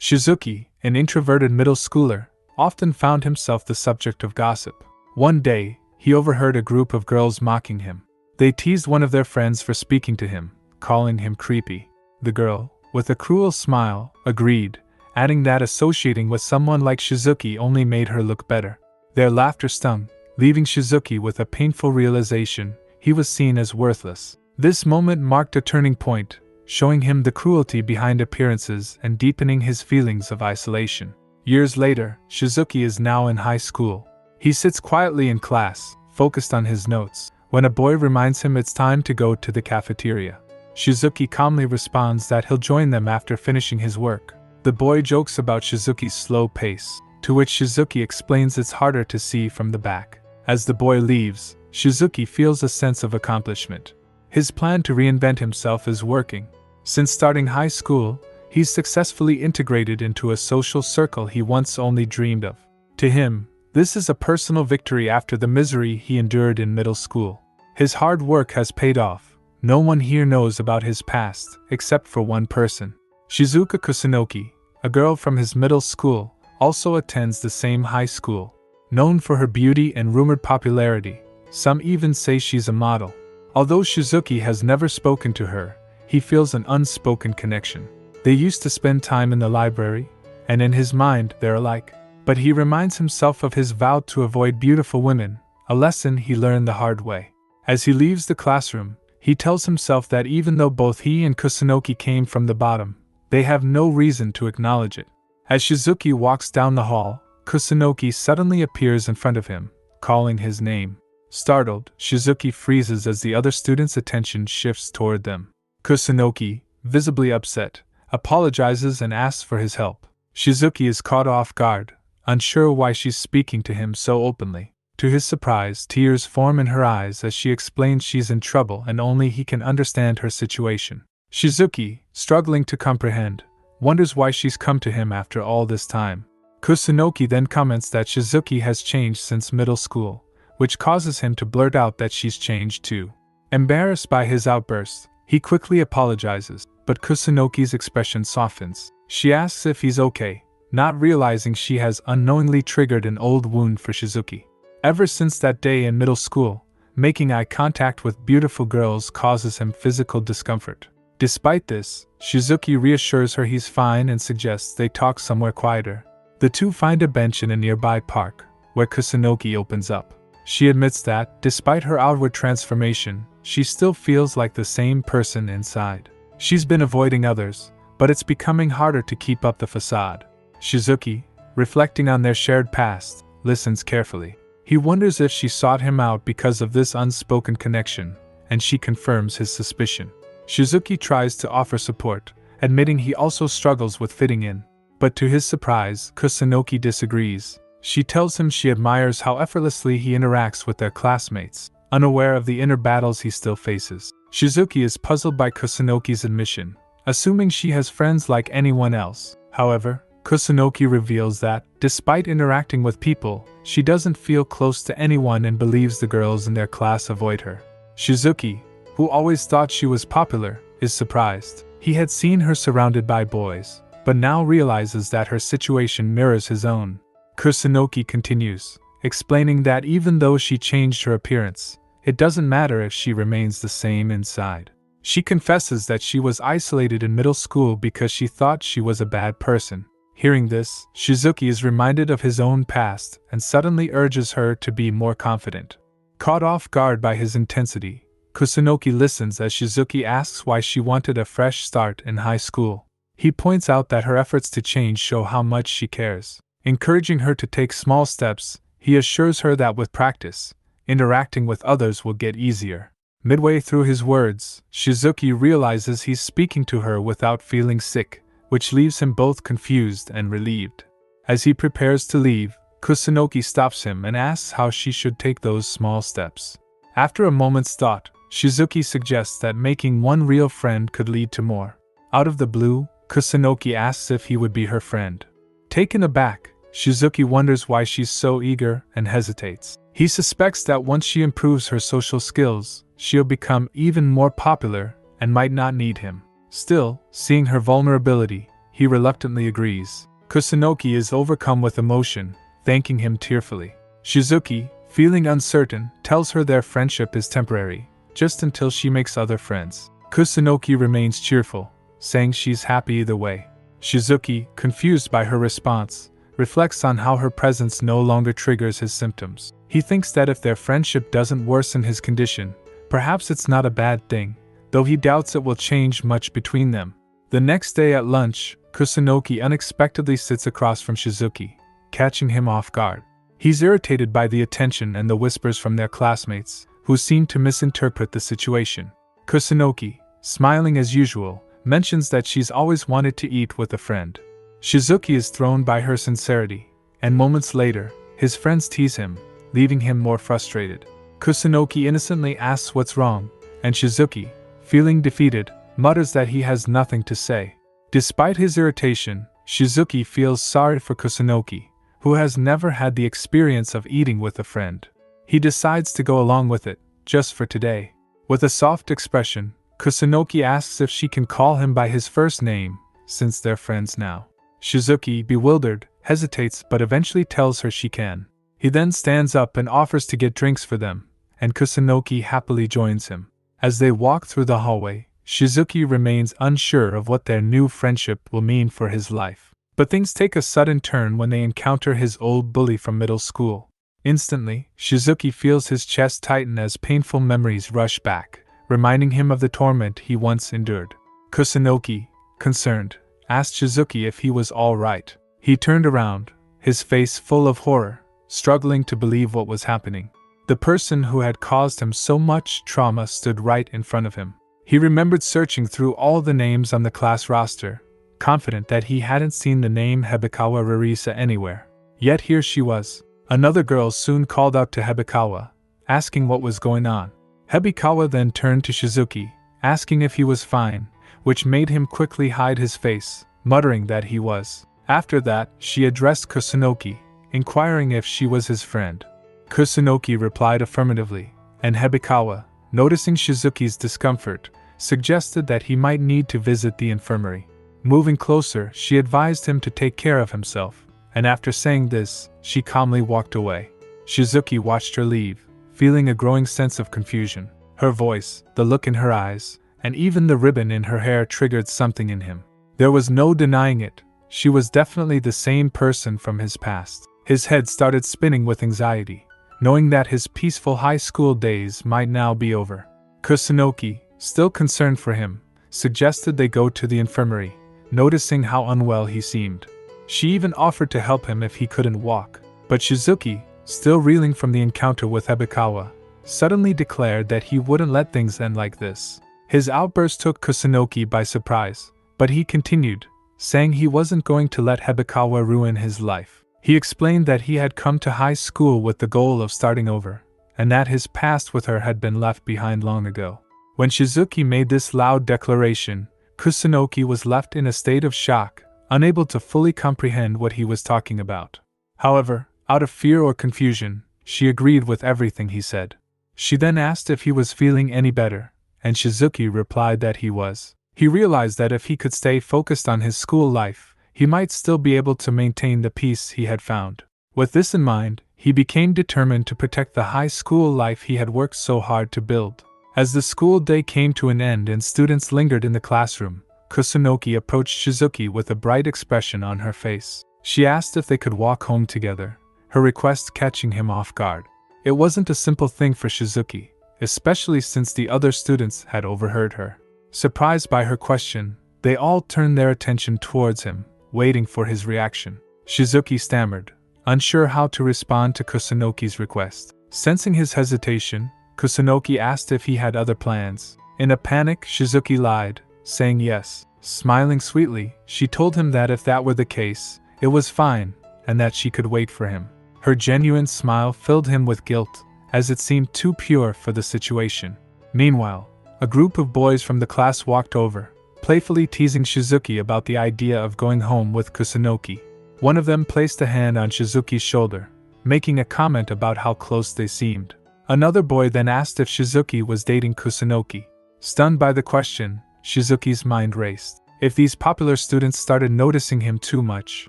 Shizuki, an introverted middle schooler, often found himself the subject of gossip. One day, he overheard a group of girls mocking him. They teased one of their friends for speaking to him, calling him creepy. The girl, with a cruel smile, agreed, adding that associating with someone like Shizuki only made her look better. Their laughter stung, leaving Shizuki with a painful realization: he was seen as worthless. This moment marked a turning point, showing him the cruelty behind appearances and deepening his feelings of isolation. Years later, Shizuki is now in high school. He sits quietly in class, focused on his notes, when a boy reminds him it's time to go to the cafeteria. Shizuki calmly responds that he'll join them after finishing his work. The boy jokes about Shizuki's slow pace, to which Shizuki explains it's harder to see from the back. As the boy leaves, Shizuki feels a sense of accomplishment. His plan to reinvent himself is working. Since starting high school, he's successfully integrated into a social circle he once only dreamed of. To him, this is a personal victory after the misery he endured in middle school. His hard work has paid off. No one here knows about his past, except for one person. Shizuka Kusunoki, a girl from his middle school, also attends the same high school. Known for her beauty and rumored popularity, some even say she's a model. Although Shizuki has never spoken to her, he feels an unspoken connection. They used to spend time in the library, and in his mind they're alike. But he reminds himself of his vow to avoid beautiful women, a lesson he learned the hard way. As he leaves the classroom, he tells himself that even though both he and Kusunoki came from the bottom, they have no reason to acknowledge it. As Shizuki walks down the hall, Kusunoki suddenly appears in front of him, calling his name. Startled, Shizuki freezes as the other students' attention shifts toward them. Kusunoki, visibly upset, apologizes and asks for his help. Shizuki is caught off guard, unsure why she's speaking to him so openly. To his surprise, tears form in her eyes as she explains she's in trouble and only he can understand her situation. Shizuki, struggling to comprehend, wonders why she's come to him after all this time. Kusunoki then comments that Shizuki has changed since middle school, which causes him to blurt out that she's changed too. Embarrassed by his outburst, he quickly apologizes, but Kusunoki's expression softens. She asks if he's okay, not realizing she has unknowingly triggered an old wound for Shizuki. Ever since that day in middle school, making eye contact with beautiful girls causes him physical discomfort. Despite this, Shizuki reassures her he's fine and suggests they talk somewhere quieter. The two find a bench in a nearby park, where Kusunoki opens up. She admits that, despite her outward transformation, she still feels like the same person inside. She's been avoiding others, but it's becoming harder to keep up the facade. Shizuki, reflecting on their shared past, listens carefully. He wonders if she sought him out because of this unspoken connection, and she confirms his suspicion. Shizuki tries to offer support, admitting he also struggles with fitting in. But to his surprise, Kusunoki disagrees. She tells him she admires how effortlessly he interacts with their classmates, unaware of the inner battles he still faces. Shizuki is puzzled by Kusunoki's admission, assuming she has friends like anyone else. However, Kusunoki reveals that, despite interacting with people, she doesn't feel close to anyone and believes the girls in their class avoid her. Shizuki, who always thought she was popular, is surprised. He had seen her surrounded by boys, but now realizes that her situation mirrors his own. Kusunoki continues, explaining that even though she changed her appearance, it doesn't matter if she remains the same inside. She confesses that she was isolated in middle school because she thought she was a bad person. Hearing this, Shizuki is reminded of his own past and suddenly urges her to be more confident. Caught off guard by his intensity, Kusunoki listens as Shizuki asks why she wanted a fresh start in high school. He points out that her efforts to change show how much she cares. Encouraging her to take small steps, he assures her that with practice, interacting with others will get easier. Midway through his words, Shizuki realizes he's speaking to her without feeling sick, which leaves him both confused and relieved. As he prepares to leave, Kusunoki stops him and asks how she should take those small steps. After a moment's thought, Shizuki suggests that making one real friend could lead to more. Out of the blue, Kusunoki asks if he would be her friend. Taken aback, Shizuki wonders why she's so eager and hesitates. He suspects that once she improves her social skills, she'll become even more popular and might not need him. Still, seeing her vulnerability, he reluctantly agrees. Kusunoki is overcome with emotion, thanking him tearfully. Shizuki, feeling uncertain, tells her their friendship is temporary, just until she makes other friends. Kusunoki remains cheerful, saying she's happy either way. Shizuki, confused by her response, reflects on how her presence no longer triggers his symptoms. He thinks that if their friendship doesn't worsen his condition, perhaps it's not a bad thing, though he doubts it will change much between them. The next day at lunch, Kusunoki unexpectedly sits across from Shizuki, catching him off guard. He's irritated by the attention and the whispers from their classmates, who seem to misinterpret the situation. Kusunoki, smiling as usual, mentions that she's always wanted to eat with a friend. Shizuki is thrown by her sincerity, and moments later, his friends tease him, leaving him more frustrated. Kusunoki innocently asks what's wrong, and Shizuki, feeling defeated, mutters that he has nothing to say. Despite his irritation, Shizuki feels sorry for Kusunoki, who has never had the experience of eating with a friend. He decides to go along with it, just for today. With a soft expression, Kusunoki asks if she can call him by his first name, since they're friends now. Shizuki, bewildered, hesitates but eventually tells her she can. He then stands up and offers to get drinks for them, and Kusunoki happily joins him. As they walk through the hallway, Shizuki remains unsure of what their new friendship will mean for his life. But things take a sudden turn when they encounter his old bully from middle school. Instantly, Shizuki feels his chest tighten as painful memories rush back, reminding him of the torment he once endured. Kusunoki, concerned, asked Shizuki if he was all right. He turned around, his face full of horror, struggling to believe what was happening. The person who had caused him so much trauma stood right in front of him. He remembered searching through all the names on the class roster, confident that he hadn't seen the name Hebikawa Rarisa anywhere. Yet here she was. Another girl soon called out to Hebikawa, asking what was going on. Hebikawa then turned to Shizuki, asking if he was fine, which made him quickly hide his face, muttering that he was. After that, she addressed Kusunoki, inquiring if she was his friend. Kusunoki replied affirmatively, and Hebikawa, noticing Shizuki's discomfort, suggested that he might need to visit the infirmary. Moving closer, she advised him to take care of himself, and after saying this, she calmly walked away. Shizuki watched her leave, feeling a growing sense of confusion. Her voice, the look in her eyes, and even the ribbon in her hair triggered something in him. There was no denying it, she was definitely the same person from his past. His head started spinning with anxiety, knowing that his peaceful high school days might now be over. Kusunoki, still concerned for him, suggested they go to the infirmary, noticing how unwell he seemed. She even offered to help him if he couldn't walk. But Shizuki, still reeling from the encounter with Hebikawa, suddenly declared that he wouldn't let things end like this. His outburst took Kusunoki by surprise, but he continued, saying he wasn't going to let Hebikawa ruin his life. He explained that he had come to high school with the goal of starting over, and that his past with her had been left behind long ago. When Shizuki made this loud declaration, Kusunoki was left in a state of shock, unable to fully comprehend what he was talking about. However, out of fear or confusion, she agreed with everything he said. She then asked if he was feeling any better, and Shizuki replied that he was. He realized that if he could stay focused on his school life, he might still be able to maintain the peace he had found. With this in mind, he became determined to protect the high school life he had worked so hard to build. As the school day came to an end and students lingered in the classroom, Kusunoki approached Shizuki with a bright expression on her face. She asked if they could walk home together, her request catching him off guard. It wasn't a simple thing for Shizuki, especially since the other students had overheard her. Surprised by her question, they all turned their attention towards him, waiting for his reaction. Shizuki stammered, unsure how to respond to Kusunoki's request. Sensing his hesitation, Kusunoki asked if he had other plans. In a panic, Shizuki lied, saying yes. Smiling sweetly, she told him that if that were the case, it was fine, and that she could wait for him. Her genuine smile filled him with guilt, as it seemed too pure for the situation. Meanwhile, a group of boys from the class walked over, playfully teasing Shizuki about the idea of going home with Kusunoki. One of them placed a hand on Shizuki's shoulder, making a comment about how close they seemed. Another boy then asked if Shizuki was dating Kusunoki. Stunned by the question, Shizuki's mind raced. If these popular students started noticing him too much,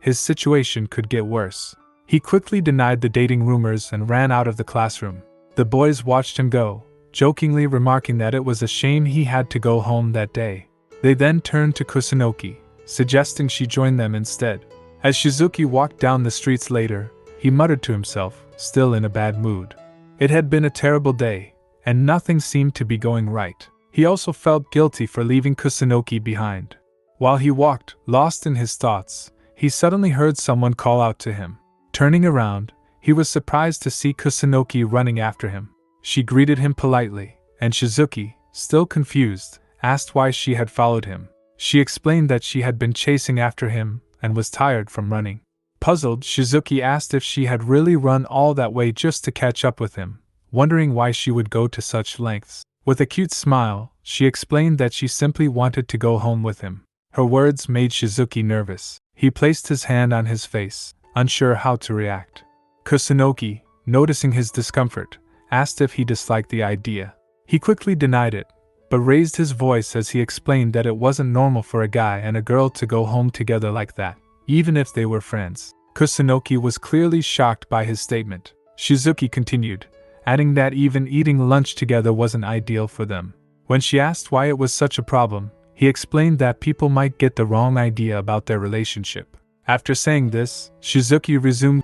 his situation could get worse. He quickly denied the dating rumors and ran out of the classroom. The boys watched him go, jokingly remarking that it was a shame he had to go home that day. They then turned to Kusunoki, suggesting she join them instead. As Shizuki walked down the streets later, he muttered to himself, still in a bad mood. It had been a terrible day, and nothing seemed to be going right. He also felt guilty for leaving Kusunoki behind. While he walked, lost in his thoughts, he suddenly heard someone call out to him. Turning around, he was surprised to see Kusunoki running after him. She greeted him politely, and Shizuki, still confused, asked why she had followed him. She explained that she had been chasing after him and was tired from running. Puzzled, Shizuki asked if she had really run all that way just to catch up with him, wondering why she would go to such lengths. With a cute smile, she explained that she simply wanted to go home with him. Her words made Shizuki nervous. He placed his hand on his face, unsure how to react. Kusunoki, noticing his discomfort, asked if he disliked the idea. He quickly denied it, but raised his voice as he explained that it wasn't normal for a guy and a girl to go home together like that, even if they were friends. Kusunoki was clearly shocked by his statement. Shizuki continued, adding that even eating lunch together wasn't ideal for them. When she asked why it was such a problem, he explained that people might get the wrong idea about their relationship. After saying this, Shizuki resumed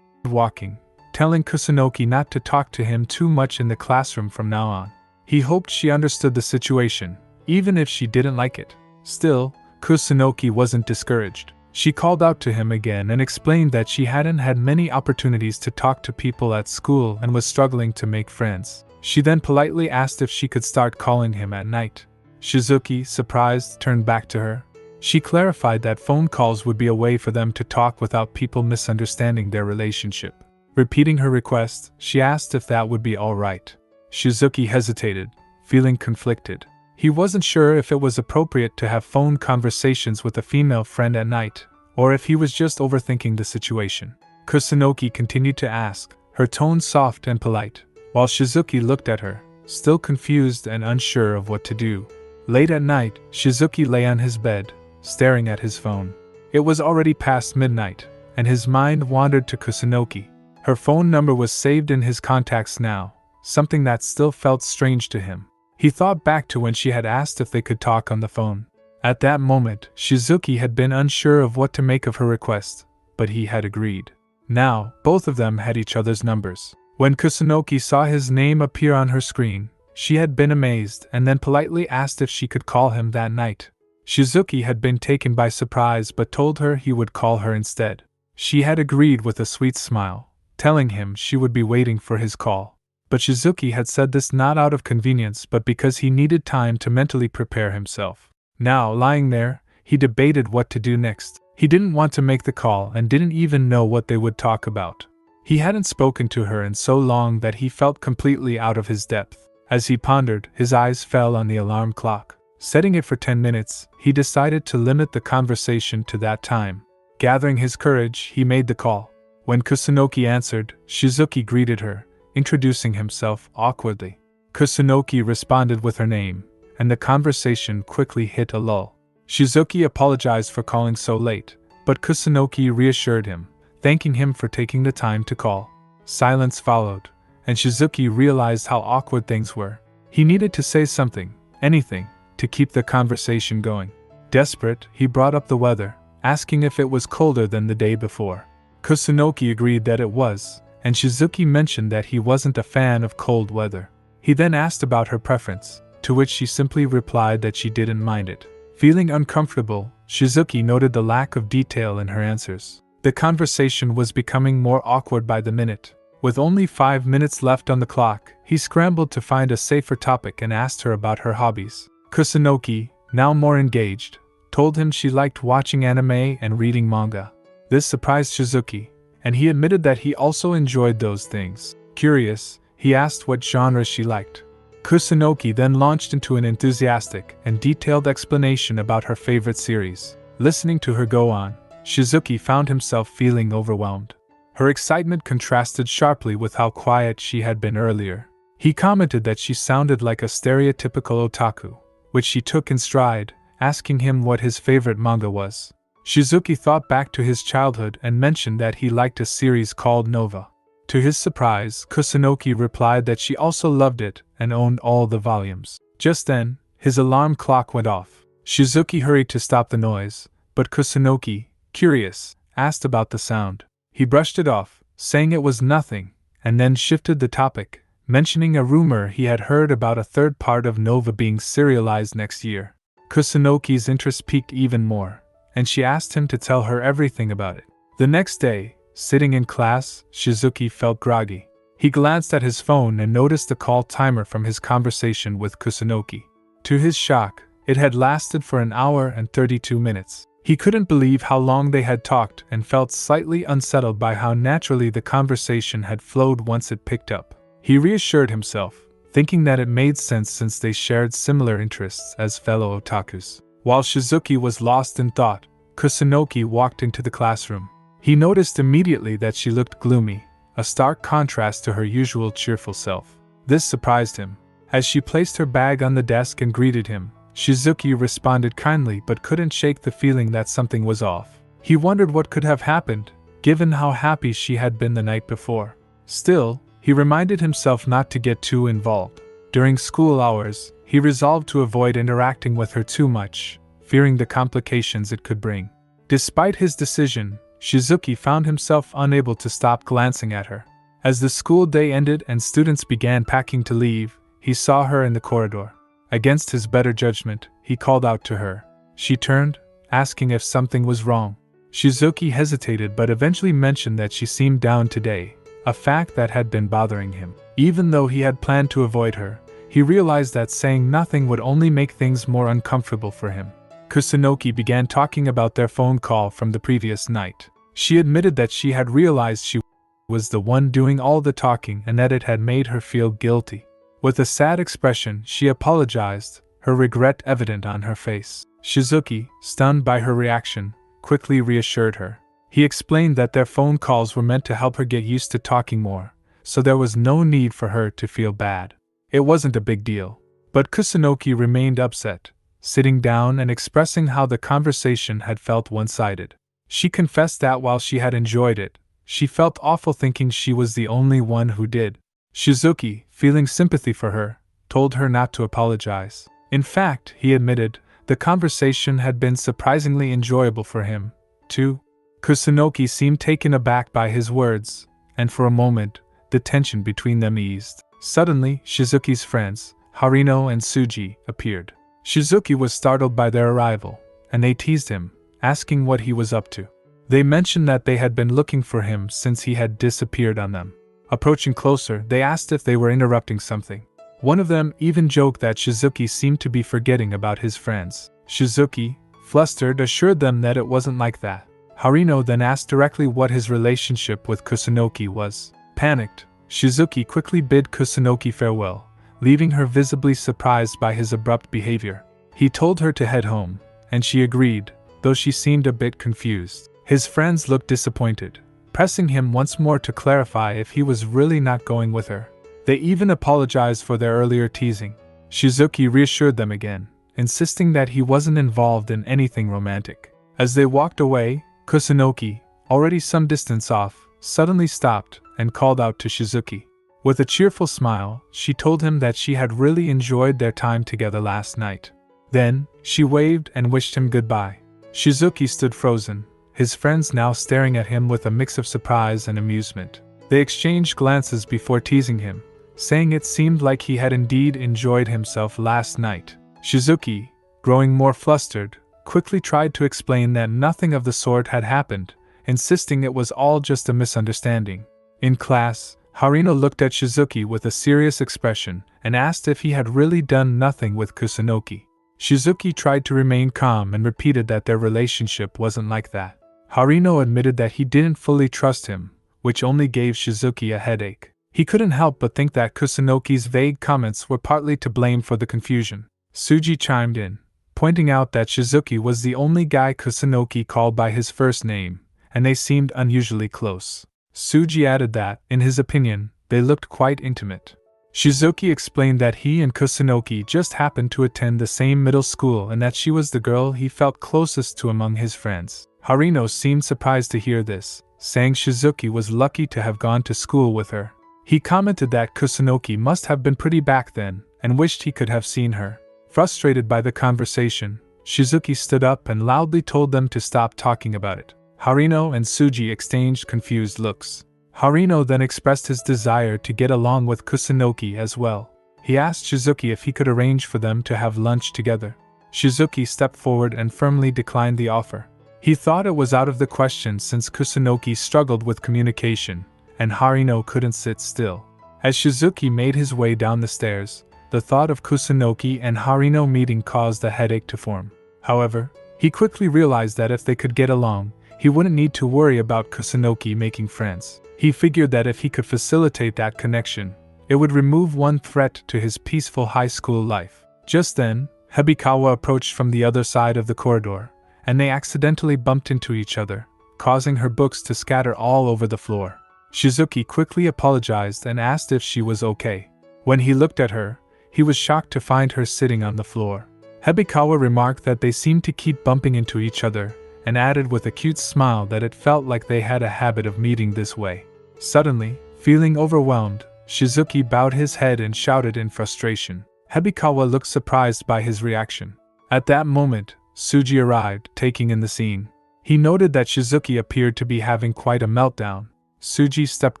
walking, telling Kusunoki not to talk to him too much in the classroom from now on. He hoped she understood the situation, even if she didn't like it. Still, Kusunoki wasn't discouraged. She called out to him again and explained that she hadn't had many opportunities to talk to people at school and was struggling to make friends. She then politely asked if she could start calling him at night. Shizuki, surprised, turned back to her. She clarified that phone calls would be a way for them to talk without people misunderstanding their relationship. Repeating her request, she asked if that would be all right. Shizuki hesitated, feeling conflicted. He wasn't sure if it was appropriate to have phone conversations with a female friend at night, or if he was just overthinking the situation. Kusunoki continued to ask, her tone soft and polite, while Shizuki looked at her, still confused and unsure of what to do. Late at night, Shizuki lay on his bed, staring at his phone. It was already past midnight, and his mind wandered to Kusunoki. Her phone number was saved in his contacts now, something that still felt strange to him. He thought back to when she had asked if they could talk on the phone. At that moment, Shizuki had been unsure of what to make of her request, but he had agreed. Now, both of them had each other's numbers. When Kusunoki saw his name appear on her screen, she had been amazed and then politely asked if she could call him that night. Shizuki had been taken by surprise but told her he would call her instead. She had agreed with a sweet smile, telling him she would be waiting for his call. But Shizuki had said this not out of convenience but because he needed time to mentally prepare himself. Now, lying there, he debated what to do next. He didn't want to make the call and didn't even know what they would talk about. He hadn't spoken to her in so long that he felt completely out of his depth. As he pondered, his eyes fell on the alarm clock. Setting it for 10 minutes, he decided to limit the conversation to that time. Gathering his courage, he made the call. When Kusunoki answered, Shizuki greeted her, introducing himself awkwardly. Kusunoki responded with her name, and the conversation quickly hit a lull. Shizuki apologized for calling so late, but Kusunoki reassured him, thanking him for taking the time to call. Silence followed, and Shizuki realized how awkward things were. He needed to say something, anything, to keep the conversation going. Desperate, he brought up the weather, asking if it was colder than the day before. Kusunoki agreed that it was, and Shizuki mentioned that he wasn't a fan of cold weather. He then asked about her preference, to which she simply replied that she didn't mind it. Feeling uncomfortable, Shizuki noted the lack of detail in her answers. The conversation was becoming more awkward by the minute. With only 5 minutes left on the clock, he scrambled to find a safer topic and asked her about her hobbies. Kusunoki, now more engaged, told him she liked watching anime and reading manga. This surprised Shizuki, and he admitted that he also enjoyed those things. Curious, he asked what genres she liked. Kusunoki then launched into an enthusiastic and detailed explanation about her favorite series. Listening to her go on, Shizuki found himself feeling overwhelmed. Her excitement contrasted sharply with how quiet she had been earlier. He commented that she sounded like a stereotypical otaku, which she took in stride, asking him what his favorite manga was. Shizuki thought back to his childhood and mentioned that he liked a series called Nova. To his surprise, Kusunoki replied that she also loved it and owned all the volumes. Just then, his alarm clock went off. Shizuki hurried to stop the noise, but Kusunoki, curious, asked about the sound. He brushed it off, saying it was nothing, and then shifted the topic, mentioning a rumor he had heard about a third part of Nova being serialized next year. Kusunoki's interest piqued even more, and she asked him to tell her everything about it. The next day, sitting in class, Shizuki felt groggy. He glanced at his phone and noticed the call timer from his conversation with Kusunoki. To his shock, it had lasted for an hour and 32 minutes. He couldn't believe how long they had talked and felt slightly unsettled by how naturally the conversation had flowed once it picked up. He reassured himself, thinking that it made sense since they shared similar interests as fellow otakus. While Shizuki was lost in thought, Kusunoki walked into the classroom. He noticed immediately that she looked gloomy, a stark contrast to her usual cheerful self. This surprised him. As she placed her bag on the desk and greeted him, Shizuki responded kindly but couldn't shake the feeling that something was off. He wondered what could have happened, given how happy she had been the night before. Still, he reminded himself not to get too involved. During school hours, he resolved to avoid interacting with her too much, fearing the complications it could bring. Despite his decision, Shizuki found himself unable to stop glancing at her. As the school day ended and students began packing to leave, he saw her in the corridor. Against his better judgment, he called out to her. She turned, asking if something was wrong. Shizuki hesitated but eventually mentioned that she seemed down today, a fact that had been bothering him. Even though he had planned to avoid her, he realized that saying nothing would only make things more uncomfortable for him. Kusunoki began talking about their phone call from the previous night. She admitted that she had realized she was the one doing all the talking and that it had made her feel guilty. With a sad expression, she apologized, her regret evident on her face. Shizuki, stunned by her reaction, quickly reassured her. He explained that their phone calls were meant to help her get used to talking more, so there was no need for her to feel bad. It wasn't a big deal. But Kusunoki remained upset, sitting down and expressing how the conversation had felt one-sided. She confessed that while she had enjoyed it, she felt awful thinking she was the only one who did. Shizuki, feeling sympathy for her, told her not to apologize. In fact, he admitted, the conversation had been surprisingly enjoyable for him, too. Kusunoki seemed taken aback by his words, and for a moment, the tension between them eased. Suddenly, Shizuki's friends, Harino and Tsuji, appeared. Shizuki was startled by their arrival, and they teased him, asking what he was up to. They mentioned that they had been looking for him since he had disappeared on them. Approaching closer, they asked if they were interrupting something. One of them even joked that Shizuki seemed to be forgetting about his friends. Shizuki, flustered, assured them that it wasn't like that. Harino then asked directly what his relationship with Kusunoki was. Panicked, Shizuki quickly bid Kusunoki farewell, leaving her visibly surprised by his abrupt behavior. He told her to head home, and she agreed, though she seemed a bit confused. His friends looked disappointed, pressing him once more to clarify if he was really not going with her. They even apologized for their earlier teasing. Shizuki reassured them again, insisting that he wasn't involved in anything romantic. As they walked away, Kusunoki, already some distance off, suddenly stopped and called out to Shizuki. With a cheerful smile, she told him that she had really enjoyed their time together last night. Then, she waved and wished him goodbye. Shizuki stood frozen, his friends now staring at him with a mix of surprise and amusement. They exchanged glances before teasing him, saying it seemed like he had indeed enjoyed himself last night. Shizuki, growing more flustered, quickly tried to explain that nothing of the sort had happened, insisting it was all just a misunderstanding. In class, Harino looked at Shizuki with a serious expression and asked if he had really done nothing with Kusunoki. Shizuki tried to remain calm and repeated that their relationship wasn't like that. Harino admitted that he didn't fully trust him, which only gave Shizuki a headache. He couldn't help but think that Kusunoki's vague comments were partly to blame for the confusion. Tsuji chimed in, pointing out that Shizuki was the only guy Kusunoki called by his first name, and they seemed unusually close. Tsuji added that, in his opinion, they looked quite intimate. Shizuki explained that he and Kusunoki just happened to attend the same middle school and that she was the girl he felt closest to among his friends. Harino seemed surprised to hear this, saying Shizuki was lucky to have gone to school with her. He commented that Kusunoki must have been pretty back then, and wished he could have seen her. Frustrated by the conversation, Shizuki stood up and loudly told them to stop talking about it. Harino and Tsuji exchanged confused looks. Harino then expressed his desire to get along with Kusunoki as well. He asked Shizuki if he could arrange for them to have lunch together. Shizuki stepped forward and firmly declined the offer. He thought it was out of the question since Kusunoki struggled with communication, and Harino couldn't sit still. As Shizuki made his way down the stairs, the thought of Kusunoki and Harino meeting caused a headache to form. However, he quickly realized that if they could get along, he wouldn't need to worry about Kusunoki making friends. He figured that if he could facilitate that connection, it would remove one threat to his peaceful high school life. Just then, Hebikawa approached from the other side of the corridor, and they accidentally bumped into each other, causing her books to scatter all over the floor. Shizuki quickly apologized and asked if she was okay. When he looked at her, he was shocked to find her sitting on the floor. Hebikawa remarked that they seemed to keep bumping into each other, and added with a cute smile that it felt like they had a habit of meeting this way. Suddenly, feeling overwhelmed, Shizuki bowed his head and shouted in frustration. Hebikawa looked surprised by his reaction. At that moment, Tsuji arrived, taking in the scene. He noted that Shizuki appeared to be having quite a meltdown. Tsuji stepped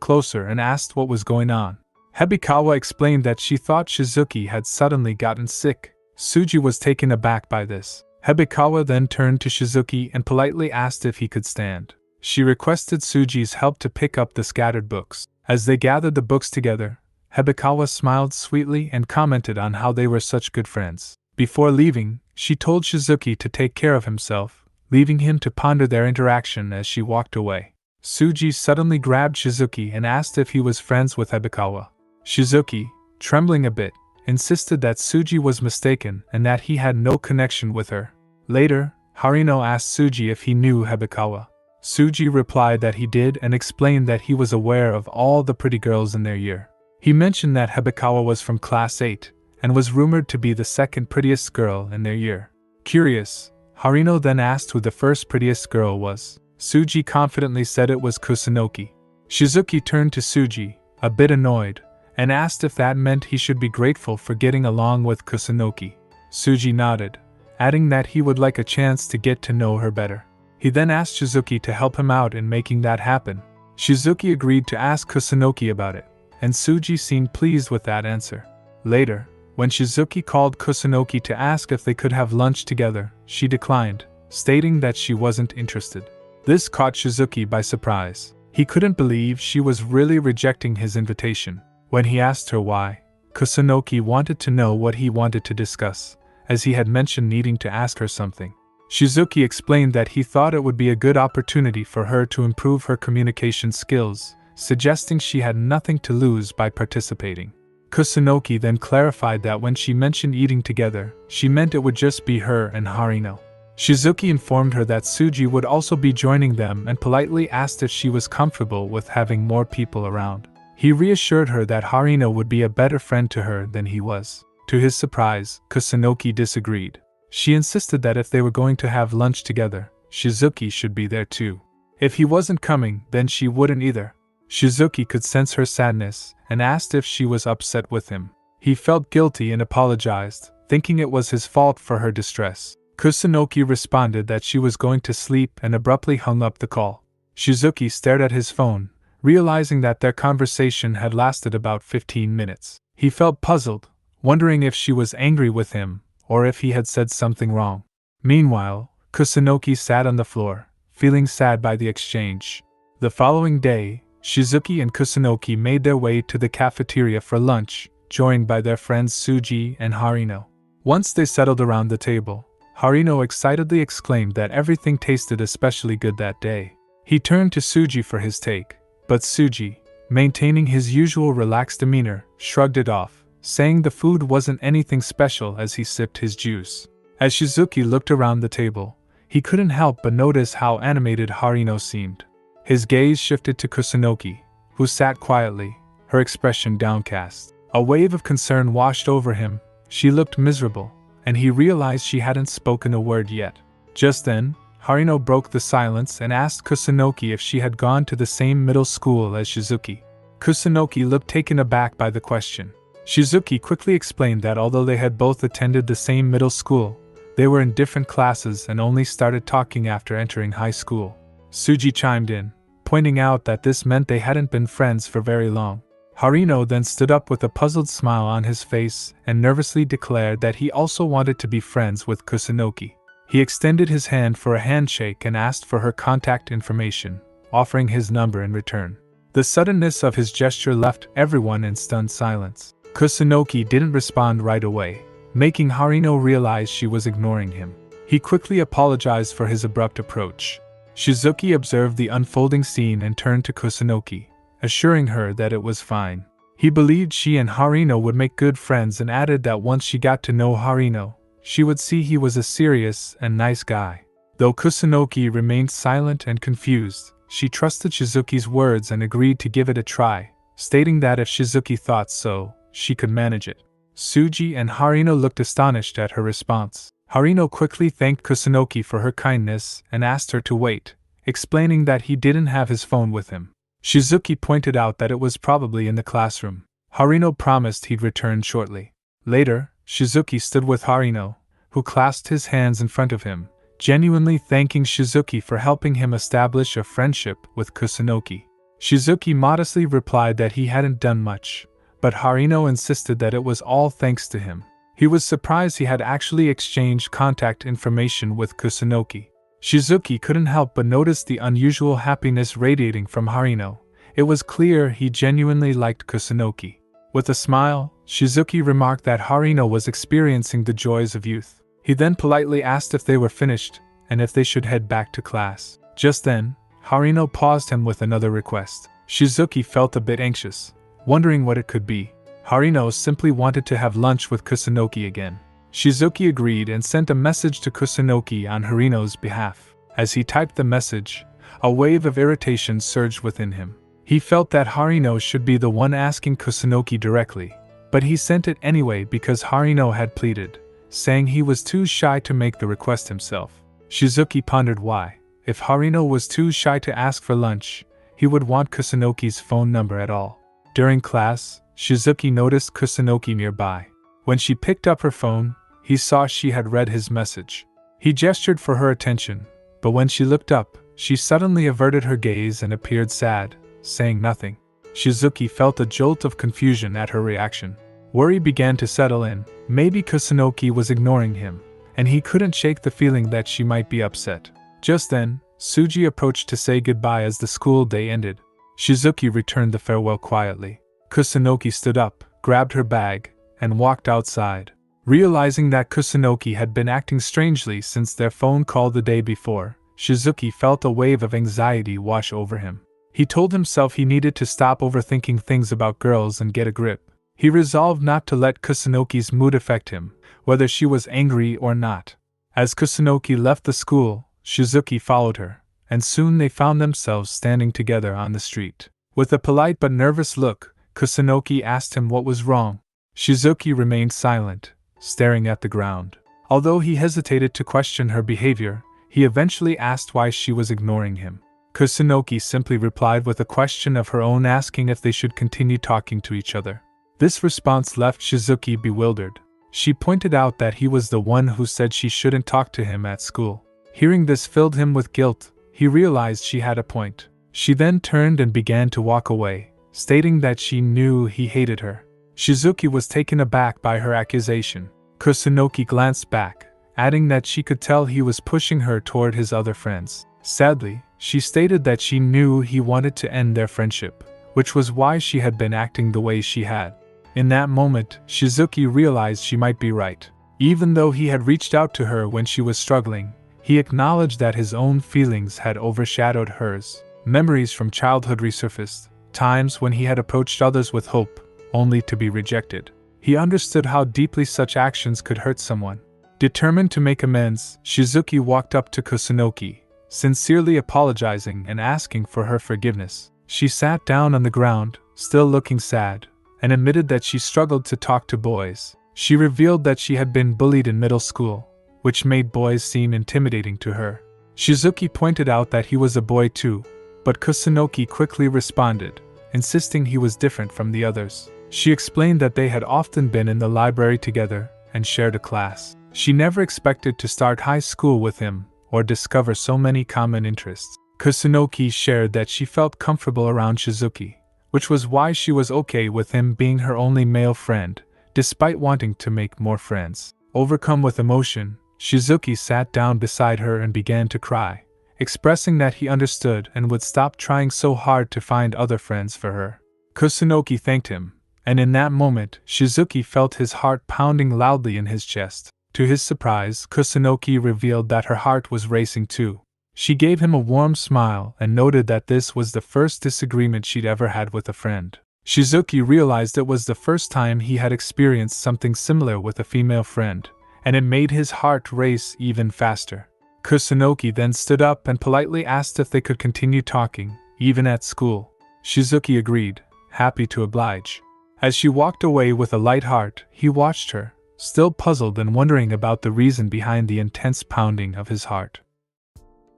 closer and asked what was going on. Hebikawa explained that she thought Shizuki had suddenly gotten sick. Tsuji was taken aback by this. Hebikawa then turned to Shizuki and politely asked if he could stand. She requested Tsuji's help to pick up the scattered books. As they gathered the books together, Hebikawa smiled sweetly and commented on how they were such good friends. Before leaving, she told Shizuki to take care of himself, leaving him to ponder their interaction as she walked away. Tsuji suddenly grabbed Shizuki and asked if he was friends with Hebikawa. Shizuki, trembling a bit, insisted that Tsuji was mistaken and that he had no connection with her. Later, Harino asked Tsuji if he knew Hebikawa. Tsuji replied that he did and explained that he was aware of all the pretty girls in their year. He mentioned that Hebikawa was from class 8 and was rumored to be the second prettiest girl in their year. Curious, Harino then asked who the first prettiest girl was. Tsuji confidently said it was Kusunoki. Shizuki turned to Tsuji, a bit annoyed, and asked if that meant he should be grateful for getting along with Kusunoki. Tsuji nodded, adding that he would like a chance to get to know her better. He then asked Shizuki to help him out in making that happen. Shizuki agreed to ask Kusunoki about it, and Tsuji seemed pleased with that answer. Later, when Shizuki called Kusunoki to ask if they could have lunch together, she declined, stating that she wasn't interested. This caught Shizuki by surprise. He couldn't believe she was really rejecting his invitation. When he asked her why, Kusunoki wanted to know what he wanted to discuss, as he had mentioned needing to ask her something. Shizuki explained that he thought it would be a good opportunity for her to improve her communication skills, suggesting she had nothing to lose by participating. Kusunoki then clarified that when she mentioned eating together, she meant it would just be her and Harino. Shizuki informed her that Tsuji would also be joining them and politely asked if she was comfortable with having more people around. He reassured her that Harino would be a better friend to her than he was. To his surprise, Kusunoki disagreed. She insisted that if they were going to have lunch together, Shizuki should be there too. If he wasn't coming, then she wouldn't either. Shizuki could sense her sadness and asked if she was upset with him. He felt guilty and apologized, thinking it was his fault for her distress. Kusunoki responded that she was going to sleep and abruptly hung up the call. Shizuki stared at his phone, realizing that their conversation had lasted about 15 minutes. He felt puzzled, wondering if she was angry with him or if he had said something wrong. Meanwhile, Kusunoki sat on the floor, feeling sad by the exchange. The following day, Shizuki and Kusunoki made their way to the cafeteria for lunch, joined by their friends Tsuji and Harino. Once they settled around the table, Harino excitedly exclaimed that everything tasted especially good that day. He turned to Tsuji for his take, but Tsuji, maintaining his usual relaxed demeanor, shrugged it off, saying the food wasn't anything special as he sipped his juice. As Shizuki looked around the table, he couldn't help but notice how animated Harino seemed. His gaze shifted to Kusunoki, who sat quietly, her expression downcast. A wave of concern washed over him. She looked miserable, and he realized she hadn't spoken a word yet. Just then, Harino broke the silence and asked Kusunoki if she had gone to the same middle school as Shizuki. Kusunoki looked taken aback by the question. Shizuki quickly explained that although they had both attended the same middle school, they were in different classes and only started talking after entering high school. Suji chimed in, pointing out that this meant they hadn't been friends for very long. Harino then stood up with a puzzled smile on his face and nervously declared that he also wanted to be friends with Kusunoki. He extended his hand for a handshake and asked for her contact information, offering his number in return. The suddenness of his gesture left everyone in stunned silence. Kusunoki didn't respond right away, making Harino realize she was ignoring him. He quickly apologized for his abrupt approach. Shizuki observed the unfolding scene and turned to Kusunoki, assuring her that it was fine. He believed she and Harino would make good friends and added that once she got to know Harino, she would see he was a serious and nice guy. Though Kusunoki remained silent and confused, she trusted Shizuki's words and agreed to give it a try, stating that if Shizuki thought so, she could manage it. Suji and Harino looked astonished at her response. Harino quickly thanked Kusunoki for her kindness and asked her to wait, explaining that he didn't have his phone with him. Shizuki pointed out that it was probably in the classroom. Harino promised he'd return shortly. Later, Shizuki stood with Harino, who clasped his hands in front of him, genuinely thanking Shizuki for helping him establish a friendship with Kusunoki. Shizuki modestly replied that he hadn't done much, but Harino insisted that it was all thanks to him. He was surprised he had actually exchanged contact information with Kusunoki. Shizuki couldn't help but notice the unusual happiness radiating from Harino. It was clear he genuinely liked Kusunoki. With a smile, Shizuki remarked that Harino was experiencing the joys of youth. He then politely asked if they were finished, and if they should head back to class. Just then, Harino paused him with another request. Shizuki felt a bit anxious, wondering what it could be. Harino simply wanted to have lunch with Kusunoki again. Shizuki agreed and sent a message to Kusunoki on Harino's behalf. As he typed the message, a wave of irritation surged within him. He felt that Harino should be the one asking Kusunoki directly, but he sent it anyway because Harino had pleaded, saying he was too shy to make the request himself. Shizuki pondered why, if Harino was too shy to ask for lunch, he would want Kusunoki's phone number at all. During class, Shizuki noticed Kusunoki nearby. When she picked up her phone, he saw she had read his message. He gestured for her attention, but when she looked up, she suddenly averted her gaze and appeared sad, saying nothing. Shizuki felt a jolt of confusion at her reaction. Worry began to settle in. Maybe Kusunoki was ignoring him, and he couldn't shake the feeling that she might be upset. Just then, Suji approached to say goodbye as the school day ended. Shizuki returned the farewell quietly. Kusunoki stood up, grabbed her bag, and walked outside. Realizing that Kusunoki had been acting strangely since their phone call the day before, Shizuki felt a wave of anxiety wash over him. He told himself he needed to stop overthinking things about girls and get a grip. He resolved not to let Kusunoki's mood affect him, whether she was angry or not. As Kusunoki left the school, Shizuki followed her, and soon they found themselves standing together on the street. With a polite but nervous look, Kusunoki asked him what was wrong. Shizuki remained silent, staring at the ground. Although he hesitated to question her behavior, he eventually asked why she was ignoring him. Kusunoki simply replied with a question of her own, asking if they should continue talking to each other. This response left Shizuki bewildered. She pointed out that he was the one who said she shouldn't talk to him at school. Hearing this filled him with guilt. He realized she had a point. She then turned and began to walk away, stating that she knew he hated her. Shizuki was taken aback by her accusation. Kusunoki glanced back, adding that she could tell he was pushing her toward his other friends. Sadly, she stated that she knew he wanted to end their friendship, which was why she had been acting the way she had. In that moment, Shizuki realized she might be right. Even though he had reached out to her when she was struggling, he acknowledged that his own feelings had overshadowed hers. Memories from childhood resurfaced, times when he had approached others with hope, only to be rejected. He understood how deeply such actions could hurt someone. Determined to make amends, Shizuki walked up to Kusunoki, sincerely apologizing and asking for her forgiveness. She sat down on the ground, still looking sad, and admitted that she struggled to talk to boys. She revealed that she had been bullied in middle school, which made boys seem intimidating to her. Shizuki pointed out that he was a boy too, but Kusunoki quickly responded, insisting he was different from the others. She explained that they had often been in the library together and shared a class. She never expected to start high school with him or discover so many common interests. Kusunoki shared that she felt comfortable around Shizuki, which was why she was okay with him being her only male friend, despite wanting to make more friends. Overcome with emotion, Shizuki sat down beside her and began to cry, expressing that he understood and would stop trying so hard to find other friends for her. Kusunoki thanked him, and in that moment, Shizuki felt his heart pounding loudly in his chest. To his surprise, Kusunoki revealed that her heart was racing too. She gave him a warm smile and noted that this was the first disagreement she'd ever had with a friend. Shizuki realized it was the first time he had experienced something similar with a female friend, and it made his heart race even faster. Kusunoki then stood up and politely asked if they could continue talking, even at school. Shizuki agreed, happy to oblige. As she walked away with a light heart, he watched her, still puzzled and wondering about the reason behind the intense pounding of his heart.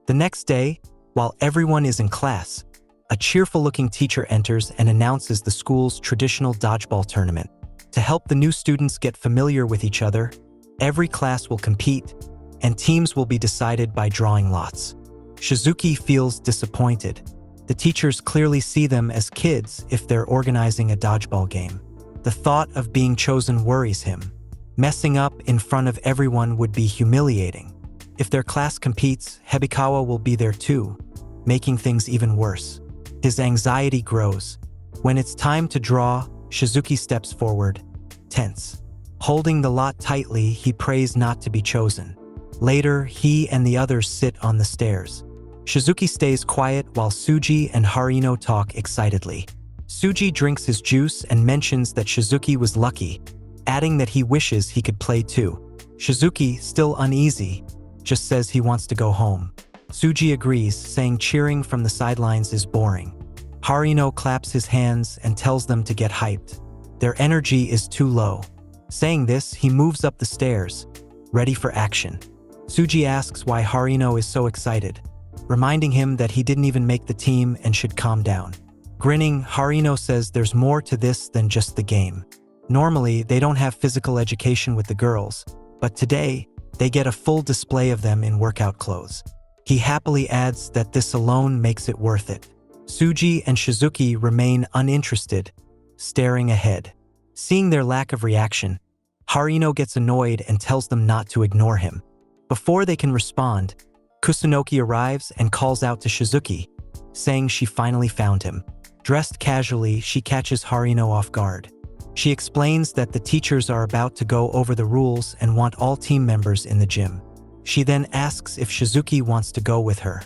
The next day, while everyone is in class, a cheerful-looking teacher enters and announces the school's traditional dodgeball tournament. To help the new students get familiar with each other, every class will compete, and teams will be decided by drawing lots. Shizuki feels disappointed. The teachers clearly see them as kids if they're organizing a dodgeball game. The thought of being chosen worries him. Messing up in front of everyone would be humiliating. If their class competes, Hebikawa will be there too, making things even worse. His anxiety grows. When it's time to draw, Shizuki steps forward, tense. Holding the lot tightly, he prays not to be chosen. Later, he and the others sit on the stairs. Shizuki stays quiet while Suji and Harino talk excitedly. Suji drinks his juice and mentions that Shizuki was lucky, adding that he wishes he could play too. Shizuki, still uneasy, just says he wants to go home. Suji agrees, saying cheering from the sidelines is boring. Harino claps his hands and tells them to get hyped. Their energy is too low. Saying this, he moves up the stairs, ready for action. Suji asks why Harino is so excited, reminding him that he didn't even make the team and should calm down. Grinning, Harino says there's more to this than just the game. Normally, they don't have physical education with the girls, but today, they get a full display of them in workout clothes. He happily adds that this alone makes it worth it. Suji and Shizuki remain uninterested, staring ahead. Seeing their lack of reaction, Harino gets annoyed and tells them not to ignore him. Before they can respond, Kusunoki arrives and calls out to Shizuki, saying she finally found him. Dressed casually, she catches Harino off guard. She explains that the teachers are about to go over the rules and want all team members in the gym. She then asks if Shizuki wants to go with her.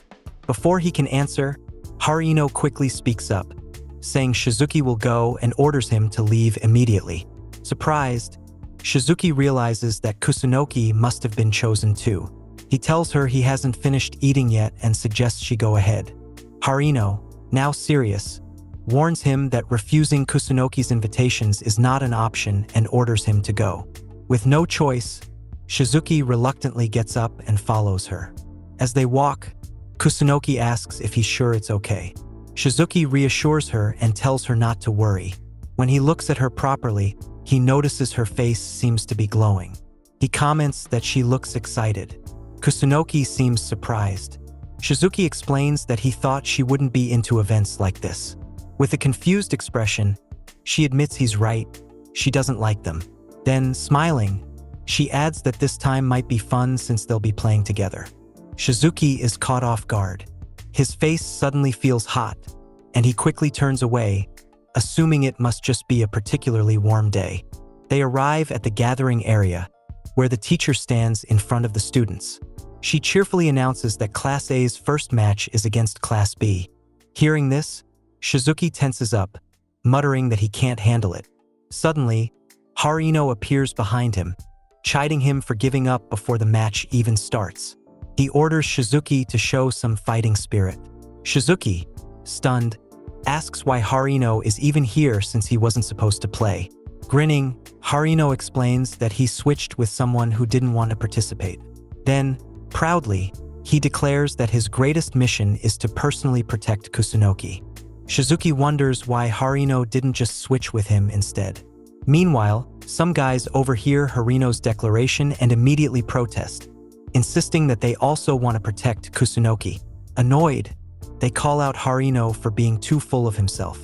Before he can answer, Harino quickly speaks up, saying Shizuki will go and orders him to leave immediately. Surprised, Shizuki realizes that Kusunoki must have been chosen too. He tells her he hasn't finished eating yet and suggests she go ahead. Harino, now serious, warns him that refusing Kusunoki's invitations is not an option and orders him to go. With no choice, Shizuki reluctantly gets up and follows her. As they walk, Kusunoki asks if he's sure it's okay. Shizuki reassures her and tells her not to worry. When he looks at her properly, he notices her face seems to be glowing. He comments that she looks excited. Kusunoki seems surprised. Shizuki explains that he thought she wouldn't be into events like this. With a confused expression, she admits he's right, she doesn't like them. Then, smiling, she adds that this time might be fun since they'll be playing together. Shizuki is caught off guard. His face suddenly feels hot, and he quickly turns away, assuming it must just be a particularly warm day. They arrive at the gathering area, where the teacher stands in front of the students. She cheerfully announces that Class A's first match is against Class B. Hearing this, Shizuki tenses up, muttering that he can't handle it. Suddenly, Harino appears behind him, chiding him for giving up before the match even starts. He orders Shizuki to show some fighting spirit. Shizuki, stunned, asks why Harino is even here since he wasn't supposed to play. Grinning, Harino explains that he switched with someone who didn't want to participate. Then, proudly, he declares that his greatest mission is to personally protect Kusunoki. Shizuki wonders why Harino didn't just switch with him instead. Meanwhile, some guys overhear Harino's declaration and immediately protest, insisting that they also want to protect Kusunoki. Annoyed, they call out Harino for being too full of himself.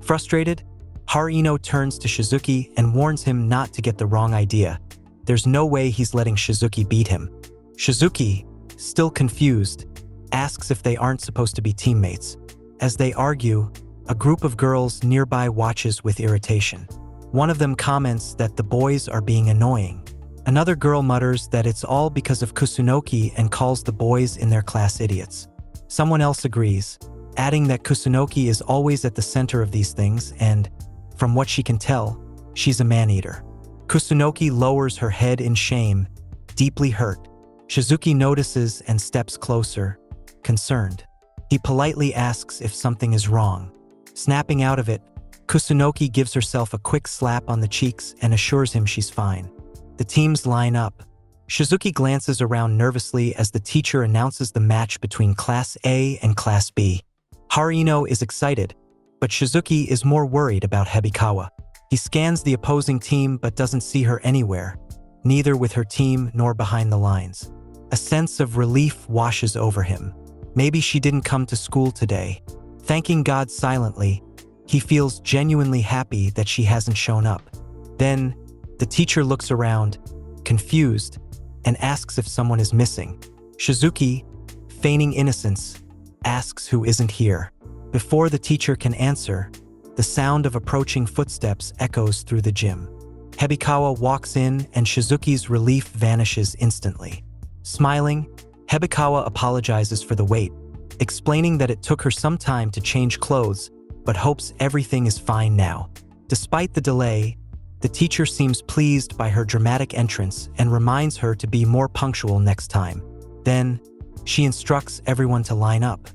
Frustrated, Harino turns to Shizuki and warns him not to get the wrong idea. There's no way he's letting Shizuki beat him. Shizuki, still confused, asks if they aren't supposed to be teammates. As they argue, a group of girls nearby watches with irritation. One of them comments that the boys are being annoying. Another girl mutters that it's all because of Kusunoki and calls the boys in their class idiots. Someone else agrees, adding that Kusunoki is always at the center of these things and, from what she can tell, she's a man-eater. Kusunoki lowers her head in shame, deeply hurt. Shizuki notices and steps closer, concerned. He politely asks if something is wrong. Snapping out of it, Kusunoki gives herself a quick slap on the cheeks and assures him she's fine. The teams line up. Shizuki glances around nervously as the teacher announces the match between Class A and Class B. Harino is excited, but Shizuki is more worried about Hebikawa. He scans the opposing team but doesn't see her anywhere, neither with her team nor behind the lines. A sense of relief washes over him. Maybe she didn't come to school today. Thanking God silently, he feels genuinely happy that she hasn't shown up. Then, the teacher looks around, confused, and asks if someone is missing. Shizuki, feigning innocence, asks who isn't here. Before the teacher can answer, the sound of approaching footsteps echoes through the gym. Hebikawa walks in and Shizuki's relief vanishes instantly. Smiling, Hebikawa apologizes for the wait, explaining that it took her some time to change clothes, but hopes everything is fine now. Despite the delay, the teacher seems pleased by her dramatic entrance and reminds her to be more punctual next time. Then, she instructs everyone to line up.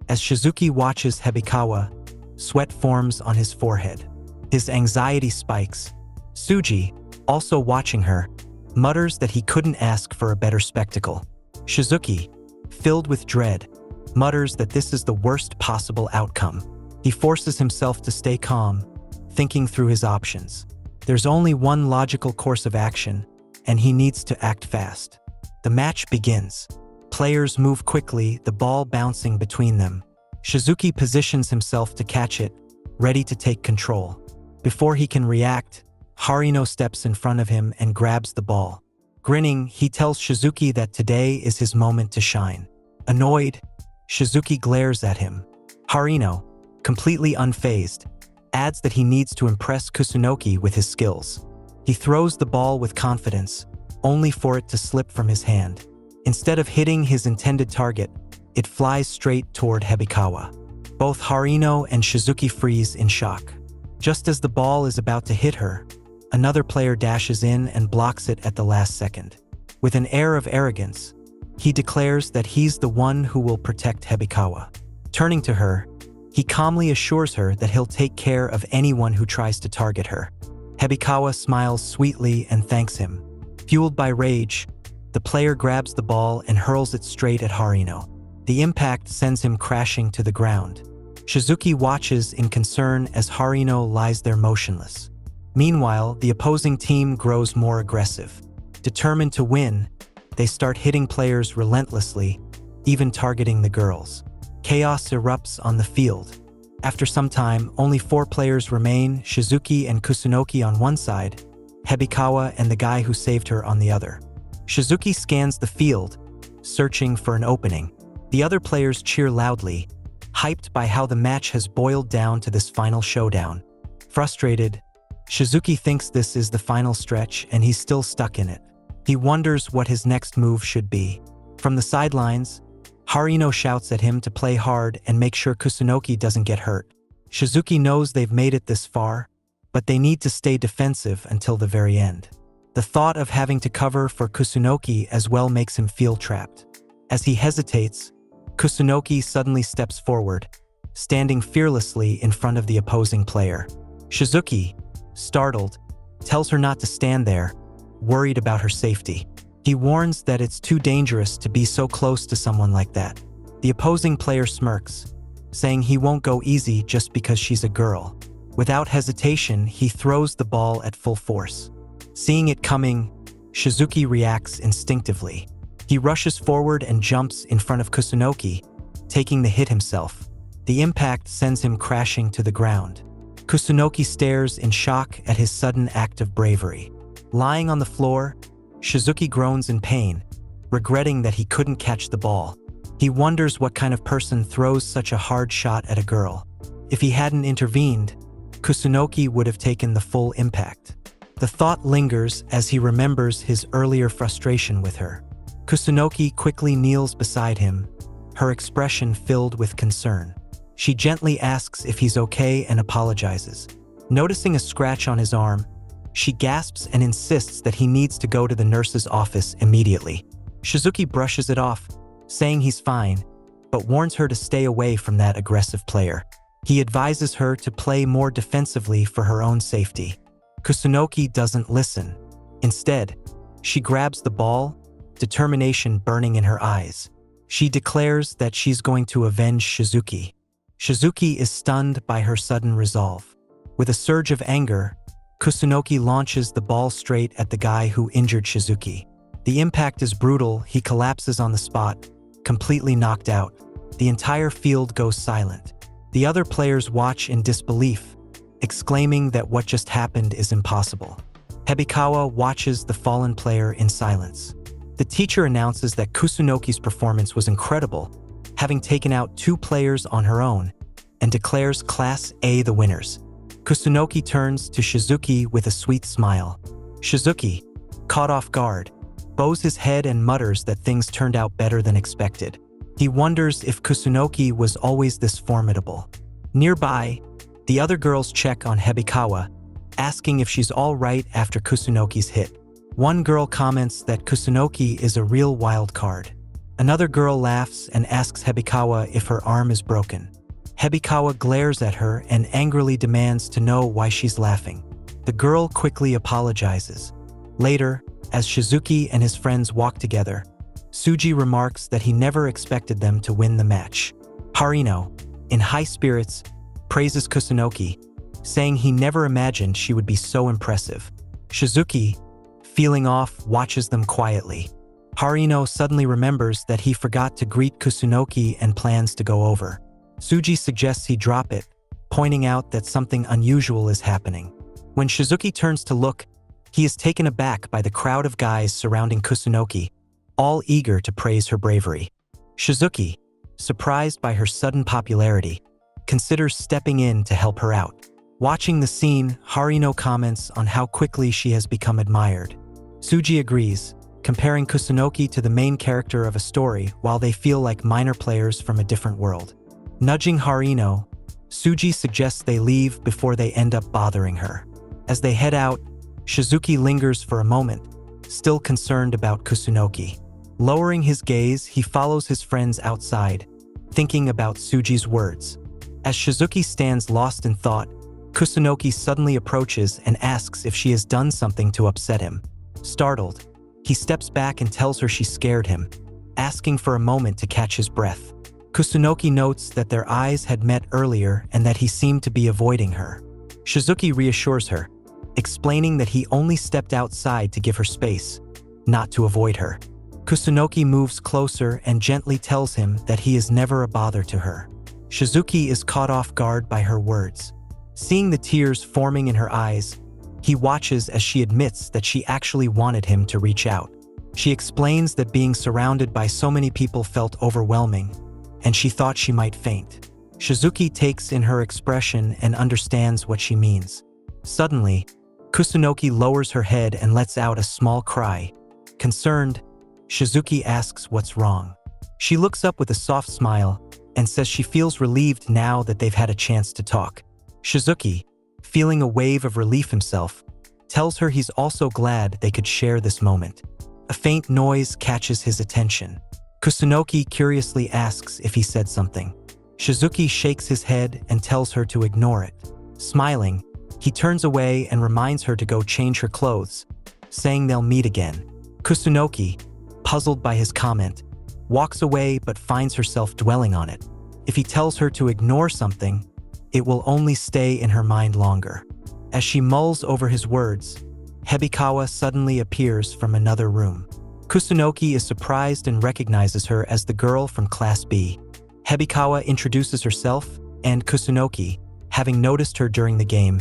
As Shizuki watches Hebikawa, sweat forms on his forehead. His anxiety spikes. Tsuji, also watching her, mutters that he couldn't ask for a better spectacle. Shizuki, filled with dread, mutters that this is the worst possible outcome. He forces himself to stay calm, thinking through his options. There's only one logical course of action, and he needs to act fast. The match begins. Players move quickly, the ball bouncing between them. Shizuki positions himself to catch it, ready to take control. Before he can react, Harino steps in front of him and grabs the ball. Grinning, he tells Shizuki that today is his moment to shine. Annoyed, Shizuki glares at him. Harino, completely unfazed, adds that he needs to impress Kusunoki with his skills. He throws the ball with confidence, only for it to slip from his hand. Instead of hitting his intended target, it flies straight toward Hebikawa. Both Harino and Shizuki freeze in shock. Just as the ball is about to hit her, another player dashes in and blocks it at the last second. With an air of arrogance, he declares that he's the one who will protect Hebikawa. Turning to her, he calmly assures her that he'll take care of anyone who tries to target her. Hebikawa smiles sweetly and thanks him. Fueled by rage, the player grabs the ball and hurls it straight at Harino. The impact sends him crashing to the ground. Shizuki watches in concern as Harino lies there motionless. Meanwhile, the opposing team grows more aggressive. Determined to win, they start hitting players relentlessly, even targeting the girls. Chaos erupts on the field. After some time, only 4 players remain, Shizuki and Kusunoki on one side, Hebikawa and the guy who saved her on the other. Shizuki scans the field, searching for an opening. The other players cheer loudly, hyped by how the match has boiled down to this final showdown. Frustrated, Shizuki thinks this is the final stretch and he's still stuck in it. He wonders what his next move should be. From the sidelines, Harino shouts at him to play hard and make sure Kusunoki doesn't get hurt. Shizuki knows they've made it this far, but they need to stay defensive until the very end. The thought of having to cover for Kusunoki as well makes him feel trapped. As he hesitates, Kusunoki suddenly steps forward, standing fearlessly in front of the opposing player. Shizuki, startled, tells her not to stand there, worried about her safety. He warns that it's too dangerous to be so close to someone like that. The opposing player smirks, saying he won't go easy just because she's a girl. Without hesitation, he throws the ball at full force. Seeing it coming, Shizuki reacts instinctively. He rushes forward and jumps in front of Kusunoki, taking the hit himself. The impact sends him crashing to the ground. Kusunoki stares in shock at his sudden act of bravery. Lying on the floor, Shizuki groans in pain, regretting that he couldn't catch the ball. He wonders what kind of person throws such a hard shot at a girl. If he hadn't intervened, Kusunoki would have taken the full impact. The thought lingers as he remembers his earlier frustration with her. Kusunoki quickly kneels beside him, her expression filled with concern. She gently asks if he's okay and apologizes. Noticing a scratch on his arm, she gasps and insists that he needs to go to the nurse's office immediately. Shizuki brushes it off, saying he's fine, but warns her to stay away from that aggressive player. He advises her to play more defensively for her own safety. Kusunoki doesn't listen. Instead, she grabs the ball, determination burning in her eyes. She declares that she's going to avenge Shizuki. Shizuki is stunned by her sudden resolve. With a surge of anger, Kusunoki launches the ball straight at the guy who injured Shizuki. The impact is brutal. He collapses on the spot, completely knocked out. The entire field goes silent. The other players watch in disbelief, exclaiming that what just happened is impossible. Hebikawa watches the fallen player in silence. The teacher announces that Kusunoki's performance was incredible, having taken out 2 players on her own, and declares Class A the winners. Kusunoki turns to Shizuki with a sweet smile. Shizuki, caught off guard, bows his head and mutters that things turned out better than expected. He wonders if Kusunoki was always this formidable. Nearby, the other girls check on Hebikawa, asking if she's all right after Kusunoki's hit. One girl comments that Kusunoki is a real wild card. Another girl laughs and asks Hebikawa if her arm is broken. Hebikawa glares at her and angrily demands to know why she's laughing. The girl quickly apologizes. Later, as Shizuki and his friends walk together, Tsuji remarks that he never expected them to win the match. Harino, in high spirits, praises Kusunoki, saying he never imagined she would be so impressive. Shizuki, feeling off, watches them quietly. Harino suddenly remembers that he forgot to greet Kusunoki and plans to go over. Tsuji suggests he drop it, pointing out that something unusual is happening. When Shizuki turns to look, he is taken aback by the crowd of guys surrounding Kusunoki, all eager to praise her bravery. Shizuki, surprised by her sudden popularity, considers stepping in to help her out. Watching the scene, Harino comments on how quickly she has become admired. Tsuji agrees, comparing Kusunoki to the main character of a story while they feel like minor players from a different world. Nudging Harino, Tsuji suggests they leave before they end up bothering her. As they head out, Shizuki lingers for a moment, still concerned about Kusunoki. Lowering his gaze, he follows his friends outside, thinking about Tsuji's words. As Shizuki stands lost in thought, Kusunoki suddenly approaches and asks if she has done something to upset him. Startled, he steps back and tells her she scared him, asking for a moment to catch his breath. Kusunoki notes that their eyes had met earlier and that he seemed to be avoiding her. Shizuki reassures her, explaining that he only stepped outside to give her space, not to avoid her. Kusunoki moves closer and gently tells him that he is never a bother to her. Shizuki is caught off guard by her words. Seeing the tears forming in her eyes, he watches as she admits that she actually wanted him to reach out. She explains that being surrounded by so many people felt overwhelming, and she thought she might faint. Shizuki takes in her expression and understands what she means. Suddenly, Kusunoki lowers her head and lets out a small cry. Concerned, Shizuki asks what's wrong. She looks up with a soft smile and says she feels relieved now that they've had a chance to talk. Shizuki, feeling a wave of relief himself, tells her he's also glad they could share this moment. A faint noise catches his attention. Kusunoki curiously asks if he said something. Shizuki shakes his head and tells her to ignore it. Smiling, he turns away and reminds her to go change her clothes, saying they'll meet again. Kusunoki, puzzled by his comment, walks away but finds herself dwelling on it. If he tells her to ignore something, it will only stay in her mind longer. As she mulls over his words, Hebikawa suddenly appears from another room. Kusunoki is surprised and recognizes her as the girl from Class B. Hebikawa introduces herself, and Kusunoki, having noticed her during the game,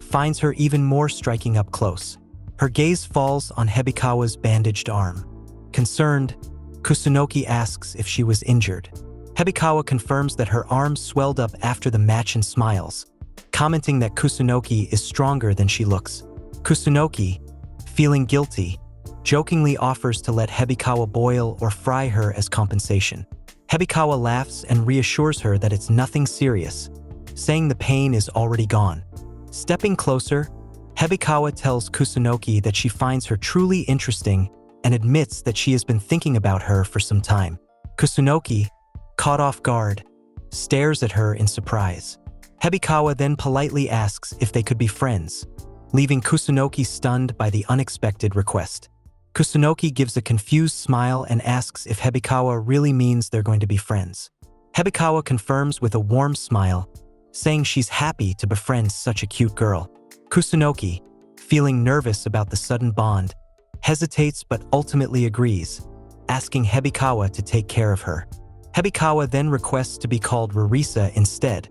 finds her even more striking up close. Her gaze falls on Hebikawa's bandaged arm. Concerned, Kusunoki asks if she was injured. Hebikawa confirms that her arm swelled up after the match and smiles, commenting that Kusunoki is stronger than she looks. Kusunoki, feeling guilty, jokingly offers to let Hebikawa boil or fry her as compensation. Hebikawa laughs and reassures her that it's nothing serious, saying the pain is already gone. Stepping closer, Hebikawa tells Kusunoki that she finds her truly interesting and admits that she has been thinking about her for some time. Kusunoki, caught off guard, stares at her in surprise. Hebikawa then politely asks if they could be friends, leaving Kusunoki stunned by the unexpected request. Kusunoki gives a confused smile and asks if Hebikawa really means they're going to be friends. Hebikawa confirms with a warm smile, saying she's happy to befriend such a cute girl. Kusunoki, feeling nervous about the sudden bond, hesitates but ultimately agrees, asking Hebikawa to take care of her. Hebikawa then requests to be called Rarisa instead,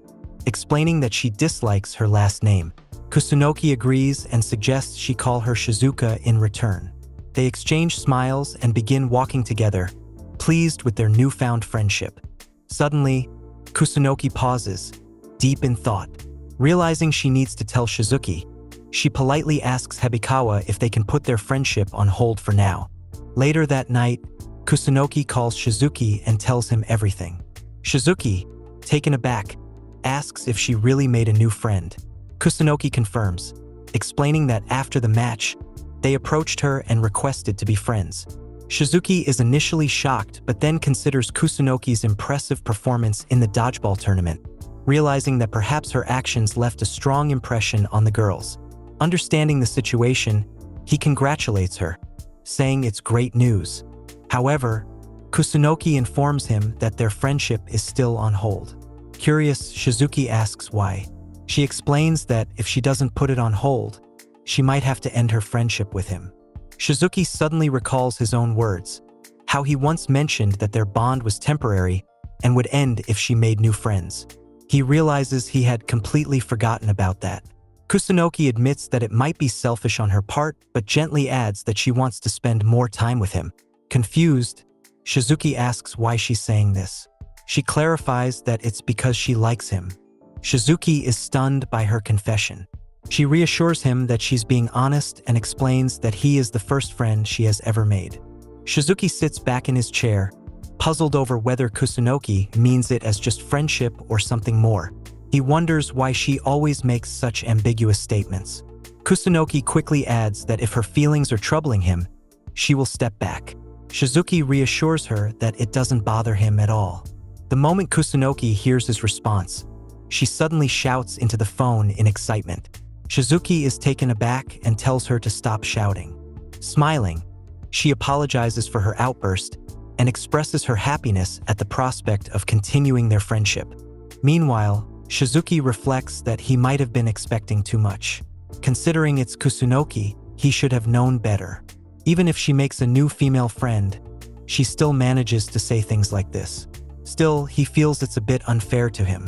explaining that she dislikes her last name. Kusunoki agrees and suggests she call her Shizuka in return. They exchange smiles and begin walking together, pleased with their newfound friendship. Suddenly, Kusunoki pauses, deep in thought. Realizing she needs to tell Shizuki, she politely asks Hebikawa if they can put their friendship on hold for now. Later that night, Kusunoki calls Shizuki and tells him everything. Shizuki, taken aback, asks if she really made a new friend. Kusunoki confirms, explaining that after the match, they approached her and requested to be friends. Shizuki is initially shocked but then considers Kusunoki's impressive performance in the dodgeball tournament, realizing that perhaps her actions left a strong impression on the girls. Understanding the situation, he congratulates her, saying it's great news. However, Kusunoki informs him that their friendship is still on hold. Curious, Shizuki asks why. She explains that if she doesn't put it on hold, she might have to end her friendship with him. Shizuki suddenly recalls his own words, how he once mentioned that their bond was temporary and would end if she made new friends. He realizes he had completely forgotten about that. Kusunoki admits that it might be selfish on her part, but gently adds that she wants to spend more time with him. Confused, Shizuki asks why she's saying this. She clarifies that it's because she likes him. Shizuki is stunned by her confession. She reassures him that she's being honest and explains that he is the first friend she has ever made. Shizuki sits back in his chair, puzzled over whether Kusunoki means it as just friendship or something more. He wonders why she always makes such ambiguous statements. Kusunoki quickly adds that if her feelings are troubling him, she will step back. Shizuki reassures her that it doesn't bother him at all. The moment Kusunoki hears his response, she suddenly shouts into the phone in excitement. Shizuki is taken aback and tells her to stop shouting. Smiling, she apologizes for her outburst and expresses her happiness at the prospect of continuing their friendship. Meanwhile, Shizuki reflects that he might have been expecting too much. Considering it's Kusunoki, he should have known better. Even if she makes a new female friend, she still manages to say things like this. Still, he feels it's a bit unfair to him.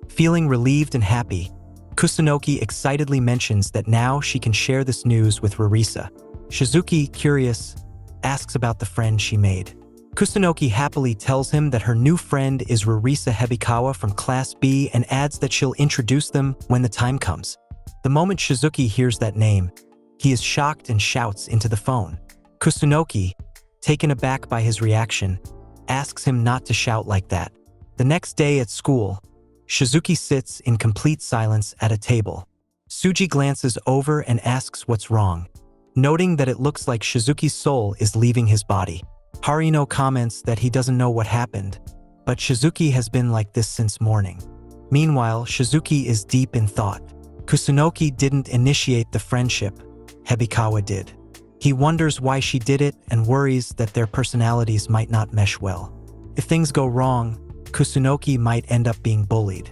Feeling relieved and happy, Kusunoki excitedly mentions that now she can share this news with Rarisa. Shizuki, curious, asks about the friend she made. Kusunoki happily tells him that her new friend is Rarisa Hebikawa from Class B and adds that she'll introduce them when the time comes. The moment Shizuki hears that name, he is shocked and shouts into the phone. Kusunoki, taken aback by his reaction, asks him not to shout like that. The next day at school, Shizuki sits in complete silence at a table. Suji glances over and asks what's wrong, noting that it looks like Shizuki's soul is leaving his body. Harino comments that he doesn't know what happened, but Shizuki has been like this since morning. Meanwhile, Shizuki is deep in thought. Kusunoki didn't initiate the friendship, Hebikawa did. He wonders why she did it and worries that their personalities might not mesh well. If things go wrong, Kusunoki might end up being bullied.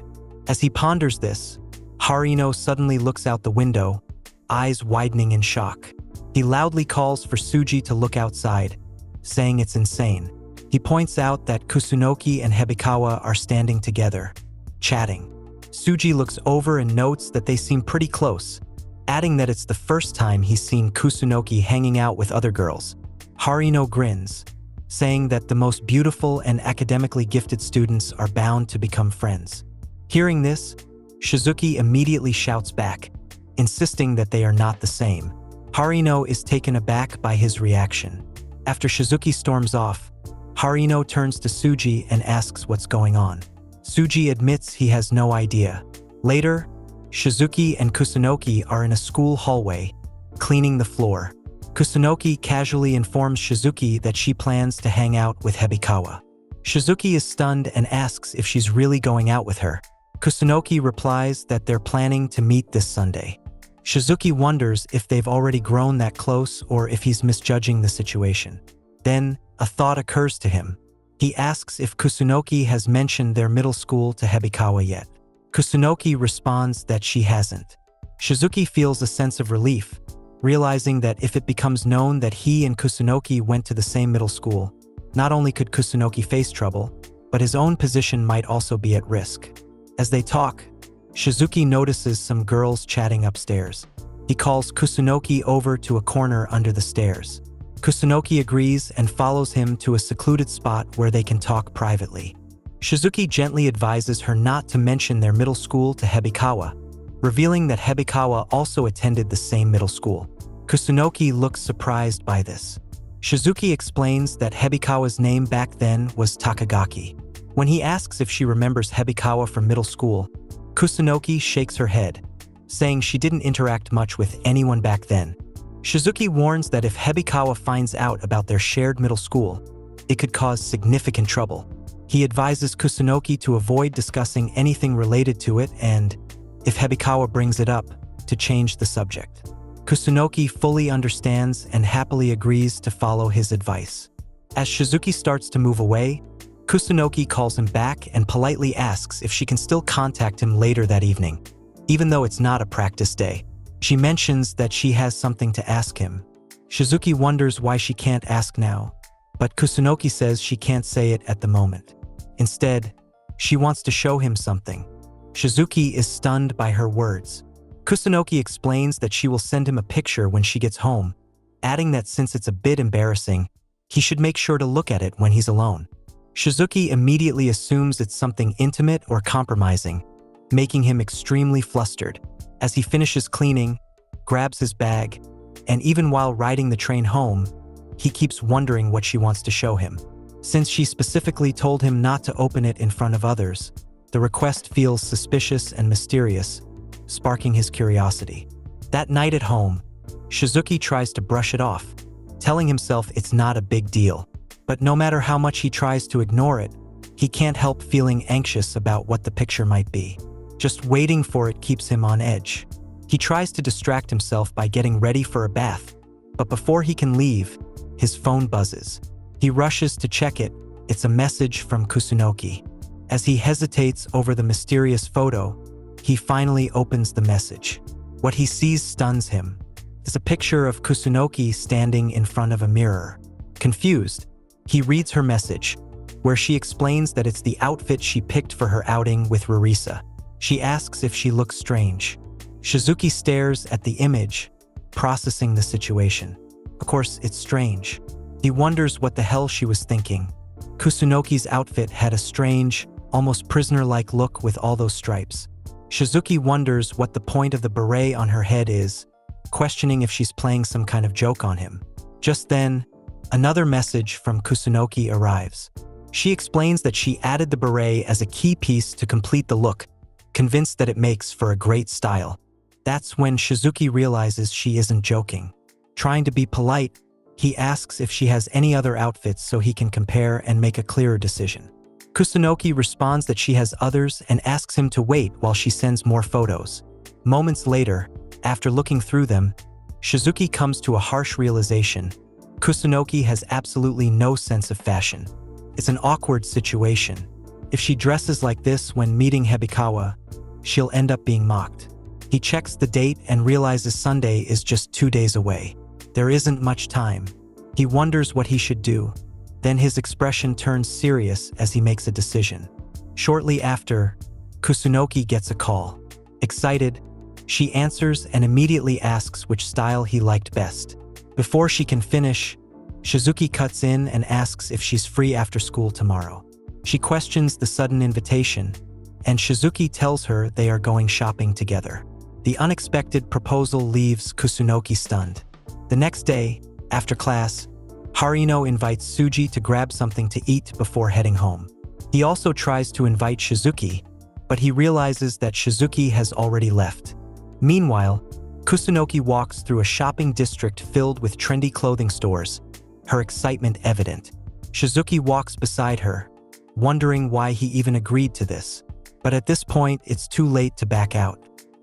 As he ponders this, Harino suddenly looks out the window, eyes widening in shock. He loudly calls for Suji to look outside, saying it's insane. He points out that Kusunoki and Hebikawa are standing together, chatting. Suji looks over and notes that they seem pretty close, adding that it's the first time he's seen Kusunoki hanging out with other girls. Harino grins, saying that the most beautiful and academically gifted students are bound to become friends. Hearing this, Shizuki immediately shouts back, insisting that they are not the same. Harino is taken aback by his reaction. After Shizuki storms off, Harino turns to Suji and asks what's going on. Suji admits he has no idea. Later, Shizuki and Kusunoki are in a school hallway, cleaning the floor. Kusunoki casually informs Shizuki that she plans to hang out with Hebikawa. Shizuki is stunned and asks if she's really going out with her. Kusunoki replies that they're planning to meet this Sunday. Shizuki wonders if they've already grown that close or if he's misjudging the situation. Then, a thought occurs to him. He asks if Kusunoki has mentioned their middle school to Hebikawa yet. Kusunoki responds that she hasn't. Shizuki feels a sense of relief, realizing that if it becomes known that he and Kusunoki went to the same middle school, not only could Kusunoki face trouble, but his own position might also be at risk. As they talk, Shizuki notices some girls chatting upstairs. He calls Kusunoki over to a corner under the stairs. Kusunoki agrees and follows him to a secluded spot where they can talk privately. Shizuki gently advises her not to mention their middle school to Hebikawa, revealing that Hebikawa also attended the same middle school. Kusunoki looks surprised by this. Shizuki explains that Hebikawa's name back then was Takagaki. When he asks if she remembers Hebikawa from middle school, Kusunoki shakes her head, saying she didn't interact much with anyone back then. Shizuki warns that if Hebikawa finds out about their shared middle school, it could cause significant trouble. He advises Kusunoki to avoid discussing anything related to it and, if Hebikawa brings it up, to change the subject. Kusunoki fully understands and happily agrees to follow his advice. As Shizuki starts to move away, Kusunoki calls him back and politely asks if she can still contact him later that evening, even though it's not a practice day. She mentions that she has something to ask him. Shizuki wonders why she can't ask now, but Kusunoki says she can't say it at the moment. Instead, she wants to show him something. Shizuki is stunned by her words. Kusunoki explains that she will send him a picture when she gets home, adding that since it's a bit embarrassing, he should make sure to look at it when he's alone. Shizuki immediately assumes it's something intimate or compromising, making him extremely flustered. As he finishes cleaning, grabs his bag, and even while riding the train home, he keeps wondering what she wants to show him. Since she specifically told him not to open it in front of others, the request feels suspicious and mysterious, sparking his curiosity. That night at home, Shizuki tries to brush it off, telling himself it's not a big deal. But no matter how much he tries to ignore it, he can't help feeling anxious about what the picture might be. Just waiting for it keeps him on edge. He tries to distract himself by getting ready for a bath, but before he can leave, his phone buzzes. He rushes to check it. It's a message from Kusunoki. As he hesitates over the mysterious photo, he finally opens the message. What he sees stuns him. It's a picture of Kusunoki standing in front of a mirror. Confused, he reads her message, where she explains that it's the outfit she picked for her outing with Rarisa. She asks if she looks strange. Shizuki stares at the image, processing the situation. Of course, it's strange. He wonders what the hell she was thinking. Kusunoki's outfit had a strange, almost prisoner-like look with all those stripes. Shizuki wonders what the point of the beret on her head is, questioning if she's playing some kind of joke on him. Just then, another message from Kusunoki arrives. She explains that she added the beret as a key piece to complete the look, convinced that it makes for a great style. That's when Shizuki realizes she isn't joking. Trying to be polite, he asks if she has any other outfits so he can compare and make a clearer decision. Kusunoki responds that she has others and asks him to wait while she sends more photos. Moments later, after looking through them, Shizuki comes to a harsh realization. Kusunoki has absolutely no sense of fashion. It's an awkward situation. If she dresses like this when meeting Hebikawa, she'll end up being mocked. He checks the date and realizes Sunday is just 2 days away. There isn't much time. He wonders what he should do. Then his expression turns serious as he makes a decision. Shortly after, Kusunoki gets a call. Excited, she answers and immediately asks which style he liked best. Before she can finish, Shizuki cuts in and asks if she's free after school tomorrow. She questions the sudden invitation, and Shizuki tells her they are going shopping together. The unexpected proposal leaves Kusunoki stunned. The next day, after class, Harino invites Suji to grab something to eat before heading home. He also tries to invite Shizuki, but he realizes that Shizuki has already left. Meanwhile, Kusunoki walks through a shopping district filled with trendy clothing stores, her excitement evident. Shizuki walks beside her, wondering why he even agreed to this. But at this point, it's too late to back out.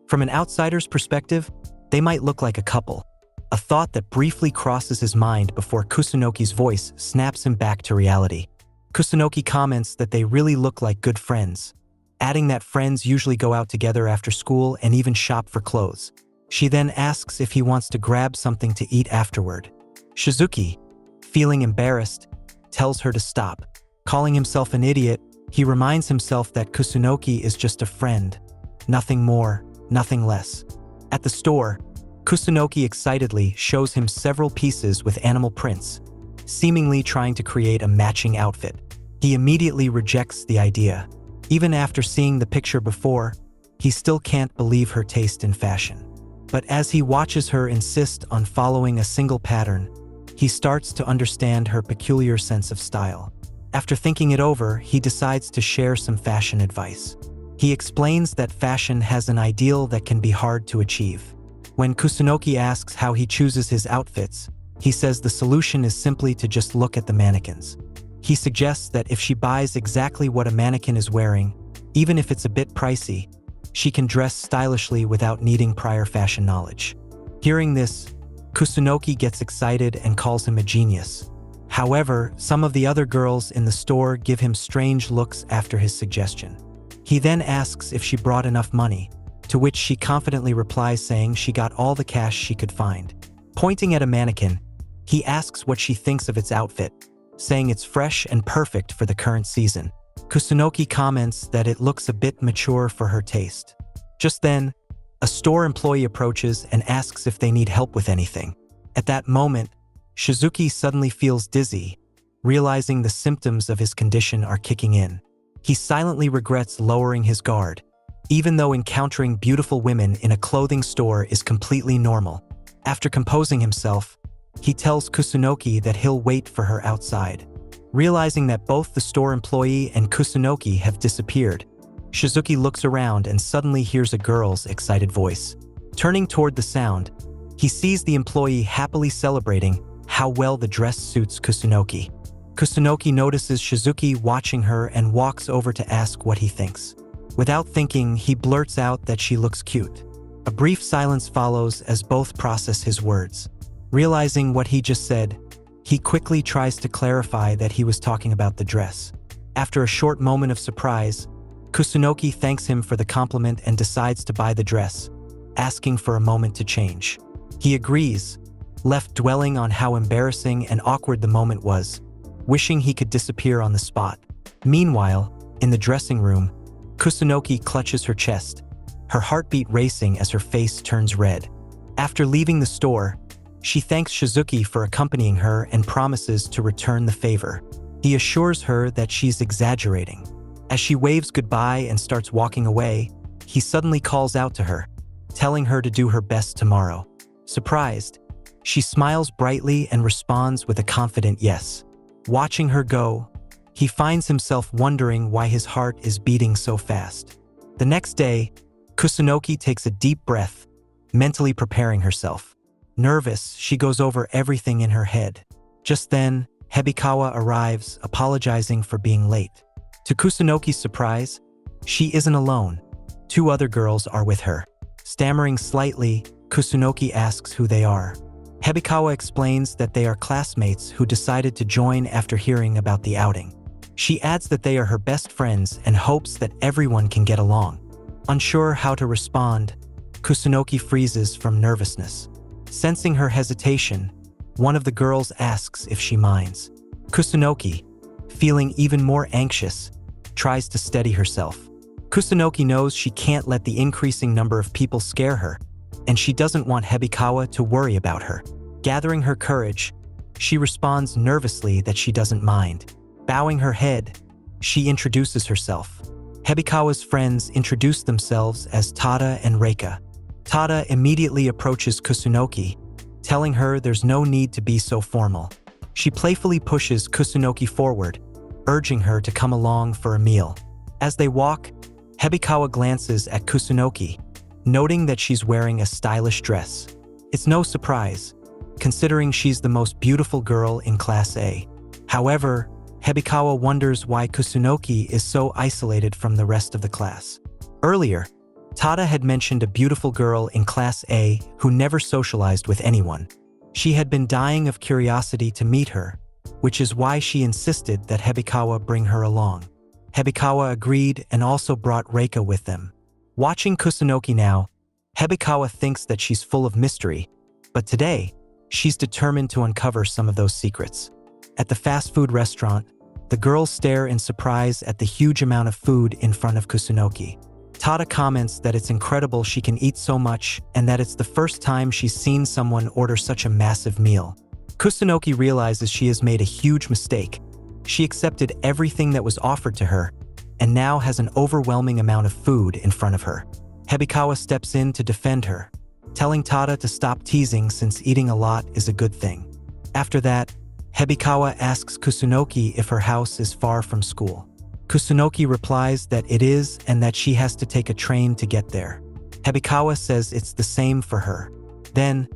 From an outsider's perspective, they might look like a couple. A thought that briefly crosses his mind before Kusunoki's voice snaps him back to reality. Kusunoki comments that they really look like good friends, adding that friends usually go out together after school and even shop for clothes. She then asks if he wants to grab something to eat afterward. Shizuki, feeling embarrassed, tells her to stop. Calling himself an idiot, he reminds himself that Kusunoki is just a friend. Nothing more, nothing less. At the store, Kusunoki excitedly shows him several pieces with animal prints, seemingly trying to create a matching outfit. He immediately rejects the idea. Even after seeing the picture before, he still can't believe her taste in fashion. But as he watches her insist on following a single pattern, he starts to understand her peculiar sense of style. After thinking it over, he decides to share some fashion advice. He explains that fashion has an ideal that can be hard to achieve. When Kusunoki asks how he chooses his outfits, he says the solution is simply to just look at the mannequins. He suggests that if she buys exactly what a mannequin is wearing, even if it's a bit pricey, she can dress stylishly without needing prior fashion knowledge. Hearing this, Kusunoki gets excited and calls him a genius. However, some of the other girls in the store give him strange looks after his suggestion. He then asks if she brought enough money, to which she confidently replies saying she got all the cash she could find. Pointing at a mannequin, he asks what she thinks of its outfit, saying it's fresh and perfect for the current season. Kusunoki comments that it looks a bit mature for her taste. Just then, a store employee approaches and asks if they need help with anything. At that moment, Shizuki suddenly feels dizzy, realizing the symptoms of his condition are kicking in. He silently regrets lowering his guard, even though encountering beautiful women in a clothing store is completely normal. After composing himself, he tells Kusunoki that he'll wait for her outside. Realizing that both the store employee and Kusunoki have disappeared, Shizuki looks around and suddenly hears a girl's excited voice. Turning toward the sound, he sees the employee happily celebrating how well the dress suits Kusunoki. Kusunoki notices Shizuki watching her and walks over to ask what he thinks. Without thinking, he blurts out that she looks cute. A brief silence follows as both process his words. Realizing what he just said, he quickly tries to clarify that he was talking about the dress. After a short moment of surprise, Kusunoki thanks him for the compliment and decides to buy the dress, asking for a moment to change. He agrees, left dwelling on how embarrassing and awkward the moment was, wishing he could disappear on the spot. Meanwhile, in the dressing room, Kusunoki clutches her chest, her heartbeat racing as her face turns red. After leaving the store, she thanks Shizuki for accompanying her and promises to return the favor. He assures her that she's exaggerating. As she waves goodbye and starts walking away, he suddenly calls out to her, telling her to do her best tomorrow. Surprised, she smiles brightly and responds with a confident yes. Watching her go, he finds himself wondering why his heart is beating so fast. The next day, Kusunoki takes a deep breath, mentally preparing herself. Nervous, she goes over everything in her head. Just then, Hebikawa arrives, apologizing for being late. To Kusunoki's surprise, she isn't alone. Two other girls are with her. Stammering slightly, Kusunoki asks who they are. Hebikawa explains that they are classmates who decided to join after hearing about the outing. She adds that they are her best friends and hopes that everyone can get along. Unsure how to respond, Kusunoki freezes from nervousness. Sensing her hesitation, one of the girls asks if she minds. Kusunoki, feeling even more anxious, tries to steady herself. Kusunoki knows she can't let the increasing number of people scare her, and she doesn't want Hebikawa to worry about her. Gathering her courage, she responds nervously that she doesn't mind. Bowing her head, she introduces herself. Hebikawa's friends introduce themselves as Tada and Reika. Tada immediately approaches Kusunoki, telling her there's no need to be so formal. She playfully pushes Kusunoki forward, urging her to come along for a meal. As they walk, Hebikawa glances at Kusunoki, noting that she's wearing a stylish dress. It's no surprise, considering she's the most beautiful girl in Class A. However, Hebikawa wonders why Kusunoki is so isolated from the rest of the class. Earlier, Tada had mentioned a beautiful girl in Class A who never socialized with anyone. She had been dying of curiosity to meet her, which is why she insisted that Hebikawa bring her along. Hebikawa agreed and also brought Reika with them. Watching Kusunoki now, Hebikawa thinks that she's full of mystery, but today, she's determined to uncover some of those secrets. At the fast food restaurant, the girls stare in surprise at the huge amount of food in front of Kusunoki. Tada comments that it's incredible she can eat so much and that it's the first time she's seen someone order such a massive meal. Kusunoki realizes she has made a huge mistake. She accepted everything that was offered to her and now has an overwhelming amount of food in front of her. Hebikawa steps in to defend her, telling Tada to stop teasing since eating a lot is a good thing. After that, Hebikawa asks Kusunoki if her house is far from school. Kusunoki replies that it is and that she has to take a train to get there. Hebikawa says it's the same for her. Then,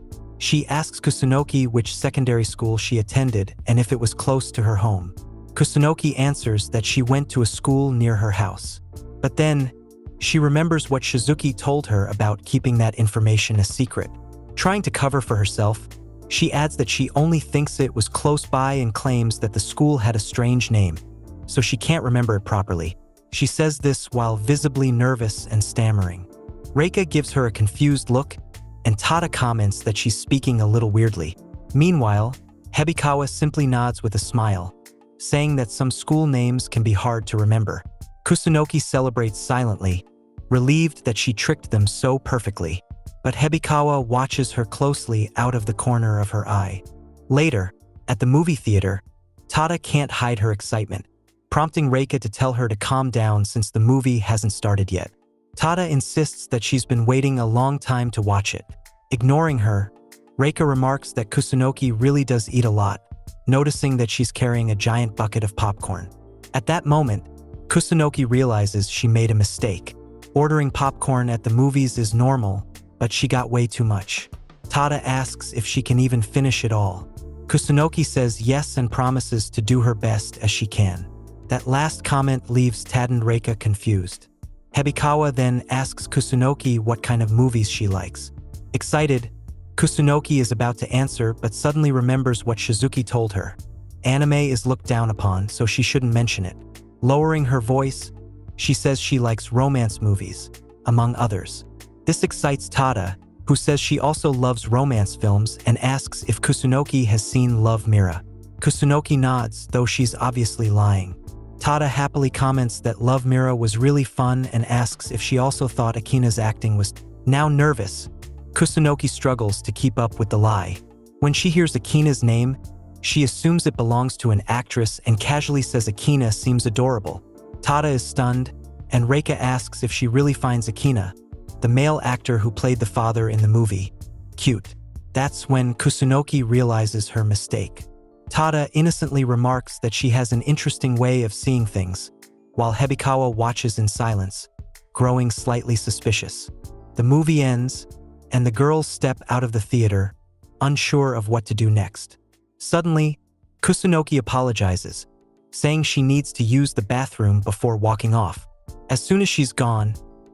she asks Kusunoki which secondary school she attended and if it was close to her home. Kusunoki answers that she went to a school near her house. But then, she remembers what Shizuki told her about keeping that information a secret. Trying to cover for herself, she adds that she only thinks it was close by and claims that the school had a strange name, so she can't remember it properly. She says this while visibly nervous and stammering. Reika gives her a confused look, and Tada comments that she's speaking a little weirdly. Meanwhile, Hebikawa simply nods with a smile, saying that some school names can be hard to remember. Kusunoki celebrates silently, relieved that she tricked them so perfectly. But Hebikawa watches her closely out of the corner of her eye. Later, at the movie theater, Tada can't hide her excitement, prompting Reika to tell her to calm down since the movie hasn't started yet. Tada insists that she's been waiting a long time to watch it. Ignoring her, Reika remarks that Kusunoki really does eat a lot, noticing that she's carrying a giant bucket of popcorn. At that moment, Kusunoki realizes she made a mistake. Ordering popcorn at the movies is normal, but she got way too much. Tada asks if she can even finish it all. Kusunoki says yes and promises to do her best as she can. That last comment leaves Tada and Reika confused. Hebikawa then asks Kusunoki what kind of movies she likes. Excited, Kusunoki is about to answer but suddenly remembers what Shizuki told her. Anime is looked down upon, so she shouldn't mention it. Lowering her voice, she says she likes romance movies, among others. This excites Tada, who says she also loves romance films and asks if Kusunoki has seen Love Mira. Kusunoki nods, though she's obviously lying. Tada happily comments that Love Mira was really fun and asks if she also thought Akina's acting was. Now nervous, Kusunoki struggles to keep up with the lie. When she hears Akina's name, she assumes it belongs to an actress and casually says Akina seems adorable. Tada is stunned, and Reika asks if she really finds Akina, the male actor who played the father in the movie, cute. That's when Kusunoki realizes her mistake. Tada innocently remarks that she has an interesting way of seeing things, while Hebikawa watches in silence, growing slightly suspicious. The movie ends, and the girls step out of the theater, unsure of what to do next. Suddenly, Kusunoki apologizes, saying she needs to use the bathroom before walking off. As soon as she's gone,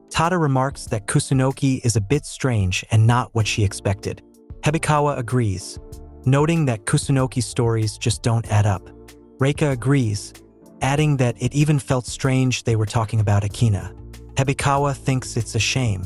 Tada remarks that Kusunoki is a bit strange and not what she expected. Hebikawa agrees, noting that Kusunoki's stories just don't add up. Reika agrees, adding that it even felt strange they were talking about Akina. Hebikawa thinks it's a shame.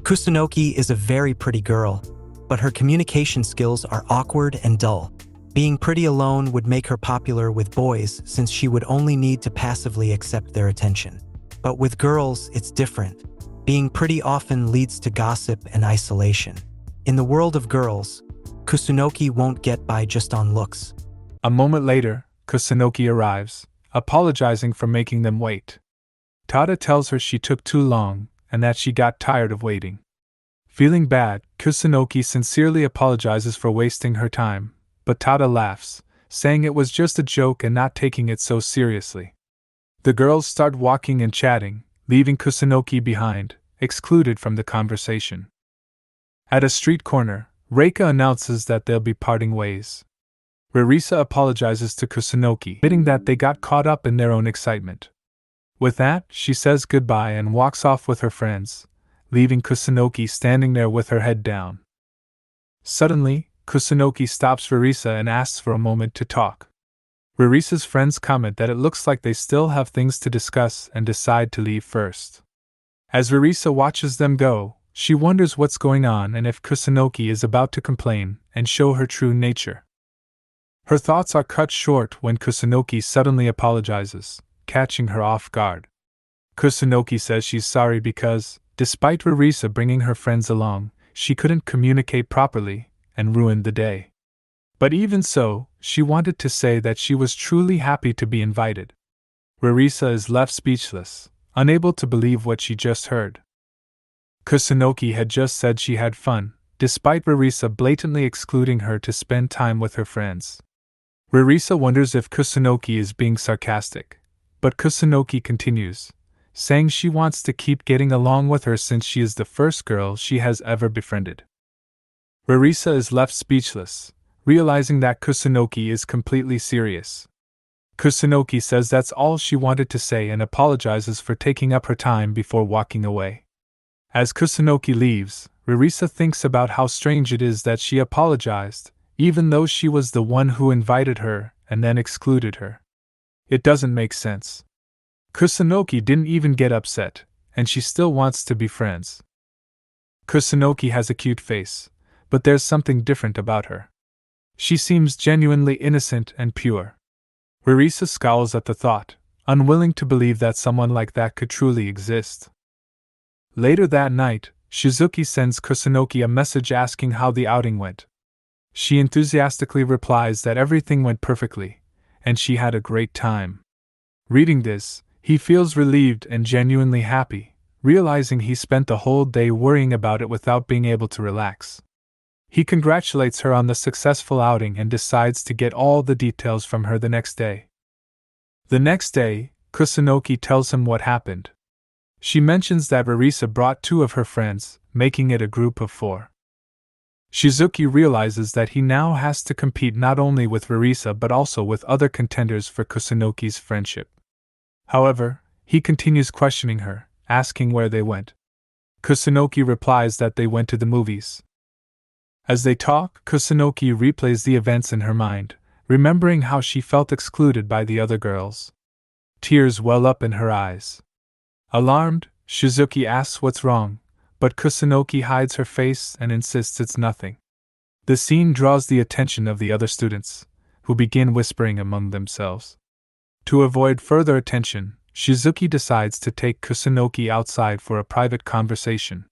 Kusunoki is a very pretty girl, but her communication skills are awkward and dull. Being pretty alone would make her popular with boys since she would only need to passively accept their attention. But with girls, it's different. Being pretty often leads to gossip and isolation. In the world of girls, Kusunoki won't get by just on looks. A moment later, Kusunoki arrives, apologizing for making them wait. Tada tells her she took too long and that she got tired of waiting. Feeling bad, Kusunoki sincerely apologizes for wasting her time, but Tada laughs, saying it was just a joke and not taking it so seriously. The girls start walking and chatting, leaving Kusunoki behind, excluded from the conversation. At a street corner, Reika announces that they'll be parting ways. Ririsa apologizes to Kusunoki, admitting that they got caught up in their own excitement. With that, she says goodbye and walks off with her friends, leaving Kusunoki standing there with her head down. Suddenly, Kusunoki stops Ririsa and asks for a moment to talk. Ririsa's friends comment that it looks like they still have things to discuss and decide to leave first. As Ririsa watches them go, she wonders what's going on and if Kusunoki is about to complain and show her true nature. Her thoughts are cut short when Kusunoki suddenly apologizes, catching her off guard. Kusunoki says she's sorry because, despite Ririsa bringing her friends along, she couldn't communicate properly and ruined the day. But even so, she wanted to say that she was truly happy to be invited. Ririsa is left speechless, unable to believe what she just heard. Kusunoki had just said she had fun, despite Ririsa blatantly excluding her to spend time with her friends. Ririsa wonders if Kusunoki is being sarcastic, but Kusunoki continues, saying she wants to keep getting along with her since she is the first girl she has ever befriended. Ririsa is left speechless, realizing that Kusunoki is completely serious. Kusunoki says that's all she wanted to say and apologizes for taking up her time before walking away. As Kusunoki leaves, Ririsa thinks about how strange it is that she apologized, even though she was the one who invited her and then excluded her. It doesn't make sense. Kusunoki didn't even get upset, and she still wants to be friends. Kusunoki has a cute face, but there's something different about her. She seems genuinely innocent and pure. Ririsa scowls at the thought, unwilling to believe that someone like that could truly exist. Later that night, Shizuki sends Kusunoki a message asking how the outing went. She enthusiastically replies that everything went perfectly, and she had a great time. Reading this, he feels relieved and genuinely happy, realizing he spent the whole day worrying about it without being able to relax. He congratulates her on the successful outing and decides to get all the details from her the next day. The next day, Kusunoki tells him what happened. She mentions that Ririsa brought 2 of her friends, making it a group of 4. Shizuki realizes that he now has to compete not only with Ririsa but also with other contenders for Kusunoki's friendship. However, he continues questioning her, asking where they went. Kusunoki replies that they went to the movies. As they talk, Kusunoki replays the events in her mind, remembering how she felt excluded by the other girls. Tears well up in her eyes. Alarmed, Shizuki asks what's wrong, but Kusunoki hides her face and insists it's nothing. The scene draws the attention of the other students, who begin whispering among themselves. To avoid further attention, Shizuki decides to take Kusunoki outside for a private conversation.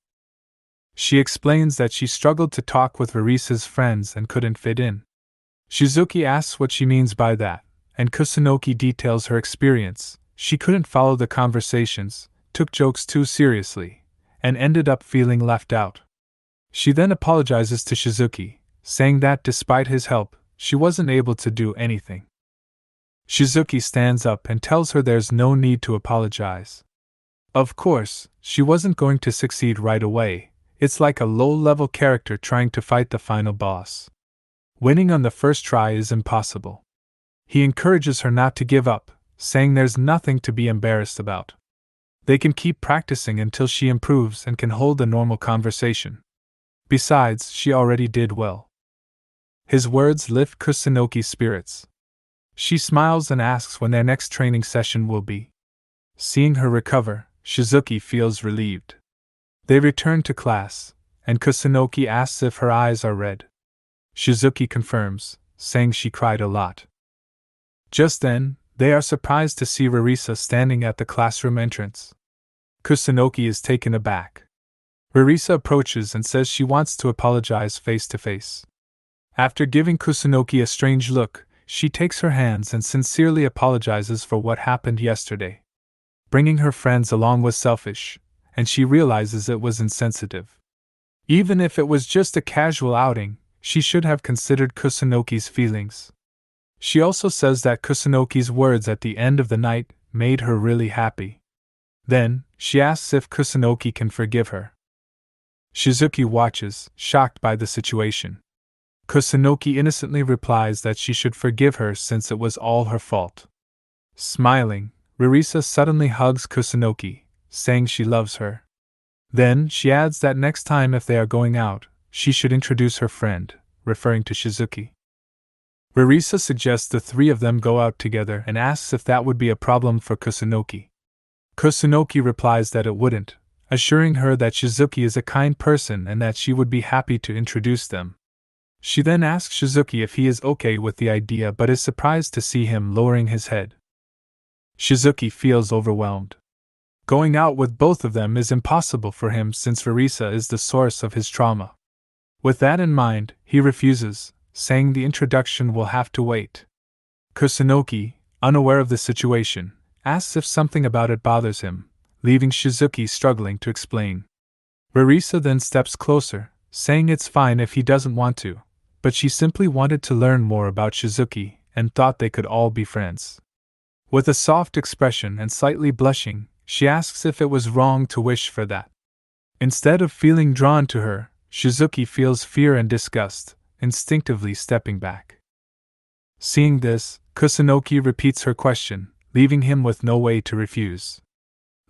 She explains that she struggled to talk with Ririsa's friends and couldn't fit in. Shizuki asks what she means by that, and Kusunoki details her experience. She couldn't follow the conversations, took jokes too seriously, and ended up feeling left out. She then apologizes to Shizuki, saying that despite his help, she wasn't able to do anything. Shizuki stands up and tells her there's no need to apologize. Of course, she wasn't going to succeed right away. It's like a low-level character trying to fight the final boss. Winning on the first try is impossible. He encourages her not to give up, saying there's nothing to be embarrassed about. They can keep practicing until she improves and can hold a normal conversation. Besides, she already did well. His words lift Kusunoki's spirits. She smiles and asks when their next training session will be. Seeing her recover, Shizuki feels relieved. They return to class, and Kusunoki asks if her eyes are red. Shizuki confirms, saying she cried a lot. Just then, they are surprised to see Rarisa standing at the classroom entrance. Kusunoki is taken aback. Rarisa approaches and says she wants to apologize face to face. After giving Kusunoki a strange look, she takes her hands and sincerely apologizes for what happened yesterday. Bringing her friends along was selfish, and she realizes it was insensitive. Even if it was just a casual outing, she should have considered Kusunoki's feelings. She also says that Kusunoki's words at the end of the night made her really happy. Then, she asks if Kusunoki can forgive her. Shizuki watches, shocked by the situation. Kusunoki innocently replies that she should forgive her since it was all her fault. Smiling, Rarisa suddenly hugs Kusunoki, saying she loves her. Then, she adds that next time if they are going out, she should introduce her friend, referring to Shizuki. Rarisa suggests the three of them go out together and asks if that would be a problem for Kusunoki. Kusunoki replies that it wouldn't, assuring her that Shizuki is a kind person and that she would be happy to introduce them. She then asks Shizuki if he is okay with the idea but is surprised to see him lowering his head. Shizuki feels overwhelmed. Going out with both of them is impossible for him since Rarisa is the source of his trauma. With that in mind, he refuses, saying the introduction will have to wait. Kusunoki, unaware of the situation, asks if something about it bothers him, leaving Shizuki struggling to explain. Rarisa then steps closer, saying it's fine if he doesn't want to, but she simply wanted to learn more about Shizuki and thought they could all be friends. With a soft expression and slightly blushing, she asks if it was wrong to wish for that. Instead of feeling drawn to her, Shizuki feels fear and disgust, instinctively stepping back. Seeing this, Kusunoki repeats her question, leaving him with no way to refuse.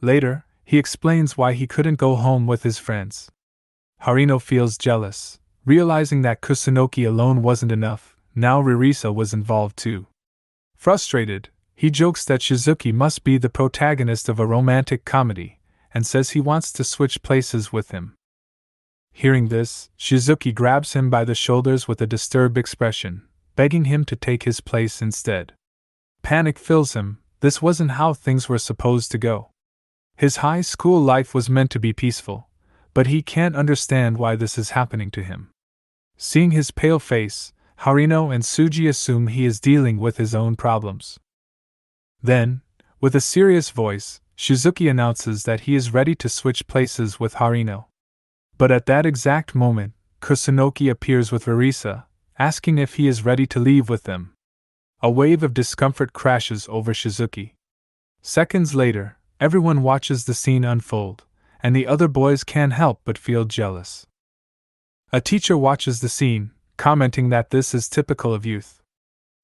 Later, he explains why he couldn't go home with his friends. Harino feels jealous, realizing that Kusunoki alone wasn't enough, now Rarisa was involved too. Frustrated, he jokes that Shizuki must be the protagonist of a romantic comedy, and says he wants to switch places with him. Hearing this, Shizuki grabs him by the shoulders with a disturbed expression, begging him to take his place instead. Panic fills him. This wasn't how things were supposed to go. His high school life was meant to be peaceful, but he can't understand why this is happening to him. Seeing his pale face, Harino and Tsuji assume he is dealing with his own problems. Then, with a serious voice, Shizuki announces that he is ready to switch places with Harino. But at that exact moment, Kusunoki appears with Rarisa, asking if he is ready to leave with them. A wave of discomfort crashes over Shizuki. Seconds later, everyone watches the scene unfold, and the other boys can't help but feel jealous. A teacher watches the scene, commenting that this is typical of youth.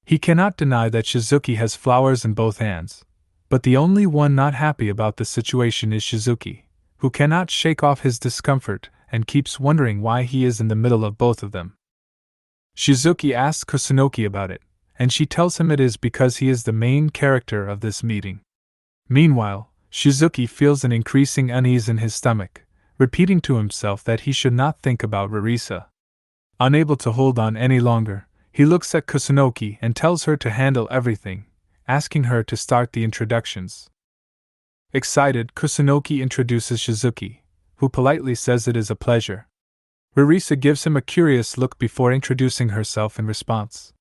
He cannot deny that Shizuki has flowers in both hands, but the only one not happy about the situation is Shizuki, who cannot shake off his discomfort and keeps wondering why he is in the middle of both of them. Shizuki asks Kusunoki about it, and she tells him it is because he is the main character of this meeting. Meanwhile, Shizuki feels an increasing unease in his stomach, repeating to himself that he should not think about Rarisa. Unable to hold on any longer, he looks at Kusunoki and tells her to handle everything, asking her to start the introductions. Excited, Kusunoki introduces Shizuki, who politely says it is a pleasure. Rarisa gives him a curious look before introducing herself in response.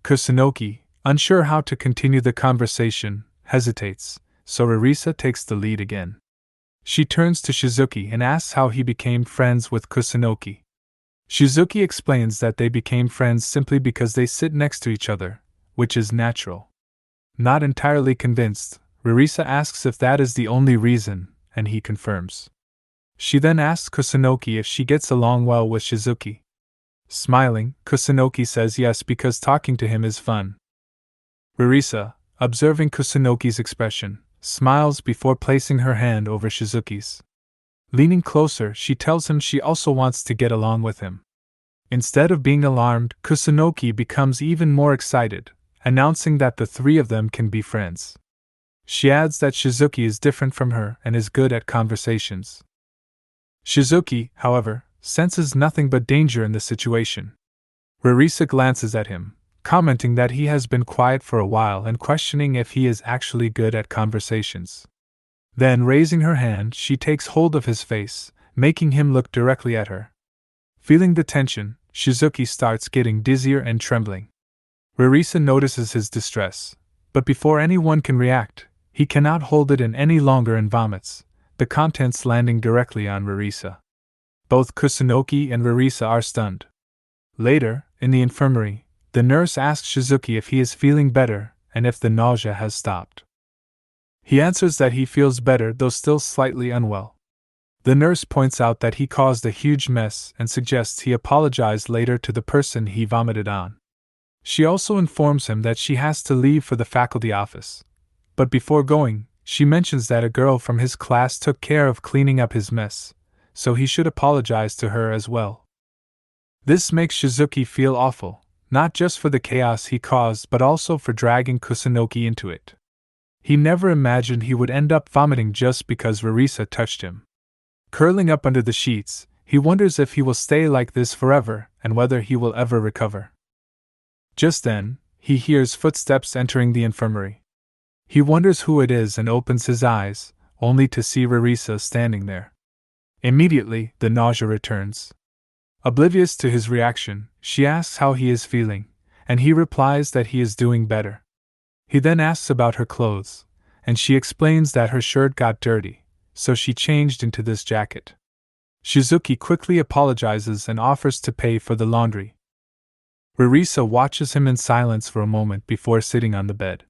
Kusunoki, unsure how to continue the conversation, hesitates, so Rarisa takes the lead again. She turns to Shizuki and asks how he became friends with Kusunoki. Shizuki explains that they became friends simply because they sit next to each other, which is natural. Not entirely convinced, Rarisa asks if that is the only reason, and he confirms. She then asks Kusunoki if she gets along well with Shizuki. Smiling, Kusunoki says yes because talking to him is fun. Rarisa, observing Kusunoki's expression, smiles before placing her hand over Shizuki's. Leaning closer, she tells him she also wants to get along with him. Instead of being alarmed, Kusunoki becomes even more excited, announcing that the three of them can be friends. She adds that Shizuki is different from her and is good at conversations. Shizuki, however, senses nothing but danger in the situation. Rarisa glances at him, commenting that he has been quiet for a while and questioning if he is actually good at conversations. Then, raising her hand, she takes hold of his face, making him look directly at her. Feeling the tension, Shizuki starts getting dizzier and trembling. Rarisa notices his distress, but before anyone can react, he cannot hold it in any longer and vomits, the contents landing directly on Rarisa. Both Kusunoki and Rarisa are stunned. Later, in the infirmary, the nurse asks Shizuki if he is feeling better and if the nausea has stopped. He answers that he feels better, though still slightly unwell. The nurse points out that he caused a huge mess and suggests he apologize later to the person he vomited on. She also informs him that she has to leave for the faculty office. But before going, she mentions that a girl from his class took care of cleaning up his mess, so he should apologize to her as well. This makes Shizuki feel awful, not just for the chaos he caused but also for dragging Kusunoki into it. He never imagined he would end up vomiting just because Rarisa touched him. Curling up under the sheets, he wonders if he will stay like this forever and whether he will ever recover. Just then, he hears footsteps entering the infirmary. He wonders who it is and opens his eyes, only to see Rarisa standing there. Immediately, the nausea returns. Oblivious to his reaction, she asks how he is feeling, and he replies that he is doing better. He then asks about her clothes, and she explains that her shirt got dirty, so she changed into this jacket. Shizuki quickly apologizes and offers to pay for the laundry. Rarisa watches him in silence for a moment before sitting on the bed.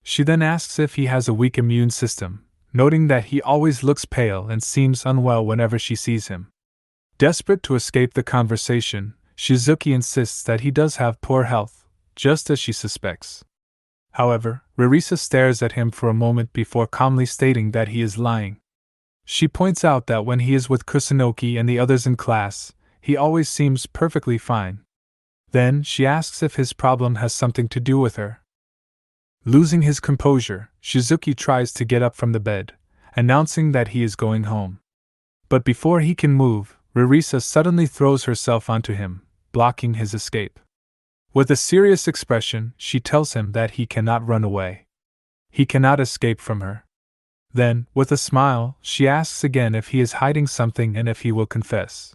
She then asks if he has a weak immune system, noting that he always looks pale and seems unwell whenever she sees him. Desperate to escape the conversation, Shizuki insists that he does have poor health, just as she suspects. However, Rarisa stares at him for a moment before calmly stating that he is lying. She points out that when he is with Kusunoki and the others in class, he always seems perfectly fine. Then she asks if his problem has something to do with her. Losing his composure, Shizuki tries to get up from the bed, announcing that he is going home. But before he can move, Rarisa suddenly throws herself onto him, blocking his escape. With a serious expression, she tells him that he cannot run away. He cannot escape from her. Then, with a smile, she asks again if he is hiding something and if he will confess.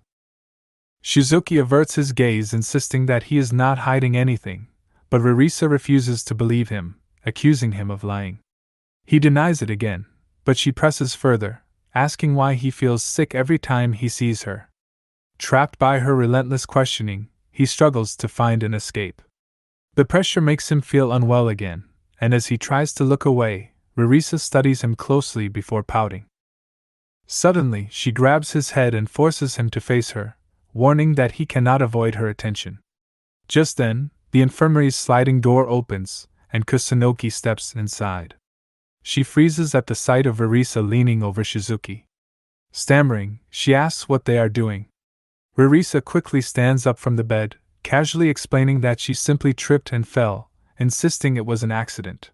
Shizuki averts his gaze, insisting that he is not hiding anything, but Rarisa refuses to believe him, accusing him of lying. He denies it again, but she presses further, asking why he feels sick every time he sees her. Trapped by her relentless questioning, he struggles to find an escape. The pressure makes him feel unwell again, and as he tries to look away, Rarisa studies him closely before pouting. Suddenly, she grabs his head and forces him to face her, warning that he cannot avoid her attention. Just then, the infirmary's sliding door opens, and Kusunoki steps inside. She freezes at the sight of Rarisa leaning over Shizuki. Stammering, she asks what they are doing. Rarisa quickly stands up from the bed, casually explaining that she simply tripped and fell, insisting it was an accident.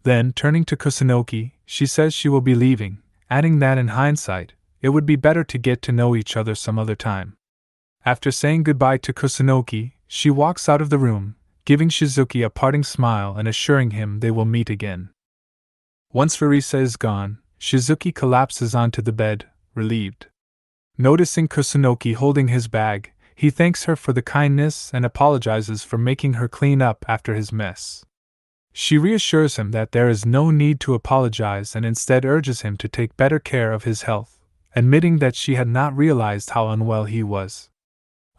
Then, turning to Kusunoki, she says she will be leaving, adding that in hindsight, it would be better to get to know each other some other time. After saying goodbye to Kusunoki, she walks out of the room, giving Shizuki a parting smile and assuring him they will meet again. Once Rarisa is gone, Shizuki collapses onto the bed, relieved. Noticing Kusunoki holding his bag, he thanks her for the kindness and apologizes for making her clean up after his mess. She reassures him that there is no need to apologize and instead urges him to take better care of his health, admitting that she had not realized how unwell he was.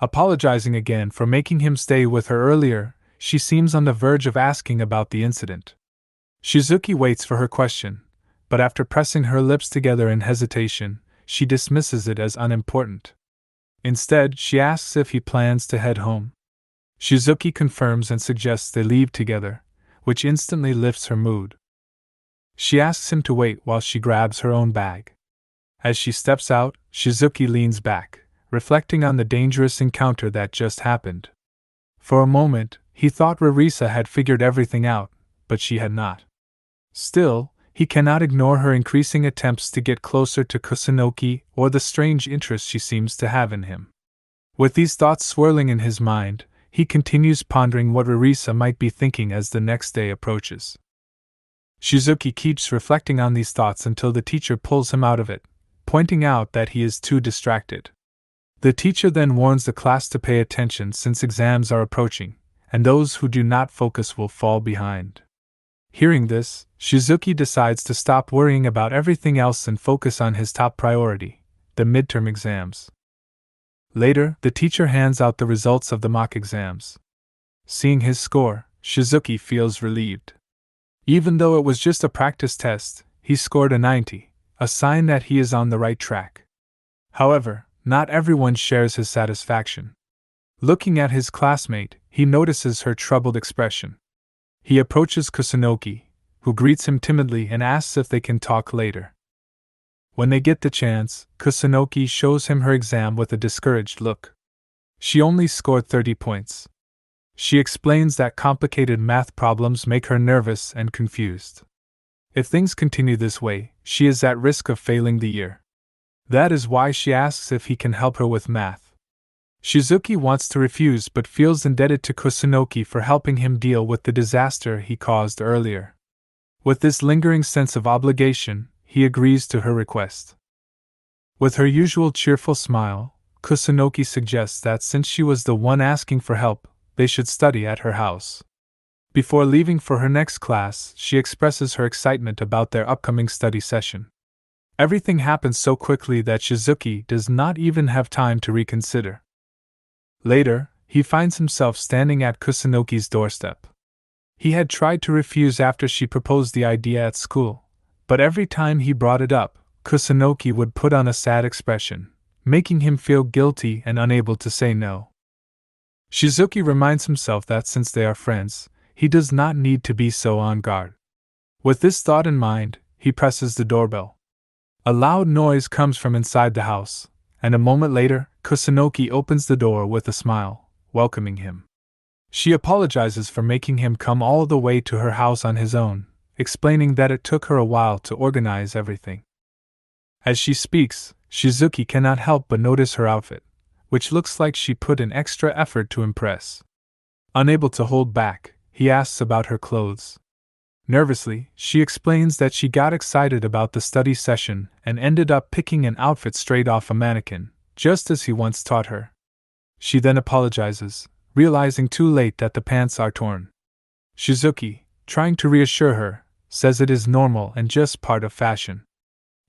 Apologizing again for making him stay with her earlier, she seems on the verge of asking about the incident. Shizuki waits for her question, but after pressing her lips together in hesitation, she dismisses it as unimportant. Instead, she asks if he plans to head home. Shizuki confirms and suggests they leave together, which instantly lifts her mood. She asks him to wait while she grabs her own bag. As she steps out, Shizuki leans back, reflecting on the dangerous encounter that just happened. For a moment, he thought Rarisa had figured everything out, but she had not. Still, he cannot ignore her increasing attempts to get closer to Kusunoki or the strange interest she seems to have in him. With these thoughts swirling in his mind, he continues pondering what Rarisa might be thinking as the next day approaches. Shizuki keeps reflecting on these thoughts until the teacher pulls him out of it, pointing out that he is too distracted. The teacher then warns the class to pay attention since exams are approaching, and those who do not focus will fall behind. Hearing this, Shizuki decides to stop worrying about everything else and focus on his top priority, the midterm exams. Later, the teacher hands out the results of the mock exams. Seeing his score, Shizuki feels relieved. Even though it was just a practice test, he scored a 90, a sign that he is on the right track. However, not everyone shares his satisfaction. Looking at his classmate, he notices her troubled expression. He approaches Kusunoki, who greets him timidly and asks if they can talk later. When they get the chance, Kusunoki shows him her exam with a discouraged look. She only scored 30 points. She explains that complicated math problems make her nervous and confused. If things continue this way, she is at risk of failing the year. That is why she asks if he can help her with math. Shizuki wants to refuse but feels indebted to Kusunoki for helping him deal with the disaster he caused earlier. With this lingering sense of obligation, he agrees to her request. With her usual cheerful smile, Kusunoki suggests that since she was the one asking for help, they should study at her house. Before leaving for her next class, she expresses her excitement about their upcoming study session. Everything happens so quickly that Shizuki does not even have time to reconsider. Later, he finds himself standing at Kusunoki's doorstep. He had tried to refuse after she proposed the idea at school, but every time he brought it up, Kusunoki would put on a sad expression, making him feel guilty and unable to say no. Shizuki reminds himself that since they are friends, he does not need to be so on guard. With this thought in mind, he presses the doorbell. A loud noise comes from inside the house, and a moment later, Kusunoki opens the door with a smile, welcoming him. She apologizes for making him come all the way to her house on his own, explaining that it took her a while to organize everything. As she speaks, Shizuki cannot help but notice her outfit, which looks like she put in extra effort to impress. Unable to hold back, he asks about her clothes. Nervously, she explains that she got excited about the study session and ended up picking an outfit straight off a mannequin, just as he once taught her. She then apologizes, realizing too late that the pants are torn. Shizuki, trying to reassure her, says it is normal and just part of fashion.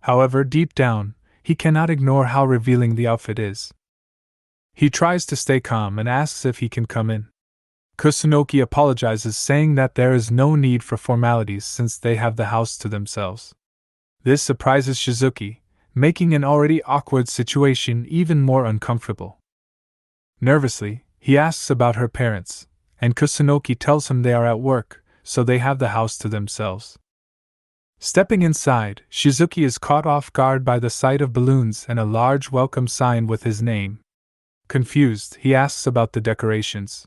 However, deep down, he cannot ignore how revealing the outfit is. He tries to stay calm and asks if he can come in. Kusunoki apologizes, saying that there is no need for formalities since they have the house to themselves. This surprises Shizuki, making an already awkward situation even more uncomfortable. Nervously, he asks about her parents, and Kusunoki tells him they are at work, so they have the house to themselves. Stepping inside, Shizuki is caught off guard by the sight of balloons and a large welcome sign with his name. Confused, he asks about the decorations.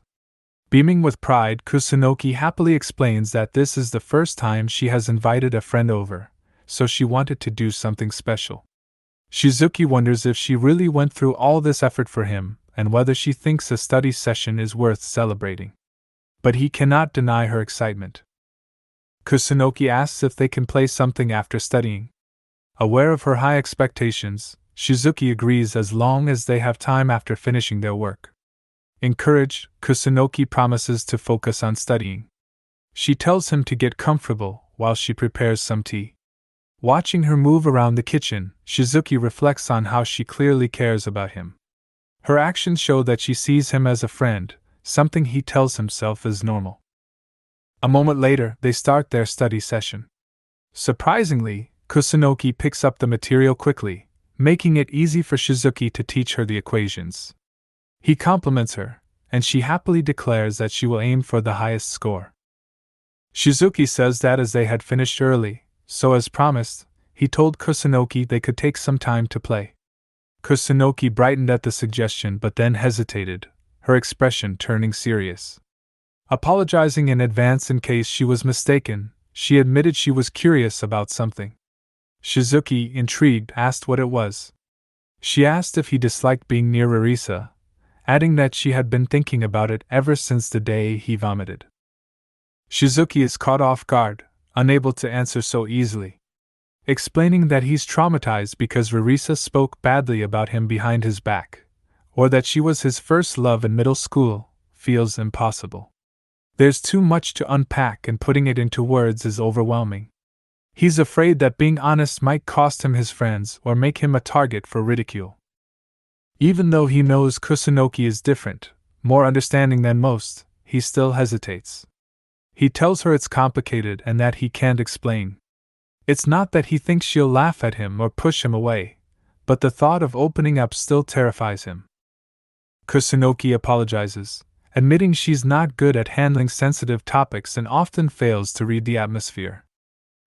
Beaming with pride, Kusunoki happily explains that this is the first time she has invited a friend over, so she wanted to do something special. Shizuki wonders if she really went through all this effort for him, and whether she thinks a study session is worth celebrating. But he cannot deny her excitement. Kusunoki asks if they can play something after studying. Aware of her high expectations, Shizuki agrees as long as they have time after finishing their work. Encouraged, Kusunoki promises to focus on studying. She tells him to get comfortable while she prepares some tea. Watching her move around the kitchen, Shizuki reflects on how she clearly cares about him. Her actions show that she sees him as a friend, something he tells himself is normal. A moment later, they start their study session. Surprisingly, Kusunoki picks up the material quickly, making it easy for Shizuki to teach her the equations. He compliments her, and she happily declares that she will aim for the highest score. Shizuki says that as they had finished early, so as promised, he told Kusunoki they could take some time to play. Kusunoki brightened at the suggestion but then hesitated, her expression turning serious. Apologizing in advance in case she was mistaken, she admitted she was curious about something. Shizuki, intrigued, asked what it was. She asked if he disliked being near Rarisa, adding that she had been thinking about it ever since the day he vomited. Shizuki is caught off guard, unable to answer so easily. Explaining that he's traumatized because Rarisa spoke badly about him behind his back, or that she was his first love in middle school, feels impossible. There's too much to unpack and putting it into words is overwhelming. He's afraid that being honest might cost him his friends or make him a target for ridicule. Even though he knows Kusunoki is different, more understanding than most, he still hesitates. He tells her it's complicated and that he can't explain. It's not that he thinks she'll laugh at him or push him away, but the thought of opening up still terrifies him. Kusunoki apologizes, admitting she's not good at handling sensitive topics and often fails to read the atmosphere.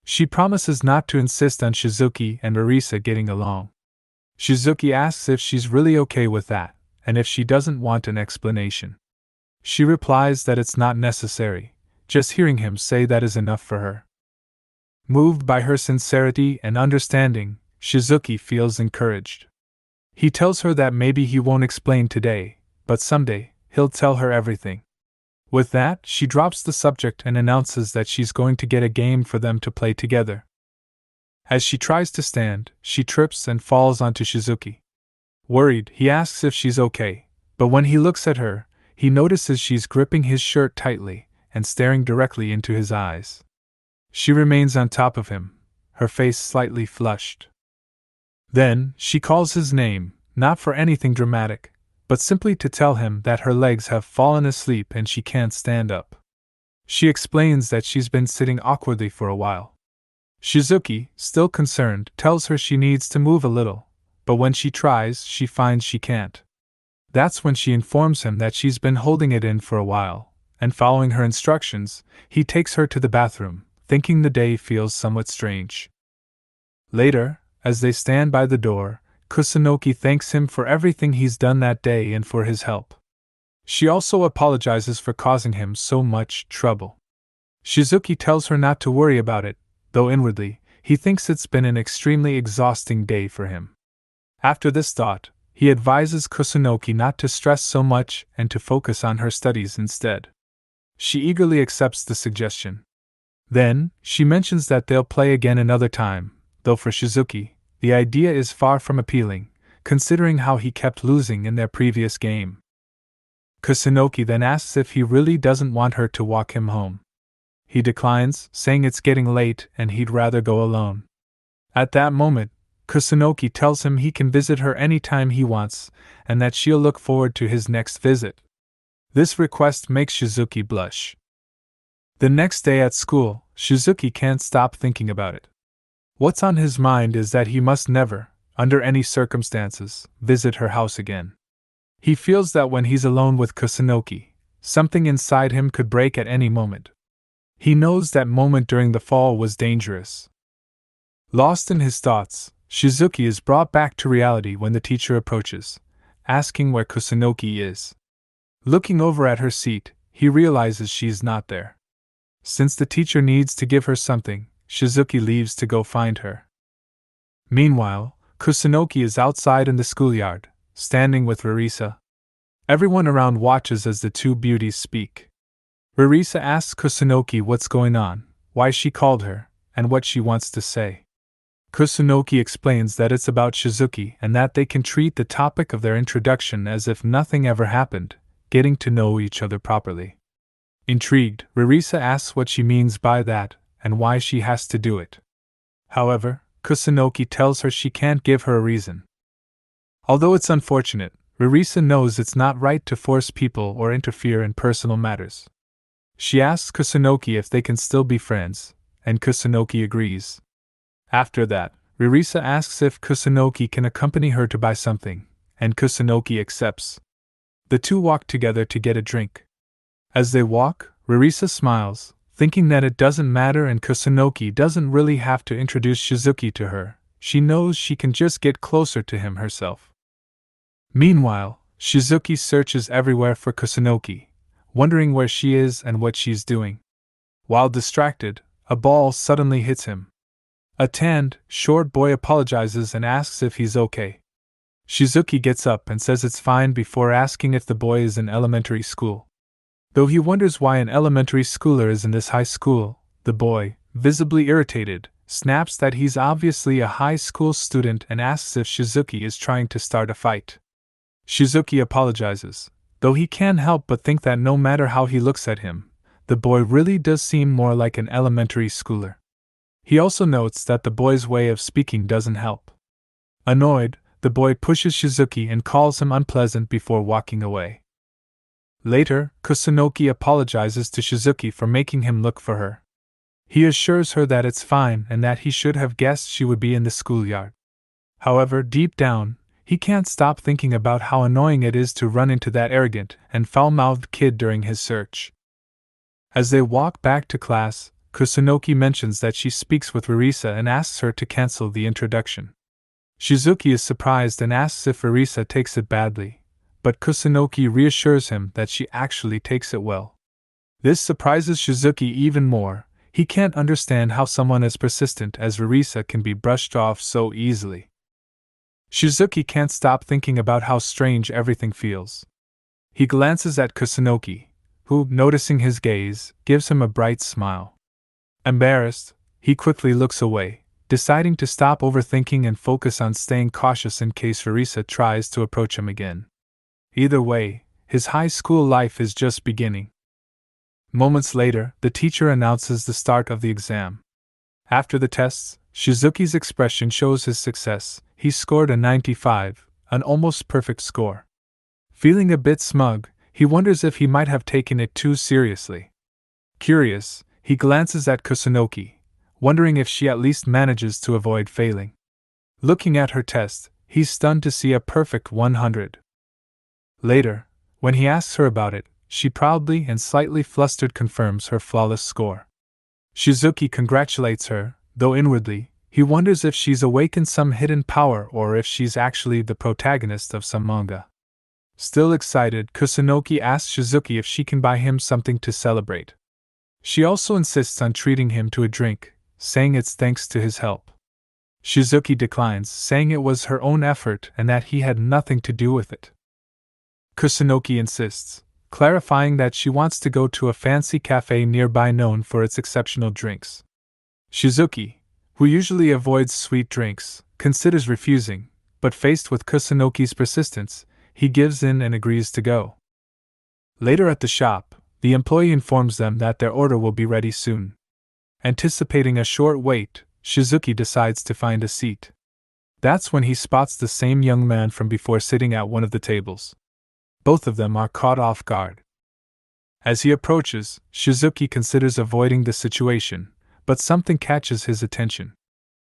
She promises not to insist on Shizuki and Rarisa getting along. Shizuki asks if she's really okay with that, and if she doesn't want an explanation. She replies that it's not necessary, just hearing him say that is enough for her. Moved by her sincerity and understanding, Shizuki feels encouraged. He tells her that maybe he won't explain today, but someday, he'll tell her everything. With that, she drops the subject and announces that she's going to get a game for them to play together. As she tries to stand, she trips and falls onto Shizuki. Worried, he asks if she's okay, but when he looks at her, he notices she's gripping his shirt tightly and staring directly into his eyes. She remains on top of him, her face slightly flushed. Then, she calls his name, not for anything dramatic, but simply to tell him that her legs have fallen asleep and she can't stand up. She explains that she's been sitting awkwardly for a while. Shizuki, still concerned, tells her she needs to move a little, but when she tries, she finds she can't. That's when she informs him that she's been holding it in for a while, and following her instructions, he takes her to the bathroom, thinking the day feels somewhat strange. Later, as they stand by the door, Kusunoki thanks him for everything he's done that day and for his help. She also apologizes for causing him so much trouble. Shizuki tells her not to worry about it, though inwardly, he thinks it's been an extremely exhausting day for him. After this thought, he advises Kusunoki not to stress so much and to focus on her studies instead. She eagerly accepts the suggestion. Then, she mentions that they'll play again another time, though for Shizuki, the idea is far from appealing, considering how he kept losing in their previous game. Kusunoki then asks if he really doesn't want her to walk him home. He declines, saying it's getting late and he'd rather go alone. At that moment, Kusunoki tells him he can visit her anytime he wants, and that she'll look forward to his next visit. This request makes Shizuki blush. The next day at school, Shizuki can't stop thinking about it. What's on his mind is that he must never, under any circumstances, visit her house again. He feels that when he's alone with Kusunoki, something inside him could break at any moment. He knows that moment during the fall was dangerous. Lost in his thoughts, Shizuki is brought back to reality when the teacher approaches, asking where Kusunoki is. Looking over at her seat, he realizes she's not there. Since the teacher needs to give her something, Shizuki leaves to go find her. Meanwhile, Kusunoki is outside in the schoolyard, standing with Rarisa. Everyone around watches as the two beauties speak. Rarisa asks Kusunoki what's going on, why she called her, and what she wants to say. Kusunoki explains that it's about Shizuki and that they can treat the topic of their introduction as if nothing ever happened, getting to know each other properly. Intrigued, Rarisa asks what she means by that, and why she has to do it. However, Kusunoki tells her she can't give her a reason. Although it's unfortunate, Rarisa knows it's not right to force people or interfere in personal matters. She asks Kusunoki if they can still be friends, and Kusunoki agrees. After that, Rarisa asks if Kusunoki can accompany her to buy something, and Kusunoki accepts. The two walk together to get a drink. As they walk, Rarisa smiles, Thinking that it doesn't matter and Kusunoki doesn't really have to introduce Shizuki to her, she knows she can just get closer to him herself. Meanwhile, Shizuki searches everywhere for Kusunoki, wondering where she is and what she's doing. While distracted, a ball suddenly hits him. A tanned, short boy apologizes and asks if he's okay. Shizuki gets up and says it's fine before asking if the boy is in elementary school. Though he wonders why an elementary schooler is in this high school, the boy, visibly irritated, snaps that he's obviously a high school student and asks if Shizuki is trying to start a fight. Shizuki apologizes, though he can't help but think that no matter how he looks at him, the boy really does seem more like an elementary schooler. He also notes that the boy's way of speaking doesn't help. Annoyed, the boy pushes Shizuki and calls him unpleasant before walking away. Later, Kusunoki apologizes to Shizuki for making him look for her. He assures her that it's fine and that he should have guessed she would be in the schoolyard. However, deep down, he can't stop thinking about how annoying it is to run into that arrogant and foul-mouthed kid during his search. As they walk back to class, Kusunoki mentions that she speaks with Rarisa and asks her to cancel the introduction. Shizuki is surprised and asks if Rarisa takes it badly, but Kusunoki reassures him that she actually takes it well. This surprises Shizuki even more. He can't understand how someone as persistent as Rarisa can be brushed off so easily. Shizuki can't stop thinking about how strange everything feels. He glances at Kusunoki, who, noticing his gaze, gives him a bright smile. Embarrassed, he quickly looks away, deciding to stop overthinking and focus on staying cautious in case Rarisa tries to approach him again. Either way, his high school life is just beginning. Moments later, the teacher announces the start of the exam. After the tests, Shizuki's expression shows his success. He scored a 95, an almost perfect score. Feeling a bit smug, he wonders if he might have taken it too seriously. Curious, he glances at Kusunoki, wondering if she at least manages to avoid failing. Looking at her test, he's stunned to see a perfect 100. Later, when he asks her about it, she proudly and slightly flustered confirms her flawless score. Shizuki congratulates her, though inwardly, he wonders if she's awakened some hidden power or if she's actually the protagonist of some manga. Still excited, Kusunoki asks Shizuki if she can buy him something to celebrate. She also insists on treating him to a drink, saying it's thanks to his help. Shizuki declines, saying it was her own effort and that he had nothing to do with it. Kusunoki insists, clarifying that she wants to go to a fancy cafe nearby known for its exceptional drinks. Shizuki, who usually avoids sweet drinks, considers refusing, but faced with Kusunoki's persistence, he gives in and agrees to go. Later at the shop, the employee informs them that their order will be ready soon. Anticipating a short wait, Shizuki decides to find a seat. That's when he spots the same young man from before sitting at one of the tables. Both of them are caught off guard. As he approaches, Shizuki considers avoiding the situation, but something catches his attention.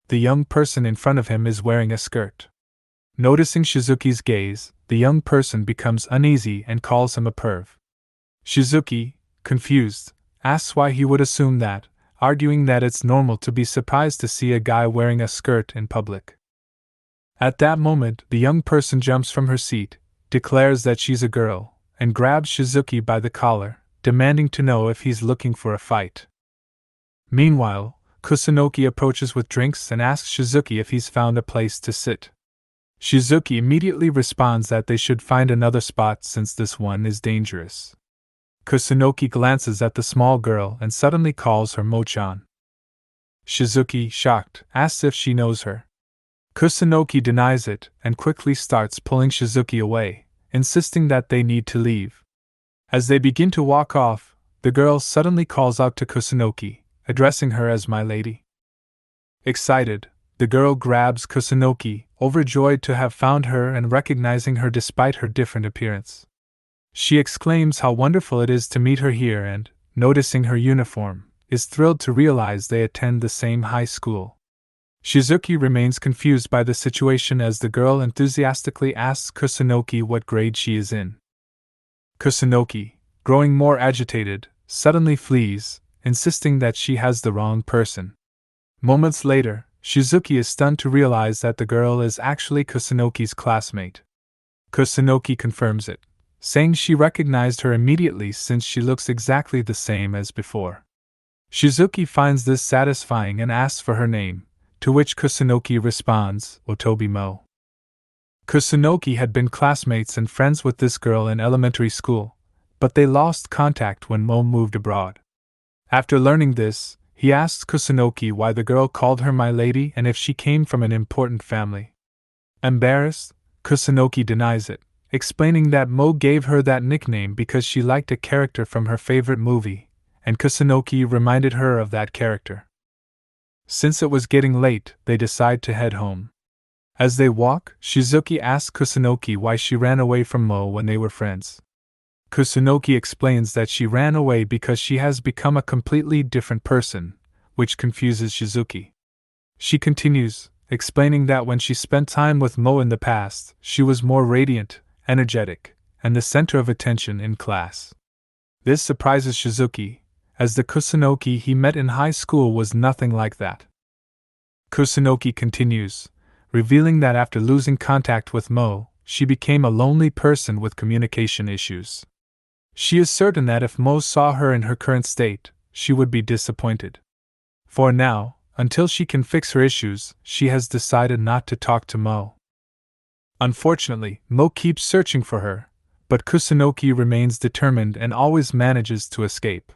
The young person in front of him is wearing a skirt. Noticing Shizuki's gaze, the young person becomes uneasy and calls him a perv. Shizuki, confused, asks why he would assume that, arguing that it's normal to be surprised to see a guy wearing a skirt in public. At that moment, the young person jumps from her seat, declares that she's a girl, and grabs Shizuki by the collar, demanding to know if he's looking for a fight. Meanwhile, Kusunoki approaches with drinks and asks Shizuki if he's found a place to sit. Shizuki immediately responds that they should find another spot since this one is dangerous. Kusunoki glances at the small girl and suddenly calls her Mo-chan. Shizuki, shocked, asks if she knows her. Kusunoki denies it and quickly starts pulling Shizuki away, insisting that they need to leave. As they begin to walk off, the girl suddenly calls out to Kusunoki, addressing her as my lady. Excited, the girl grabs Kusunoki, overjoyed to have found her and recognizing her despite her different appearance. She exclaims how wonderful it is to meet her here and, noticing her uniform, is thrilled to realize they attend the same high school. Shizuki remains confused by the situation as the girl enthusiastically asks Kusunoki what grade she is in. Kusunoki, growing more agitated, suddenly flees, insisting that she has the wrong person. Moments later, Shizuki is stunned to realize that the girl is actually Kusunoki's classmate. Kusunoki confirms it, saying she recognized her immediately since she looks exactly the same as before. Shizuki finds this satisfying and asks for her name, to which Kusunoki responds, Otobi Mo. Kusunoki had been classmates and friends with this girl in elementary school, but they lost contact when Mo moved abroad. After learning this, he asks Kusunoki why the girl called her my lady and if she came from an important family. Embarrassed, Kusunoki denies it, explaining that Mo gave her that nickname because she liked a character from her favorite movie, and Kusunoki reminded her of that character. Since it was getting late, they decide to head home. As they walk, Shizuki asks Kusunoki why she ran away from Mo when they were friends. Kusunoki explains that she ran away because she has become a completely different person, which confuses Shizuki. She continues, explaining that when she spent time with Mo in the past, she was more radiant, energetic, and the center of attention in class. This surprises Shizuki, as the Kusunoki he met in high school was nothing like that. Kusunoki continues, revealing that after losing contact with Mo, she became a lonely person with communication issues. She is certain that if Mo saw her in her current state, she would be disappointed. For now, until she can fix her issues, she has decided not to talk to Mo. Unfortunately, Mo keeps searching for her, but Kusunoki remains determined and always manages to escape.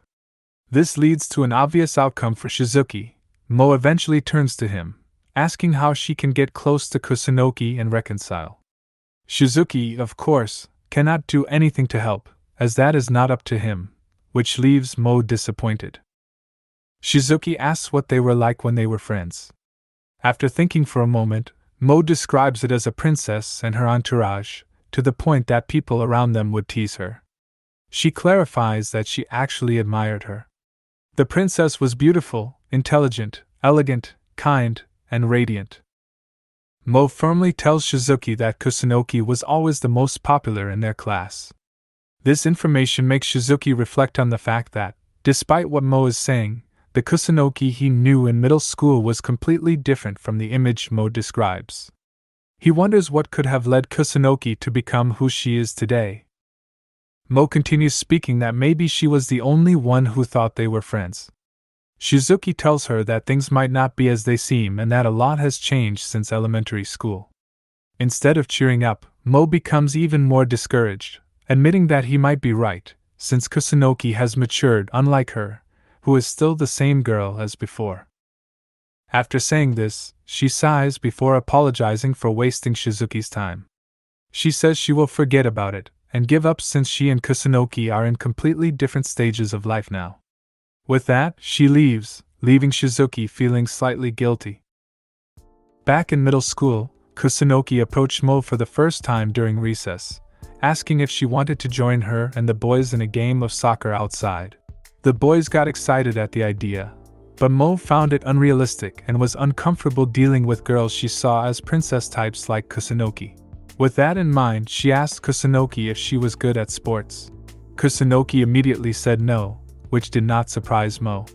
This leads to an obvious outcome for Shizuki. Mo eventually turns to him, asking how she can get close to Kusunoki and reconcile. Shizuki, of course, cannot do anything to help, as that is not up to him, which leaves Mo disappointed. Shizuki asks what they were like when they were friends. After thinking for a moment, Mo describes it as a princess and her entourage, to the point that people around them would tease her. She clarifies that she actually admired her. The princess was beautiful, intelligent, elegant, kind, and radiant. Mo firmly tells Shizuki that Kusunoki was always the most popular in their class. This information makes Shizuki reflect on the fact that, despite what Mo is saying, the Kusunoki he knew in middle school was completely different from the image Mo describes. He wonders what could have led Kusunoki to become who she is today. Mo continues speaking that maybe she was the only one who thought they were friends. Shizuki tells her that things might not be as they seem and that a lot has changed since elementary school. Instead of cheering up, Mo becomes even more discouraged, admitting that he might be right, since Kusunoki has matured unlike her, who is still the same girl as before. After saying this, she sighs before apologizing for wasting Shizuki's time. She says she will forget about it and give up since she and Kusunoki are in completely different stages of life now. With that, she leaves, leaving Shizuki feeling slightly guilty. Back in middle school, Kusunoki approached Mo for the first time during recess, asking if she wanted to join her and the boys in a game of soccer outside. The boys got excited at the idea, but Mo found it unrealistic and was uncomfortable dealing with girls she saw as princess types like Kusunoki. With that in mind, she asked Kusunoki if she was good at sports. Kusunoki immediately said no, which did not surprise Mo.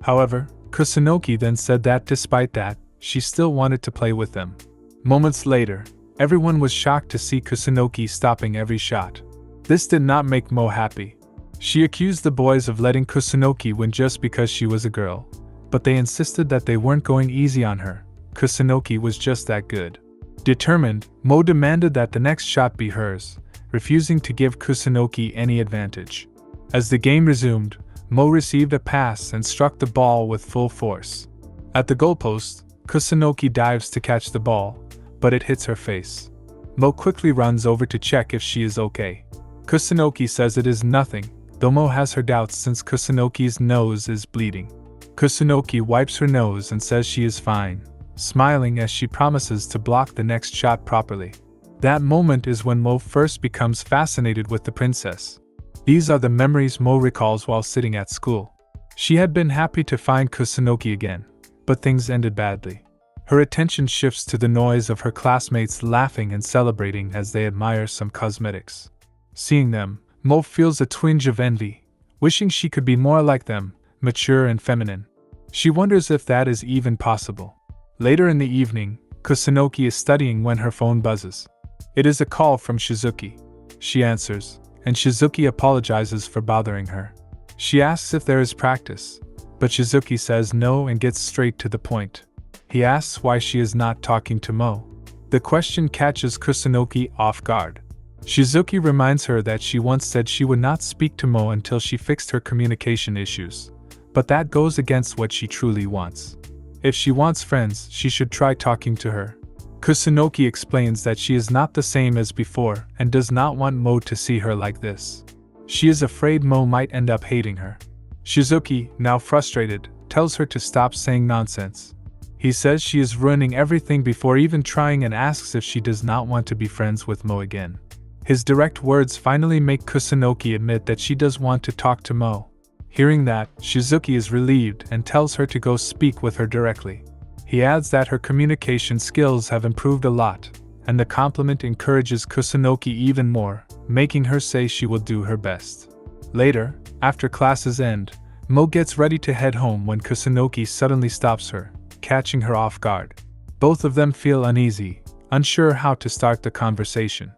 However, Kusunoki then said that despite that, she still wanted to play with them. Moments later, everyone was shocked to see Kusunoki stopping every shot. This did not make Mo happy. She accused the boys of letting Kusunoki win just because she was a girl, but they insisted that they weren't going easy on her. Kusunoki was just that good. Determined, Mo demanded that the next shot be hers, refusing to give Kusunoki any advantage. As the game resumed, Mo received a pass and struck the ball with full force. At the goalpost, Kusunoki dives to catch the ball, but it hits her face. Mo quickly runs over to check if she is okay. Kusunoki says it is nothing, though Mo has her doubts since Kusunoki's nose is bleeding. Kusunoki wipes her nose and says she is fine, smiling as she promises to block the next shot properly. That moment is when Mo first becomes fascinated with the princess. These are the memories Mo recalls while sitting at school. She had been happy to find Kusunoki again, but things ended badly. Her attention shifts to the noise of her classmates laughing and celebrating as they admire some cosmetics. Seeing them, Mo feels a twinge of envy, wishing she could be more like them, mature and feminine. She wonders if that is even possible. Later in the evening, Kusunoki is studying when her phone buzzes. It is a call from Shizuki. She answers, and Shizuki apologizes for bothering her. She asks if there is practice, but Shizuki says no and gets straight to the point. He asks why she is not talking to Mo. The question catches Kusunoki off guard. Shizuki reminds her that she once said she would not speak to Mo until she fixed her communication issues, but that goes against what she truly wants. If she wants friends, she should try talking to her. Kusunoki explains that she is not the same as before and does not want Mo to see her like this. She is afraid Mo might end up hating her. Shizuki, now frustrated, tells her to stop saying nonsense. He says she is ruining everything before even trying and asks if she does not want to be friends with Mo again. His direct words finally make Kusunoki admit that she does want to talk to Mo. Hearing that, Shizuki is relieved and tells her to go speak with her directly. He adds that her communication skills have improved a lot, and the compliment encourages Kusunoki even more, making her say she will do her best. Later, after classes end, Mo gets ready to head home when Kusunoki suddenly stops her, catching her off guard. Both of them feel uneasy, unsure how to start the conversation.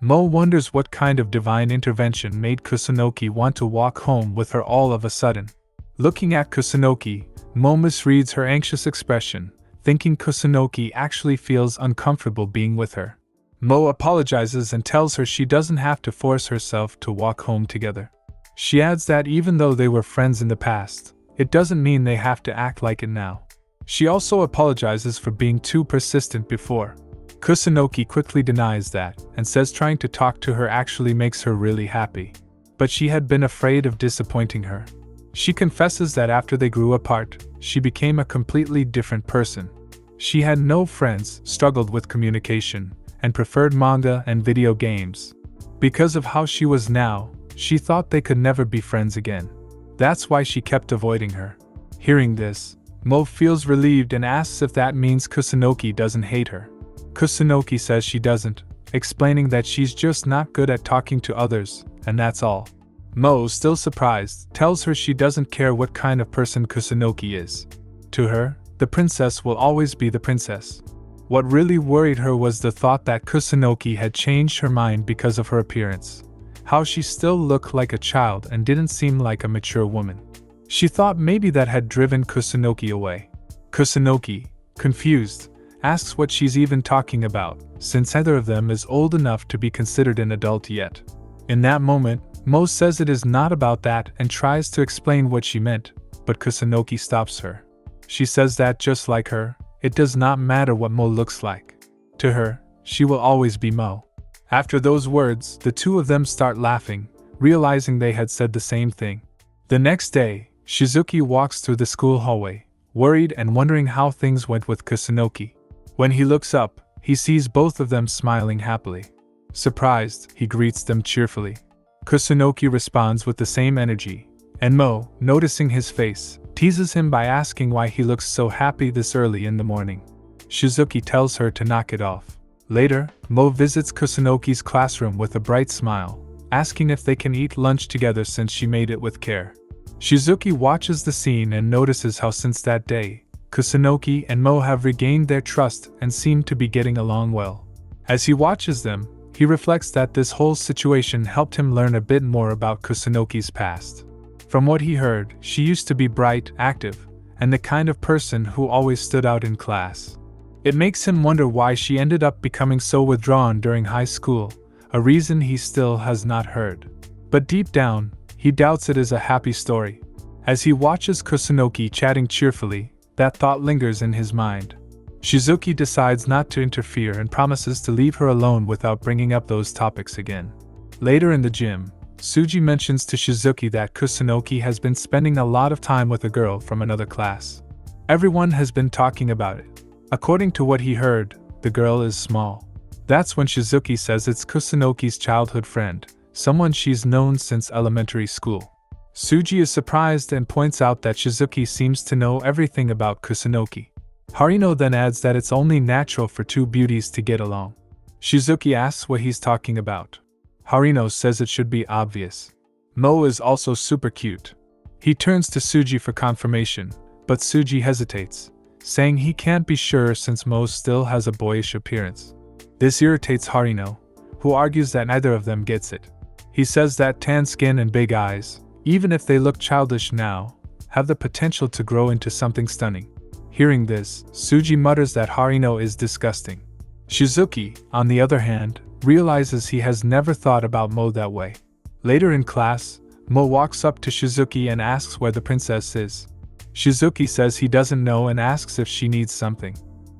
Mo wonders what kind of divine intervention made Kusunoki want to walk home with her all of a sudden. Looking at Kusunoki, Mo misreads her anxious expression, thinking Kusunoki actually feels uncomfortable being with her. Mo apologizes and tells her she doesn't have to force herself to walk home together. She adds that even though they were friends in the past, it doesn't mean they have to act like it now. She also apologizes for being too persistent before. Kusunoki quickly denies that and says trying to talk to her actually makes her really happy. But she had been afraid of disappointing her. She confesses that after they grew apart, she became a completely different person. She had no friends, struggled with communication, and preferred manga and video games. Because of how she was now, she thought they could never be friends again. That's why she kept avoiding her. Hearing this, Mo feels relieved and asks if that means Kusunoki doesn't hate her. Kusunoki says she doesn't, explaining that she's just not good at talking to others, and that's all. Mo, still surprised, tells her she doesn't care what kind of person Kusunoki is. To her, the princess will always be the princess. What really worried her was the thought that Kusunoki had changed her mind because of her appearance. How she still looked like a child and didn't seem like a mature woman. She thought maybe that had driven Kusunoki away. Kusunoki, confused, asks what she's even talking about, since neither of them is old enough to be considered an adult yet. In that moment, Mo says it is not about that and tries to explain what she meant, but Kusunoki stops her. She says that just like her, it does not matter what Mo looks like. To her, she will always be Mo. After those words, the two of them start laughing, realizing they had said the same thing. The next day, Shizuki walks through the school hallway, worried and wondering how things went with Kusunoki. When he looks up, he sees both of them smiling happily. Surprised, he greets them cheerfully. Kusunoki responds with the same energy, and Mo, noticing his face, teases him by asking why he looks so happy this early in the morning. Shizuki tells her to knock it off. Later, Mo visits Kusunoki's classroom with a bright smile, asking if they can eat lunch together since she made it with care. Shizuki watches the scene and notices how since that day, Kusunoki and Mo have regained their trust and seem to be getting along well. As he watches them, he reflects that this whole situation helped him learn a bit more about Kusunoki's past. From what he heard, she used to be bright, active, and the kind of person who always stood out in class. It makes him wonder why she ended up becoming so withdrawn during high school, a reason he still has not heard. But deep down, he doubts it is a happy story. As he watches Kusunoki chatting cheerfully, that thought lingers in his mind. Shizuki decides not to interfere and promises to leave her alone without bringing up those topics again. Later in the gym, Suji mentions to Shizuki that Kusunoki has been spending a lot of time with a girl from another class. Everyone has been talking about it. According to what he heard, the girl is small. That's when Shizuki says it's Kusunoki's childhood friend, someone she's known since elementary school. Suji is surprised and points out that Shizuki seems to know everything about Kusunoki. Harino then adds that it's only natural for two beauties to get along. Shizuki asks what he's talking about. Harino says it should be obvious. Mo is also super cute. He turns to Suji for confirmation, but Suji hesitates, saying he can't be sure since Mo still has a boyish appearance. This irritates Harino, who argues that neither of them gets it. He says that tan skin and big eyes, even if they look childish now, have the potential to grow into something stunning. Hearing this, Suji mutters that Harino is disgusting. Shizuki, on the other hand, realizes he has never thought about Mo that way. Later in class, Mo walks up to Shizuki and asks where the princess is. Shizuki says he doesn't know and asks if she needs something.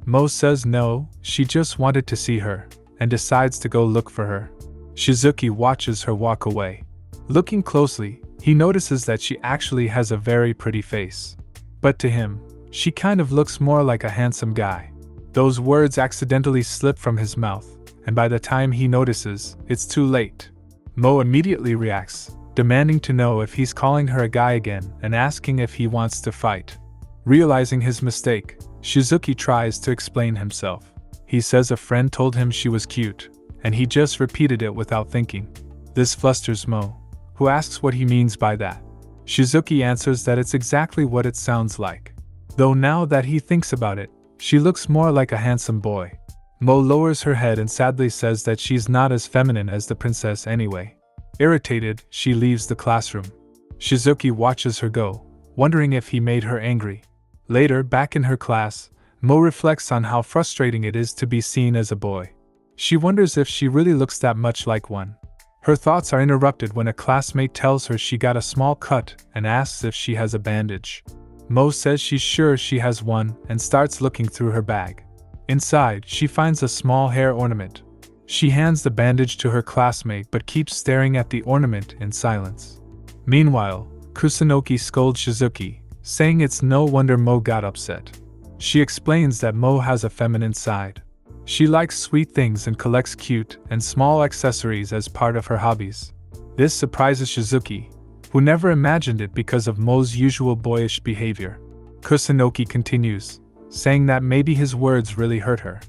Mo says no, she just wanted to see her, and decides to go look for her. Shizuki watches her walk away. Looking closely, he notices that she actually has a very pretty face. But to him, she kind of looks more like a handsome guy. Those words accidentally slip from his mouth, and by the time he notices, it's too late. Mo immediately reacts, demanding to know if he's calling her a guy again and asking if he wants to fight. Realizing his mistake, Shizuki tries to explain himself. He says a friend told him she was cute, and he just repeated it without thinking. This flusters Mo, who asks what he means by that. Shizuki answers that it's exactly what it sounds like. Though now that he thinks about it, she looks more like a handsome boy. Mo lowers her head and sadly says that she's not as feminine as the princess anyway. Irritated, she leaves the classroom. Shizuki watches her go, wondering if he made her angry. Later, back in her class, Mo reflects on how frustrating it is to be seen as a boy. She wonders if she really looks that much like one. Her thoughts are interrupted when a classmate tells her she got a small cut and asks if she has a bandage. Mo says she's sure she has one and starts looking through her bag. Inside, she finds a small hair ornament. She hands the bandage to her classmate but keeps staring at the ornament in silence. Meanwhile, Kusunoki scolds Shizuki, saying it's no wonder Mo got upset. She explains that Mo has a feminine side. She likes sweet things and collects cute and small accessories as part of her hobbies. This surprises Shizuki, who never imagined it because of Mo's usual boyish behavior. Kusunoki continues, saying that maybe his words really hurt her.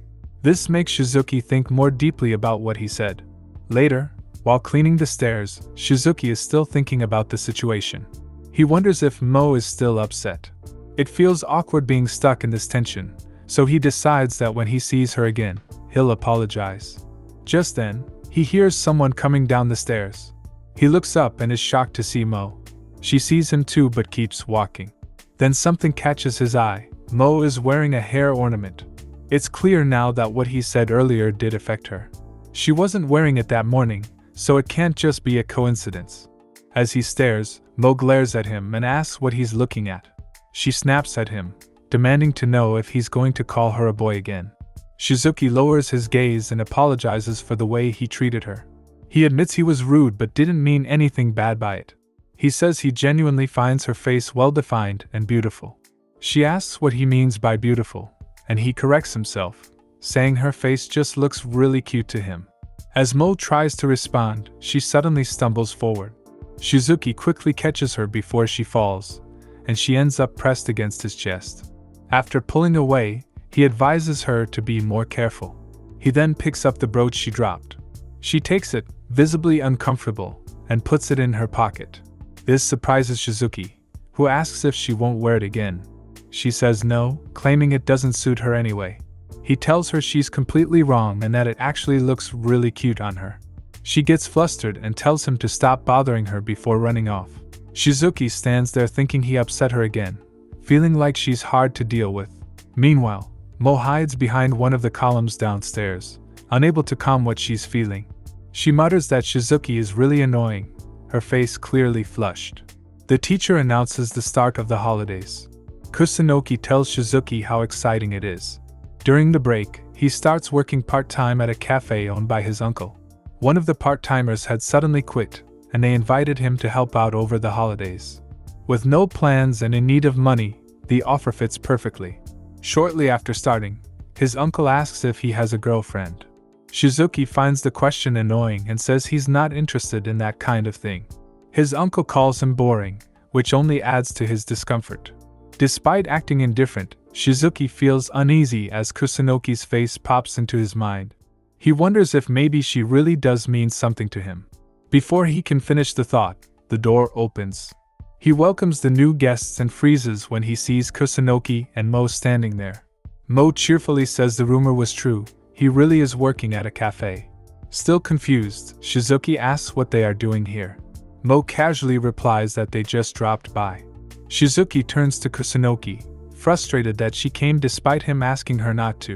This makes Shizuki think more deeply about what he said. Later, while cleaning the stairs, Shizuki is still thinking about the situation. He wonders if Mo is still upset. It feels awkward being stuck in this tension, so he decides that when he sees her again, he'll apologize. Just then, he hears someone coming down the stairs. He looks up and is shocked to see Mo. She sees him too but keeps walking. Then something catches his eye. Mo is wearing a hair ornament. It's clear now that what he said earlier did affect her. She wasn't wearing it that morning, so it can't just be a coincidence. As he stares, Mo glares at him and asks what he's looking at. She snaps at him, demanding to know if he's going to call her a boy again. Shizuki lowers his gaze and apologizes for the way he treated her. He admits he was rude but didn't mean anything bad by it. He says he genuinely finds her face well-defined and beautiful. She asks what he means by beautiful, and he corrects himself, saying her face just looks really cute to him. As Mo tries to respond, she suddenly stumbles forward. Shizuki quickly catches her before she falls, and she ends up pressed against his chest. After pulling away, he advises her to be more careful. He then picks up the brooch she dropped. She takes it, visibly uncomfortable, and puts it in her pocket. This surprises Shizuki, who asks if she won't wear it again. She says no, claiming it doesn't suit her anyway. He tells her she's completely wrong and that it actually looks really cute on her. She gets flustered and tells him to stop bothering her before running off. Shizuki stands there thinking he upset her again, feeling like she's hard to deal with. Meanwhile, Mo hides behind one of the columns downstairs, unable to calm what she's feeling. She mutters that Shizuki is really annoying, her face clearly flushed. The teacher announces the start of the holidays. Kusunoki tells Shizuki how exciting it is. During the break, he starts working part-time at a cafe owned by his uncle. One of the part-timers had suddenly quit, and they invited him to help out over the holidays. With no plans and in need of money, the offer fits perfectly. Shortly after starting, his uncle asks if he has a girlfriend. Shizuki finds the question annoying and says he's not interested in that kind of thing. His uncle calls him boring, which only adds to his discomfort. Despite acting indifferent, Shizuki feels uneasy as Kusunoki's face pops into his mind. He wonders if maybe she really does mean something to him. Before he can finish the thought, the door opens. He welcomes the new guests and freezes when he sees Kusunoki and Mo standing there. Mo cheerfully says the rumor was true, he really is working at a cafe. Still confused, Shizuki asks what they are doing here. Mo casually replies that they just dropped by. Shizuki turns to Kusunoki, frustrated that she came despite him asking her not to.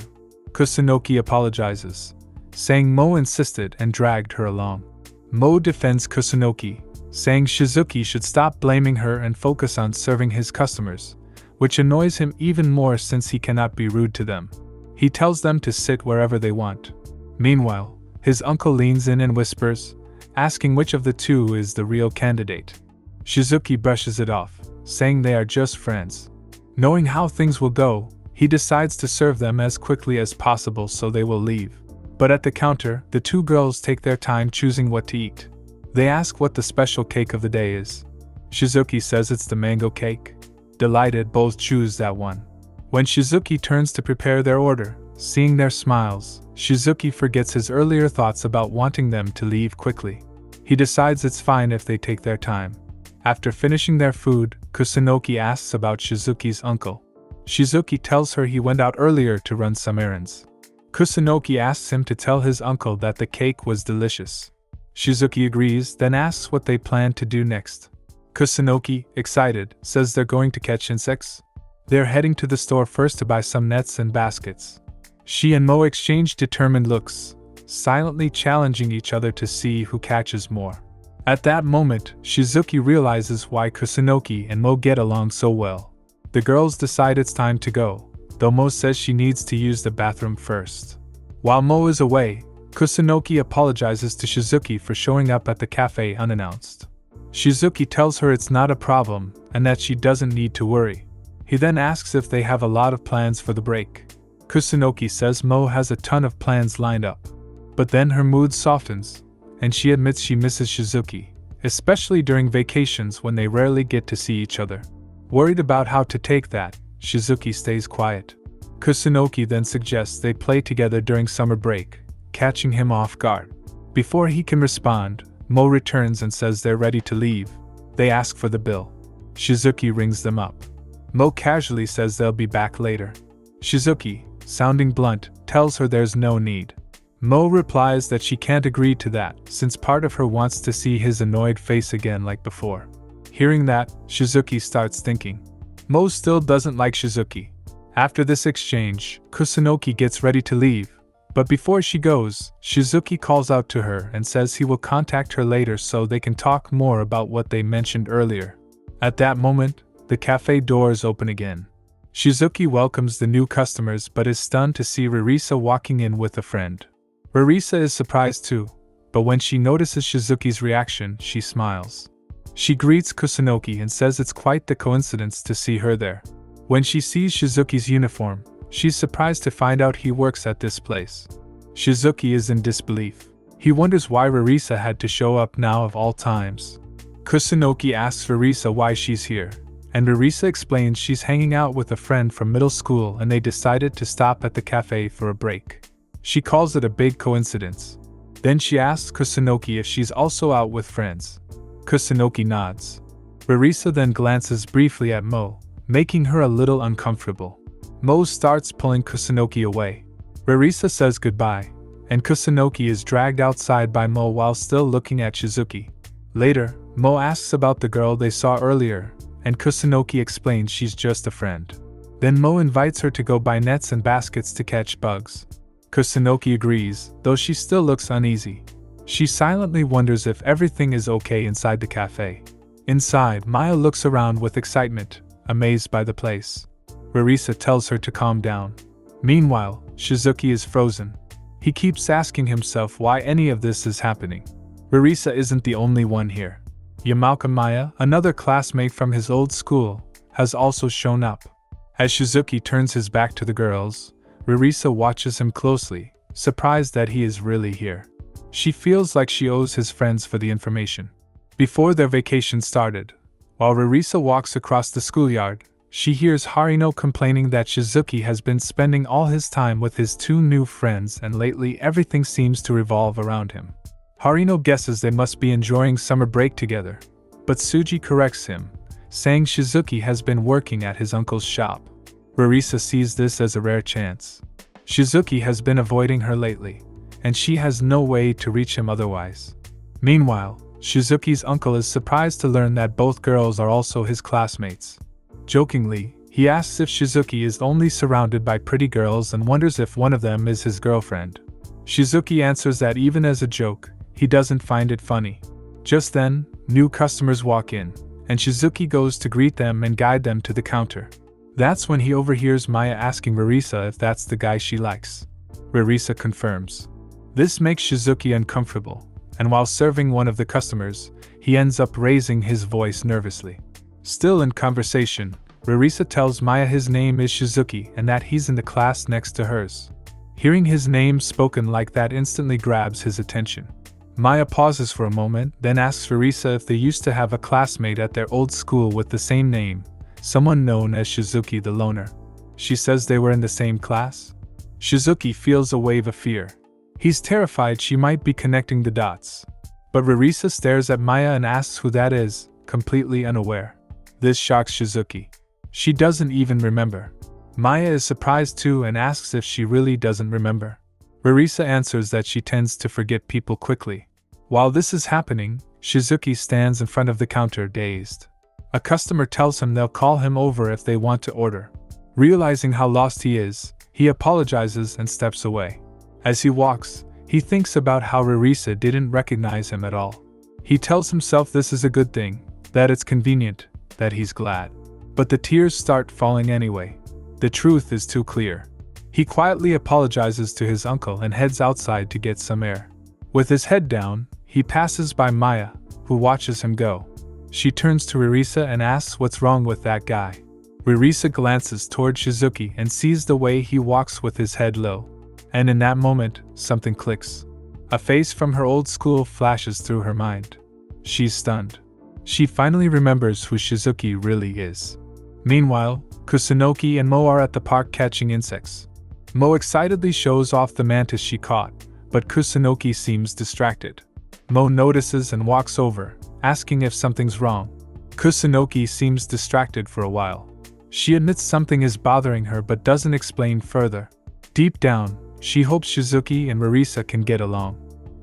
Kusunoki apologizes, saying Mo insisted and dragged her along. Mo defends Kusunoki, saying Shizuki should stop blaming her and focus on serving his customers, which annoys him even more since he cannot be rude to them. He tells them to sit wherever they want. Meanwhile, his uncle leans in and whispers, asking which of the two is the real candidate. Shizuki brushes it off, saying they are just friends. Knowing how things will go, he decides to serve them as quickly as possible so they will leave. But at the counter, the two girls take their time choosing what to eat. They ask what the special cake of the day is. Shizuki says it's the mango cake. Delighted, both choose that one. When Shizuki turns to prepare their order, seeing their smiles, Shizuki forgets his earlier thoughts about wanting them to leave quickly. He decides it's fine if they take their time. After finishing their food, Kusunoki asks about Shizuki's uncle. Shizuki tells her he went out earlier to run some errands. Kusunoki asks him to tell his uncle that the cake was delicious. Shizuki agrees, then asks what they plan to do next. Kusunoki, excited, says they're going to catch insects. They're heading to the store first to buy some nets and baskets. She and Mo exchange determined looks, silently challenging each other to see who catches more. At that moment, Shizuki realizes why Kusunoki and Mo get along so well. The girls decide it's time to go, though Mo says she needs to use the bathroom first. While Mo is away, Kusunoki apologizes to Shizuki for showing up at the cafe unannounced. Shizuki tells her it's not a problem and that she doesn't need to worry. He then asks if they have a lot of plans for the break. Kusunoki says Mo has a ton of plans lined up. But then her mood softens, and she admits she misses Shizuki, especially during vacations when they rarely get to see each other. Worried about how to take that, Shizuki stays quiet. Kusunoki then suggests they play together during summer break, catching him off guard. Before he can respond, Mo returns and says they're ready to leave. They ask for the bill. Shizuki rings them up. Mo casually says they'll be back later. Shizuki, sounding blunt, tells her there's no need. Mo replies that she can't agree to that, since part of her wants to see his annoyed face again like before. Hearing that, Shizuki starts thinking. Mo still doesn't like Shizuki. After this exchange, Kusunoki gets ready to leave, but before she goes, Shizuki calls out to her and says he will contact her later so they can talk more about what they mentioned earlier. At that moment, the cafe doors open again. Shizuki welcomes the new customers but is stunned to see Rarisa walking in with a friend. Rarisa is surprised too, but when she notices Shizuki's reaction, she smiles. She greets Kusunoki and says it's quite the coincidence to see her there. When she sees Shizuki's uniform, she's surprised to find out he works at this place. Shizuki is in disbelief. He wonders why Rarisa had to show up now of all times. Kusunoki asks Rarisa why she's here, and Rarisa explains she's hanging out with a friend from middle school and they decided to stop at the cafe for a break. She calls it a big coincidence. Then she asks Kusunoki if she's also out with friends. Kusunoki nods. Rarisa then glances briefly at Mo, making her a little uncomfortable. Mo starts pulling Kusunoki away. Rarisa says goodbye, and Kusunoki is dragged outside by Mo while still looking at Shizuki. Later, Mo asks about the girl they saw earlier, and Kusunoki explains she's just a friend. Then Mo invites her to go buy nets and baskets to catch bugs. Kusunoki agrees, though she still looks uneasy. She silently wonders if everything is okay inside the cafe. Inside, Maya looks around with excitement, amazed by the place. Rarisa tells her to calm down. Meanwhile, Shizuki is frozen. He keeps asking himself why any of this is happening. Rarisa isn't the only one here. Yamauka Maya, another classmate from his old school, has also shown up. As Shizuki turns his back to the girls, Rarisa watches him closely, surprised that he is really here. She feels like she owes his friends for the information. Before their vacation started, while Rarisa walks across the schoolyard, she hears Harino complaining that Shizuki has been spending all his time with his two new friends and lately everything seems to revolve around him. Harino guesses they must be enjoying summer break together, but Tsuji corrects him, saying Shizuki has been working at his uncle's shop. Rarisa sees this as a rare chance. Shizuki has been avoiding her lately, and she has no way to reach him otherwise. Meanwhile, Shizuki's uncle is surprised to learn that both girls are also his classmates. Jokingly, he asks if Shizuki is only surrounded by pretty girls and wonders if one of them is his girlfriend. Shizuki answers that even as a joke, he doesn't find it funny. Just then, new customers walk in, and Shizuki goes to greet them and guide them to the counter. That's when he overhears Maya asking Rarisa if that's the guy she likes. Rarisa confirms. This makes Shizuki uncomfortable, and while serving one of the customers, he ends up raising his voice nervously. Still in conversation, Rarisa tells Maya his name is Shizuki and that he's in the class next to hers. Hearing his name spoken like that instantly grabs his attention. Maya pauses for a moment, then asks Rarisa if they used to have a classmate at their old school with the same name, someone known as Shizuki the Loner. She says they were in the same class. Shizuki feels a wave of fear. He's terrified she might be connecting the dots. But Rarisa stares at Maya and asks who that is, completely unaware. This shocks Shizuki. She doesn't even remember. Maya is surprised too and asks if she really doesn't remember. Rarisa answers that she tends to forget people quickly. While this is happening, Shizuki stands in front of the counter dazed. A customer tells him they'll call him over if they want to order. Realizing how lost he is, he apologizes and steps away. As he walks, he thinks about how Rarisa didn't recognize him at all. He tells himself this is a good thing, that it's convenient, that he's glad. But the tears start falling anyway. The truth is too clear. He quietly apologizes to his uncle and heads outside to get some air. With his head down, he passes by Maya, who watches him go. She turns to Rarisa and asks what's wrong with that guy. Rarisa glances toward Shizuki and sees the way he walks with his head low. And in that moment, something clicks. A face from her old school flashes through her mind. She's stunned. She finally remembers who Shizuki really is. Meanwhile, Kusunoki and Mo are at the park catching insects. Mo excitedly shows off the mantis she caught, but Kusunoki seems distracted. Mo notices and walks over, asking if something's wrong. Kusunoki seems distracted for a while. She admits something is bothering her but doesn't explain further. Deep down, she hopes Shizuki and Rarisa can get along.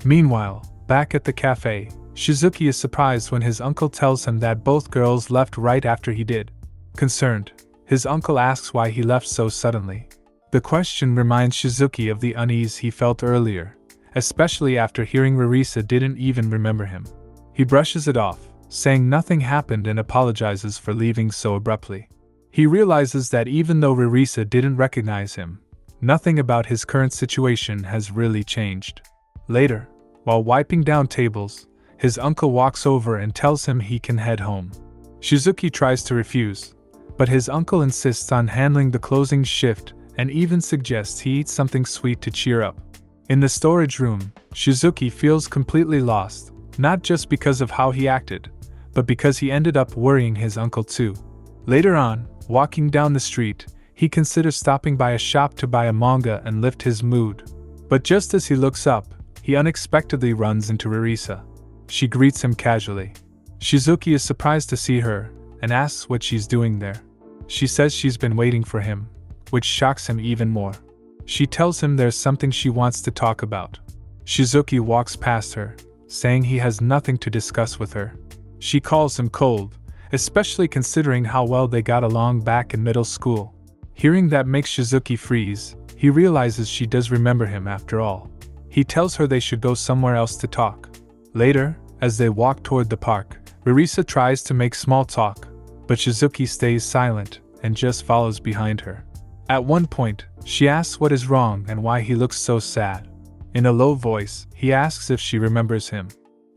Meanwhile, back at the cafe, Shizuki is surprised when his uncle tells him that both girls left right after he did. Concerned, his uncle asks why he left so suddenly. The question reminds Shizuki of the unease he felt earlier, especially after hearing Rarisa didn't even remember him. He brushes it off, saying nothing happened and apologizes for leaving so abruptly. He realizes that even though Rarisa didn't recognize him, nothing about his current situation has really changed. Later, while wiping down tables, his uncle walks over and tells him he can head home. Shizuki tries to refuse, but his uncle insists on handling the closing shift and even suggests he eat something sweet to cheer up. In the storage room, Shizuki feels completely lost, not just because of how he acted, but because he ended up worrying his uncle too. Later on, walking down the street, he considers stopping by a shop to buy a manga and lift his mood. But just as he looks up, he unexpectedly runs into Rarisa. She greets him casually. Shizuki is surprised to see her and asks what she's doing there. She says she's been waiting for him, which shocks him even more. She tells him there's something she wants to talk about. Shizuki walks past her, saying he has nothing to discuss with her. She calls him cold, especially considering how well they got along back in middle school. Hearing that makes Shizuki freeze. He realizes she does remember him after all. He tells her they should go somewhere else to talk. Later, as they walk toward the park, Rarisa tries to make small talk, but Shizuki stays silent and just follows behind her. At one point, she asks what is wrong and why he looks so sad. In a low voice, he asks if she remembers him.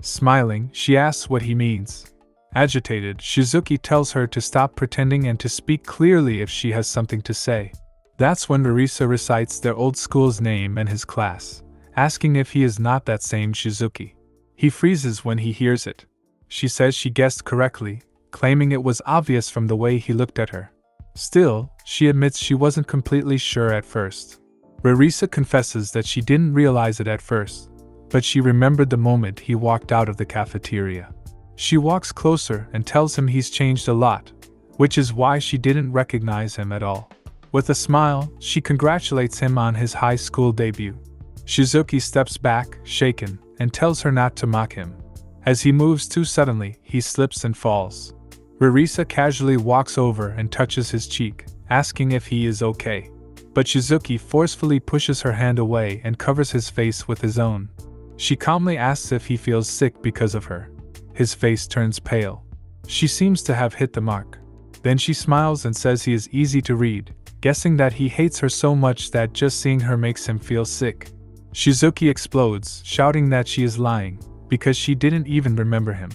Smiling, she asks what he means. Agitated, Shizuki tells her to stop pretending and to speak clearly if she has something to say. That's when Rarisa recites their old school's name and his class, asking if he is not that same Shizuki. He freezes when he hears it. She says she guessed correctly, claiming it was obvious from the way he looked at her. Still, she admits she wasn't completely sure at first. Rarisa confesses that she didn't realize it at first, but she remembered the moment he walked out of the cafeteria. She walks closer and tells him he's changed a lot, which is why she didn't recognize him at all. With a smile, she congratulates him on his high school debut. Shizuki steps back, shaken, and tells her not to mock him. As he moves too suddenly, he slips and falls. Rarisa casually walks over and touches his cheek, asking if he is okay. But Shizuki forcefully pushes her hand away and covers his face with his own. She calmly asks if he feels sick because of her. His face turns pale. She seems to have hit the mark. Then she smiles and says he is easy to read, guessing that he hates her so much that just seeing her makes him feel sick. Shizuki explodes, shouting that she is lying, because she didn't even remember him.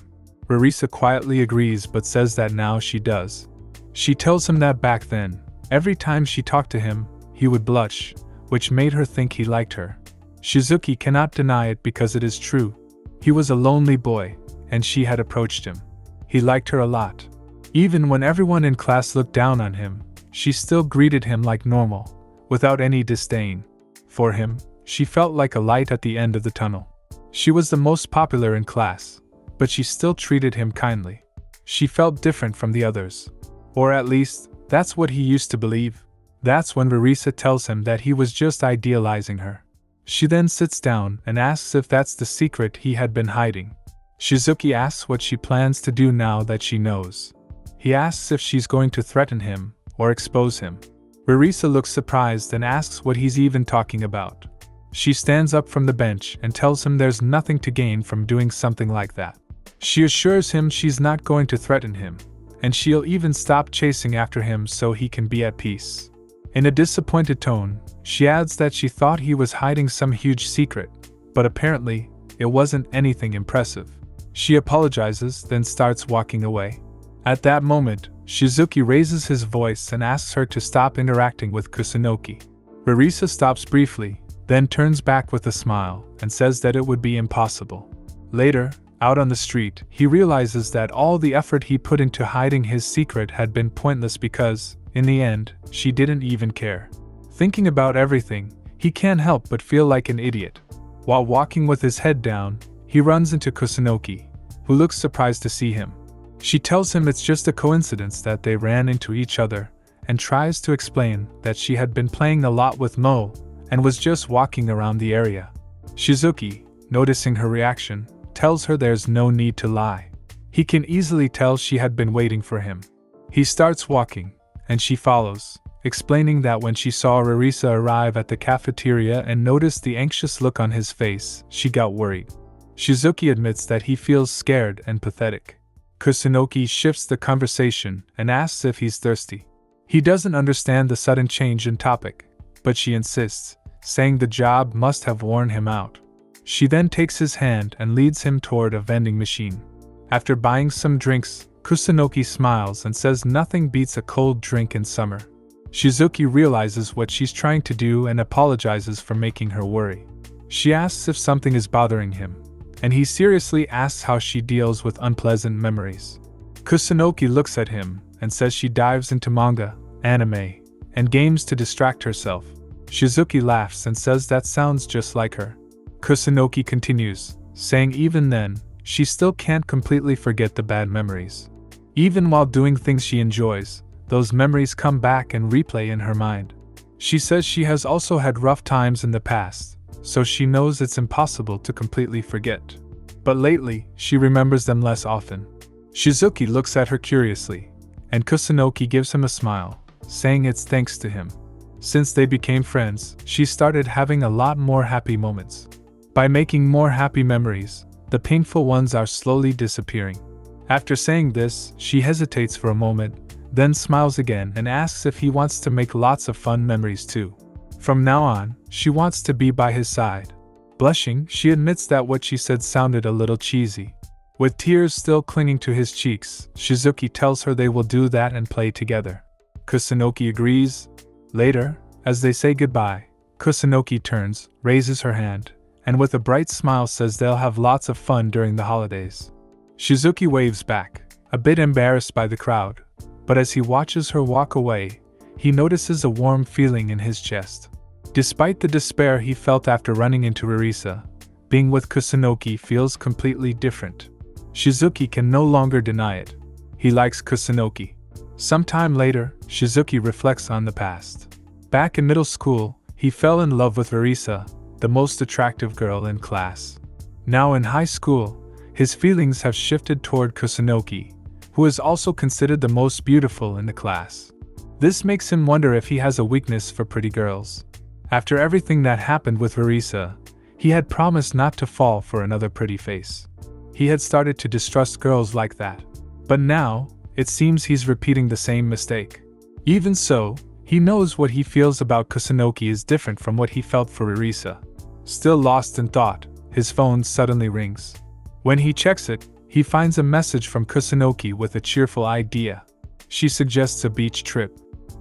Rarisa quietly agrees but says that now she does. She tells him that back then, every time she talked to him, he would blush, which made her think he liked her. Shizuki cannot deny it because it is true. He was a lonely boy, and she had approached him. He liked her a lot. Even when everyone in class looked down on him, she still greeted him like normal, without any disdain. For him, she felt like a light at the end of the tunnel. She was the most popular in class, but she still treated him kindly. She felt different from the others. Or at least, that's what he used to believe. That's when Rarisa tells him that he was just idealizing her. She then sits down and asks if that's the secret he had been hiding. Shizuki asks what she plans to do now that she knows. He asks if she's going to threaten him or expose him. Rarisa looks surprised and asks what he's even talking about. She stands up from the bench and tells him there's nothing to gain from doing something like that. She assures him she's not going to threaten him, and she'll even stop chasing after him so he can be at peace. In a disappointed tone, she adds that she thought he was hiding some huge secret, but apparently, it wasn't anything impressive. She apologizes, then starts walking away. At that moment, Shizuki raises his voice and asks her to stop interacting with Kusunoki. Rarisa stops briefly, then turns back with a smile and says that it would be impossible. Later, out on the street, he realizes that all the effort he put into hiding his secret had been pointless because, in the end, she didn't even care. Thinking about everything, he can't help but feel like an idiot. While walking with his head down, he runs into Kusunoki, who looks surprised to see him. She tells him it's just a coincidence that they ran into each other, and tries to explain that she had been playing a lot with Mo, and was just walking around the area. Shizuki, noticing her reaction, tells her there's no need to lie. He can easily tell she had been waiting for him. He starts walking, and she follows, explaining that when she saw Rarisa arrive at the cafeteria and noticed the anxious look on his face, she got worried. Shizuki admits that he feels scared and pathetic. Kusunoki shifts the conversation and asks if he's thirsty. He doesn't understand the sudden change in topic, but she insists, saying the job must have worn him out. She then takes his hand and leads him toward a vending machine. After buying some drinks, Kusunoki smiles and says nothing beats a cold drink in summer. Shizuki realizes what she's trying to do and apologizes for making her worry. She asks if something is bothering him, and he seriously asks how she deals with unpleasant memories. Kusunoki looks at him and says she dives into manga, anime, and games to distract herself. Shizuki laughs and says that sounds just like her. Kusunoki continues, saying even then, she still can't completely forget the bad memories. Even while doing things she enjoys, those memories come back and replay in her mind. She says she has also had rough times in the past, so she knows it's impossible to completely forget. But lately, she remembers them less often. Shizuki looks at her curiously, and Kusunoki gives him a smile, saying it's thanks to him. Since they became friends, she started having a lot more happy moments. By making more happy memories, the painful ones are slowly disappearing. After saying this, she hesitates for a moment, then smiles again and asks if he wants to make lots of fun memories too. From now on, she wants to be by his side. Blushing, she admits that what she said sounded a little cheesy. With tears still clinging to his cheeks, Shizuki tells her they will do that and play together. Kusunoki agrees. Later, as they say goodbye, Kusunoki turns, raises her hand, and with a bright smile says they'll have lots of fun during the holidays. Shizuki waves back, a bit embarrassed by the crowd, but as he watches her walk away, he notices a warm feeling in his chest. Despite the despair he felt after running into Rarisa, being with Kusunoki feels completely different. Shizuki can no longer deny it. He likes Kusunoki. Sometime later, Shizuki reflects on the past. Back in middle school, he fell in love with Arisa, the most attractive girl in class. Now in high school, his feelings have shifted toward Kusunoki, who is also considered the most beautiful in the class. This makes him wonder if he has a weakness for pretty girls. After everything that happened with Arisa, he had promised not to fall for another pretty face. He had started to distrust girls like that. But now, it seems he's repeating the same mistake. Even so, he knows what he feels about Kusunoki is different from what he felt for Arisa. Still lost in thought, his phone suddenly rings. When he checks it, he finds a message from Kusunoki with a cheerful idea. She suggests a beach trip.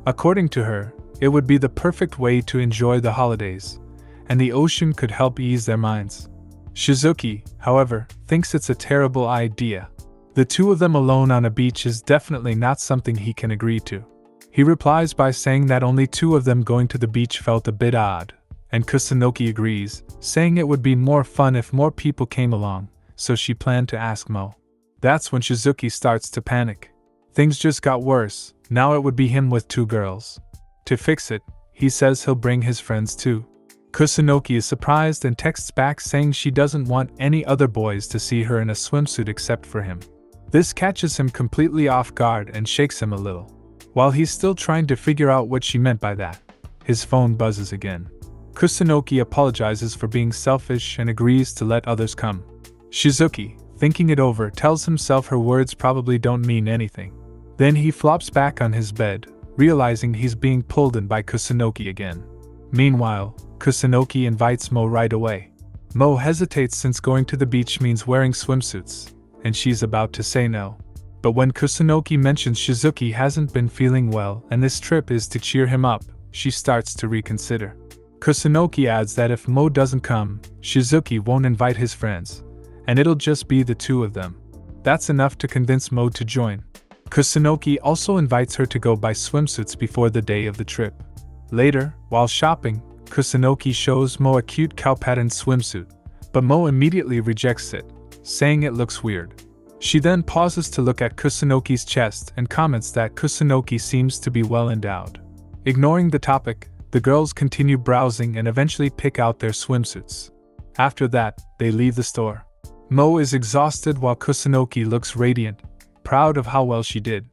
According to her, it would be the perfect way to enjoy the holidays, and the ocean could help ease their minds. Shizuki, however, thinks it's a terrible idea. The two of them alone on a beach is definitely not something he can agree to. He replies by saying that only two of them going to the beach felt a bit odd, and Kusunoki agrees, saying it would be more fun if more people came along, so she planned to ask Mo. That's when Shizuki starts to panic. Things just got worse, now it would be him with two girls. To fix it, he says he'll bring his friends too. Kusunoki is surprised and texts back saying she doesn't want any other boys to see her in a swimsuit except for him. This catches him completely off guard and shakes him a little. While he's still trying to figure out what she meant by that, his phone buzzes again. Kusunoki apologizes for being selfish and agrees to let others come. Shizuki, thinking it over, tells himself her words probably don't mean anything. Then he flops back on his bed, realizing he's being pulled in by Kusunoki again. Meanwhile, Kusunoki invites Mo right away. Mo hesitates since going to the beach means wearing swimsuits, and she's about to say no. But when Kusunoki mentions Shizuki hasn't been feeling well and this trip is to cheer him up, she starts to reconsider. Kusunoki adds that if Mo doesn't come, Shizuki won't invite his friends, and it'll just be the two of them. That's enough to convince Mo to join. Kusunoki also invites her to go buy swimsuits before the day of the trip. Later, while shopping, Kusunoki shows Mo a cute cow-patterned swimsuit, but Mo immediately rejects it, saying it looks weird. She then pauses to look at Kusunoki's chest and comments that Kusunoki seems to be well endowed. Ignoring the topic, the girls continue browsing and eventually pick out their swimsuits. After that, they leave the store. Mo is exhausted while Kusunoki looks radiant, proud of how well she did.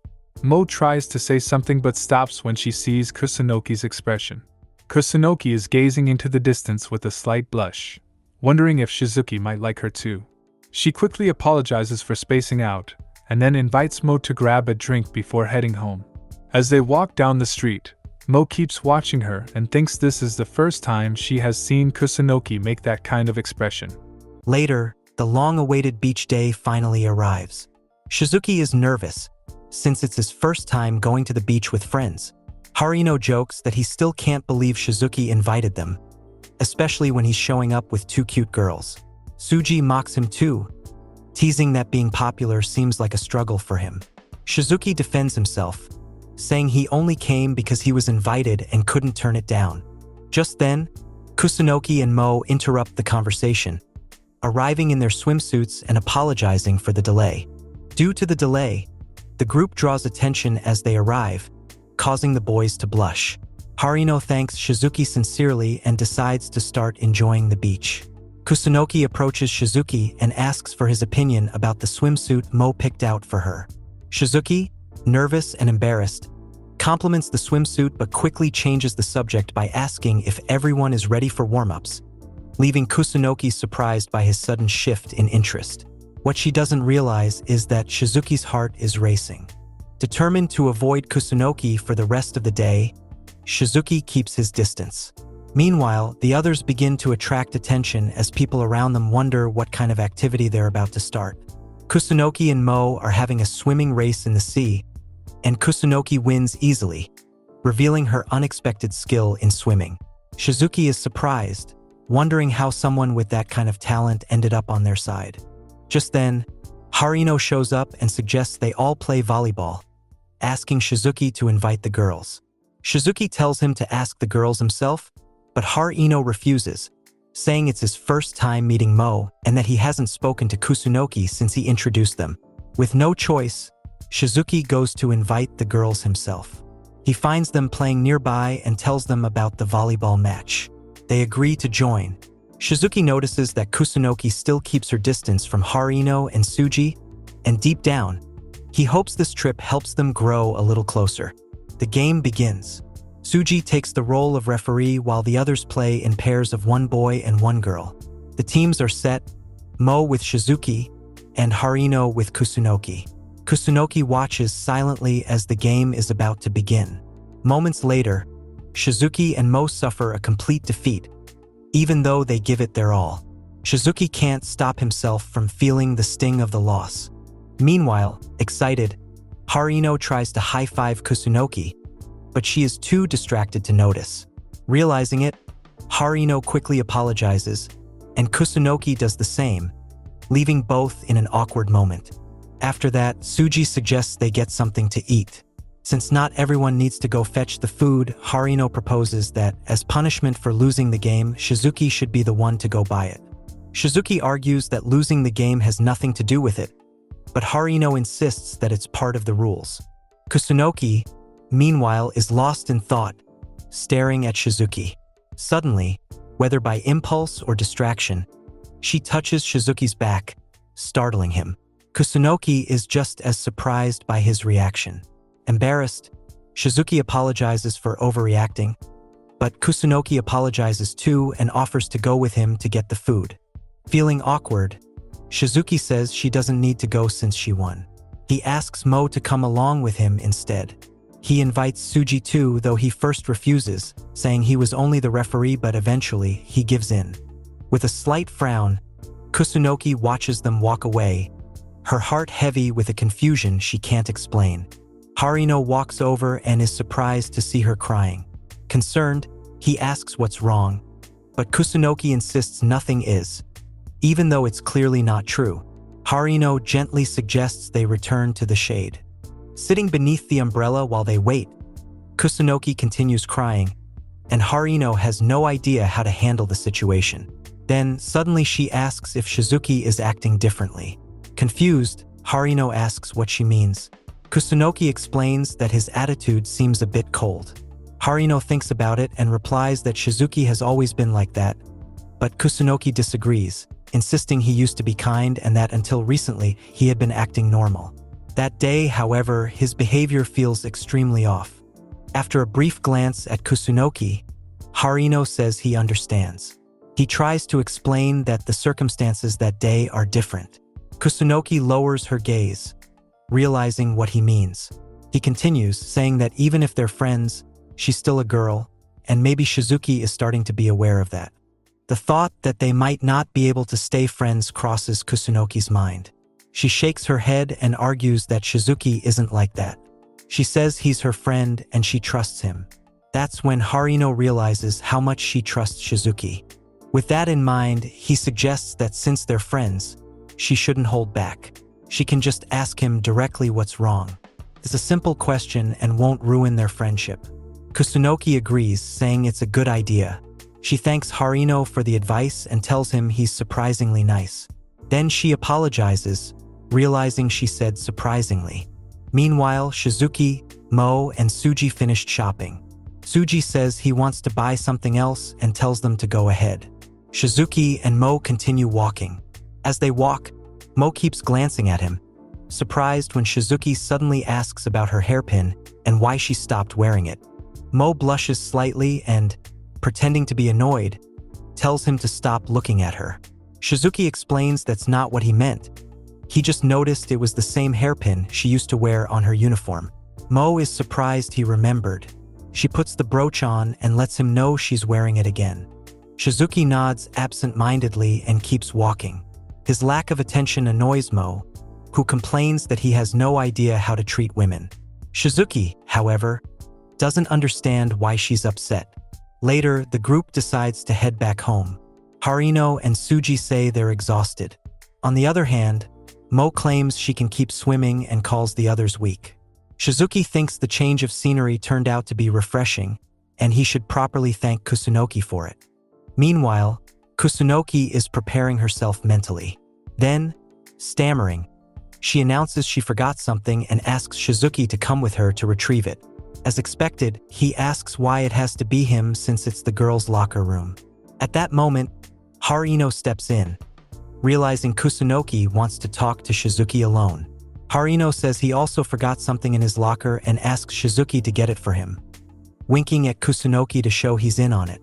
Mo tries to say something but stops when she sees Kusunoki's expression. Kusunoki is gazing into the distance with a slight blush, wondering if Shizuki might like her too. She quickly apologizes for spacing out, and then invites Mo to grab a drink before heading home. As they walk down the street, Mo keeps watching her and thinks this is the first time she has seen Kusunoki make that kind of expression. Later, the long-awaited beach day finally arrives. Shizuki is nervous, since it's his first time going to the beach with friends. Harino jokes that he still can't believe Shizuki invited them, especially when he's showing up with two cute girls. Suji mocks him too, teasing that being popular seems like a struggle for him. Shizuki defends himself, saying he only came because he was invited and couldn't turn it down. Just then, Kusunoki and Mo interrupt the conversation, arriving in their swimsuits and apologizing for the delay. Due to the delay, the group draws attention as they arrive, causing the boys to blush. Harino thanks Shizuki sincerely and decides to start enjoying the beach. Kusunoki approaches Shizuki and asks for his opinion about the swimsuit Mo picked out for her. Shizuki, nervous and embarrassed, compliments the swimsuit but quickly changes the subject by asking if everyone is ready for warm-ups, leaving Kusunoki surprised by his sudden shift in interest. What she doesn't realize is that Shizuki's heart is racing. Determined to avoid Kusunoki for the rest of the day, Shizuki keeps his distance. Meanwhile, the others begin to attract attention as people around them wonder what kind of activity they're about to start. Kusunoki and Mo are having a swimming race in the sea, and Kusunoki wins easily, revealing her unexpected skill in swimming. Shizuki is surprised, wondering how someone with that kind of talent ended up on their side. Just then, Harino shows up and suggests they all play volleyball, asking Shizuki to invite the girls. Shizuki tells him to ask the girls himself, but Harino refuses, saying it's his first time meeting Mo and that he hasn't spoken to Kusunoki since he introduced them. With no choice, Shizuki goes to invite the girls himself. He finds them playing nearby and tells them about the volleyball match. They agree to join. Shizuki notices that Kusunoki still keeps her distance from Harino and Suji, and deep down, he hopes this trip helps them grow a little closer. The game begins. Suji takes the role of referee while the others play in pairs of one boy and one girl. The teams are set, Mo with Shizuki and Harino with Kusunoki. Kusunoki watches silently as the game is about to begin. Moments later, Shizuki and Mo suffer a complete defeat, even though they give it their all. Shizuki can't stop himself from feeling the sting of the loss. Meanwhile, excited, Harino tries to high-five Kusunoki, but she is too distracted to notice. Realizing it, Harino quickly apologizes, and Kusunoki does the same, leaving both in an awkward moment. After that, Suji suggests they get something to eat. Since not everyone needs to go fetch the food, Harino proposes that, as punishment for losing the game, Shizuki should be the one to go buy it. Shizuki argues that losing the game has nothing to do with it, but Harino insists that it's part of the rules. Kusunoki, meanwhile, is lost in thought, staring at Shizuki. Suddenly, whether by impulse or distraction, she touches Shizuki's back, startling him. Kusunoki is just as surprised by his reaction. Embarrassed, Shizuki apologizes for overreacting, but Kusunoki apologizes too and offers to go with him to get the food. Feeling awkward, Shizuki says she doesn't need to go since she won. He asks Mo to come along with him instead. He invites Suji too, though he first refuses, saying he was only the referee, but eventually he gives in. With a slight frown, Kusunoki watches them walk away, her heart heavy with a confusion she can't explain. Harino walks over and is surprised to see her crying. Concerned, he asks what's wrong, but Kusunoki insists nothing is, even though it's clearly not true. Harino gently suggests they return to the shade. Sitting beneath the umbrella while they wait, Kusunoki continues crying, and Harino has no idea how to handle the situation. Then, suddenly she asks if Shizuki is acting differently. Confused, Harino asks what she means. Kusunoki explains that his attitude seems a bit cold. Harino thinks about it and replies that Shizuki has always been like that, but Kusunoki disagrees, insisting he used to be kind and that until recently he had been acting normal. That day, however, his behavior feels extremely off. After a brief glance at Kusunoki, Harino says he understands. He tries to explain that the circumstances that day are different. Kusunoki lowers her gaze, realizing what he means. He continues, saying that even if they're friends, she's still a girl, and maybe Shizuki is starting to be aware of that. The thought that they might not be able to stay friends crosses Kusunoki's mind. She shakes her head and argues that Shizuki isn't like that. She says he's her friend and she trusts him. That's when Harino realizes how much she trusts Shizuki. With that in mind, he suggests that since they're friends, she shouldn't hold back. She can just ask him directly what's wrong. It's a simple question and won't ruin their friendship. Kusunoki agrees, saying it's a good idea. She thanks Harino for the advice and tells him he's surprisingly nice. Then she apologizes, realizing she said surprisingly. Meanwhile, Shizuki, Mo, and Suji finished shopping. Suji says he wants to buy something else and tells them to go ahead. Shizuki and Mo continue walking. As they walk, Mo keeps glancing at him, surprised when Shizuki suddenly asks about her hairpin and why she stopped wearing it. Mo blushes slightly and, pretending to be annoyed, tells him to stop looking at her. Shizuki explains that's not what he meant. He just noticed it was the same hairpin she used to wear on her uniform. Mo is surprised he remembered. She puts the brooch on and lets him know she's wearing it again. Shizuki nods absent-mindedly and keeps walking. His lack of attention annoys Mo, who complains that he has no idea how to treat women. Shizuki, however, doesn't understand why she's upset. Later, the group decides to head back home. Harino and Suji say they're exhausted. On the other hand, Mo claims she can keep swimming and calls the others weak. Shizuki thinks the change of scenery turned out to be refreshing, and he should properly thank Kusunoki for it. Meanwhile, Kusunoki is preparing herself mentally. Then, stammering, she announces she forgot something and asks Shizuki to come with her to retrieve it. As expected, he asks why it has to be him since it's the girls' locker room. At that moment, Harino steps in, realizing Kusunoki wants to talk to Shizuki alone. Harino says he also forgot something in his locker and asks Shizuki to get it for him, winking at Kusunoki to show he's in on it.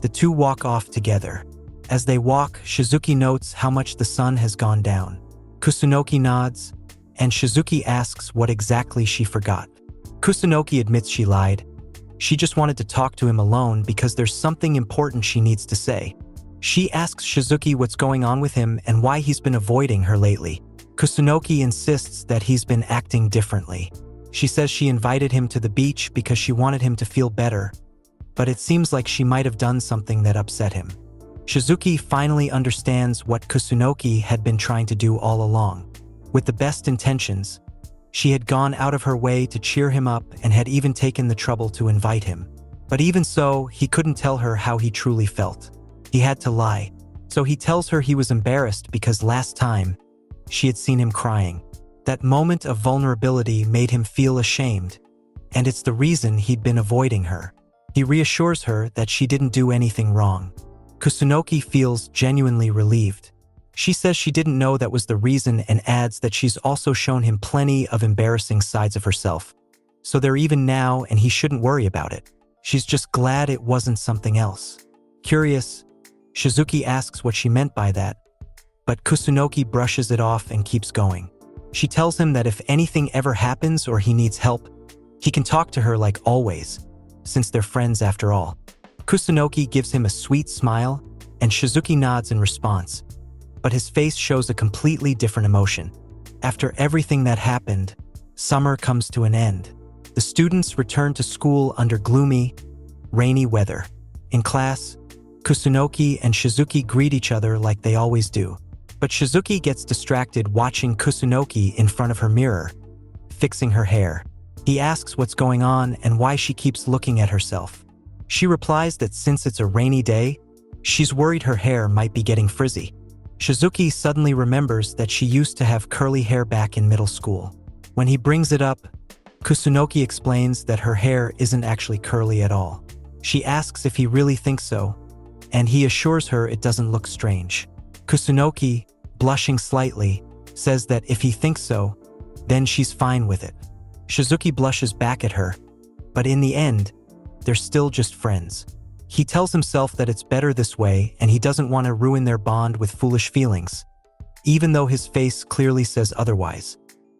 The two walk off together. As they walk, Shizuki notes how much the sun has gone down. Kusunoki nods, and Shizuki asks what exactly she forgot. Kusunoki admits she lied. She just wanted to talk to him alone because there's something important she needs to say. She asks Shizuki what's going on with him and why he's been avoiding her lately. Kusunoki insists that he's been acting differently. She says she invited him to the beach because she wanted him to feel better, but it seems like she might have done something that upset him. Shizuki finally understands what Kusunoki had been trying to do all along. With the best intentions, she had gone out of her way to cheer him up and had even taken the trouble to invite him. But even so, he couldn't tell her how he truly felt. He had to lie. So he tells her he was embarrassed because last time, she had seen him crying. That moment of vulnerability made him feel ashamed, and it's the reason he'd been avoiding her. He reassures her that she didn't do anything wrong. Kusunoki feels genuinely relieved. She says she didn't know that was the reason and adds that she's also shown him plenty of embarrassing sides of herself. So they're even now and he shouldn't worry about it. She's just glad it wasn't something else. Curious, Shizuki asks what she meant by that, but Kusunoki brushes it off and keeps going. She tells him that if anything ever happens or he needs help, he can talk to her like always, since they're friends after all. Kusunoki gives him a sweet smile, and Shizuki nods in response, but his face shows a completely different emotion. After everything that happened, summer comes to an end. The students return to school under gloomy, rainy weather. In class, Kusunoki and Shizuki greet each other like they always do. But Shizuki gets distracted watching Kusunoki in front of her mirror, fixing her hair. He asks what's going on and why she keeps looking at herself. She replies that since it's a rainy day, she's worried her hair might be getting frizzy. Shizuki suddenly remembers that she used to have curly hair back in middle school. When he brings it up, Kusunoki explains that her hair isn't actually curly at all. She asks if he really thinks so, and he assures her it doesn't look strange. Kusunoki, blushing slightly, says that if he thinks so, then she's fine with it. Shizuki blushes back at her, but in the end, they're still just friends. He tells himself that it's better this way and he doesn't want to ruin their bond with foolish feelings, even though his face clearly says otherwise.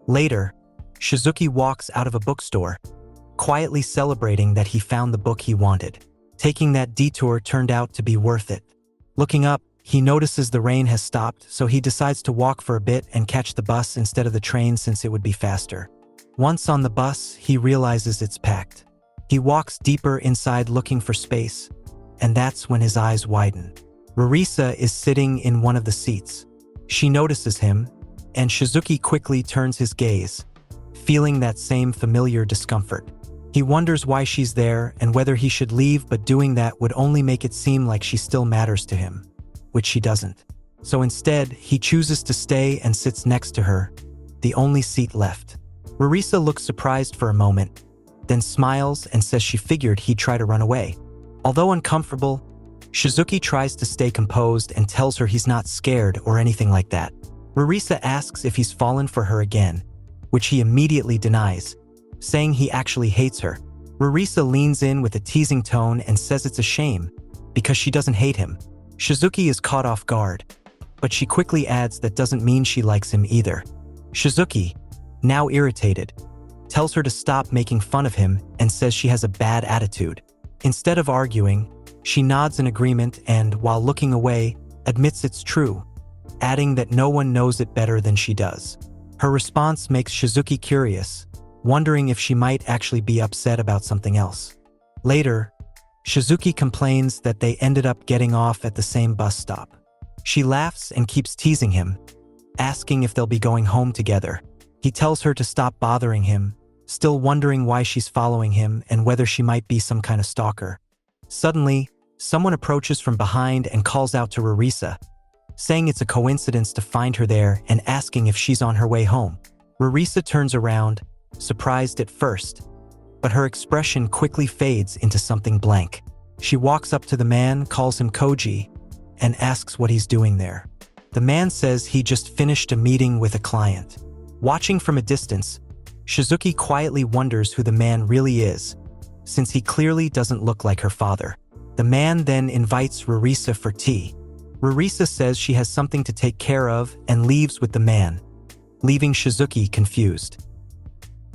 Later, Shizuki walks out of a bookstore, quietly celebrating that he found the book he wanted. Taking that detour turned out to be worth it. Looking up, he notices the rain has stopped, so he decides to walk for a bit and catch the bus instead of the train since it would be faster. Once on the bus, he realizes it's packed. He walks deeper inside looking for space, and that's when his eyes widen. Rarisa is sitting in one of the seats. She notices him, and Shizuki quickly turns his gaze, feeling that same familiar discomfort. He wonders why she's there and whether he should leave, but doing that would only make it seem like she still matters to him, which she doesn't. So instead, he chooses to stay and sits next to her, the only seat left. Rarisa looks surprised for a moment, then smiles and says she figured he'd try to run away. Although uncomfortable, Shizuki tries to stay composed and tells her he's not scared or anything like that. Rarisa asks if he's fallen for her again, which he immediately denies, saying he actually hates her. Rarisa leans in with a teasing tone and says it's a shame, because she doesn't hate him. Shizuki is caught off guard, but she quickly adds that doesn't mean she likes him either. Shizuki, now irritated, tells her to stop making fun of him and says she has a bad attitude. Instead of arguing, she nods in agreement and, while looking away, admits it's true, adding that no one knows it better than she does. Her response makes Shizuki curious, wondering if she might actually be upset about something else. Later, Shizuki complains that they ended up getting off at the same bus stop. She laughs and keeps teasing him, asking if they'll be going home together. He tells her to stop bothering him, still wondering why she's following him and whether she might be some kind of stalker. Suddenly, Someone approaches from behind and calls out to Rarisa, saying it's a coincidence to find her there and asking if she's on her way home. Rarisa turns around, surprised at first, but her expression quickly fades into something blank. She walks up to the man, calls him Koji, and asks what he's doing there. The man says he just finished a meeting with a client. Watching from a distance, Shizuki quietly wonders who the man really is, since he clearly doesn't look like her father. The man then invites Rarisa for tea. Rarisa says she has something to take care of and leaves with the man, leaving Shizuki confused.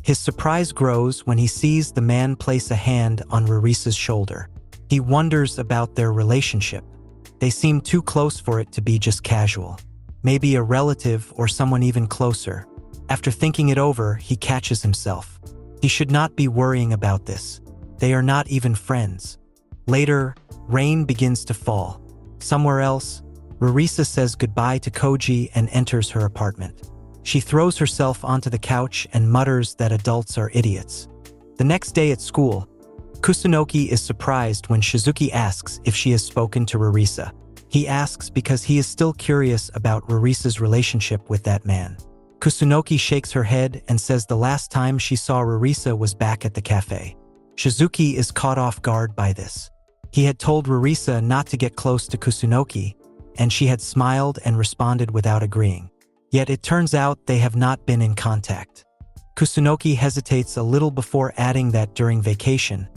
His surprise grows when he sees the man place a hand on Rarisa's shoulder. He wonders about their relationship. They seem too close for it to be just casual. Maybe a relative or someone even closer. After thinking it over, he catches himself. He should not be worrying about this. They are not even friends. Later, rain begins to fall. Somewhere else, Rarisa says goodbye to Koji and enters her apartment. She throws herself onto the couch and mutters that adults are idiots. The next day at school, Kusunoki is surprised when Shizuki asks if she has spoken to Rarisa. He asks because he is still curious about Rarisa's relationship with that man. Kusunoki shakes her head and says the last time she saw Rarisa was back at the cafe. Shizuki is caught off guard by this. He had told Rarisa not to get close to Kusunoki, and she had smiled and responded without agreeing. Yet it turns out they have not been in contact. Kusunoki hesitates a little before adding that during vacation,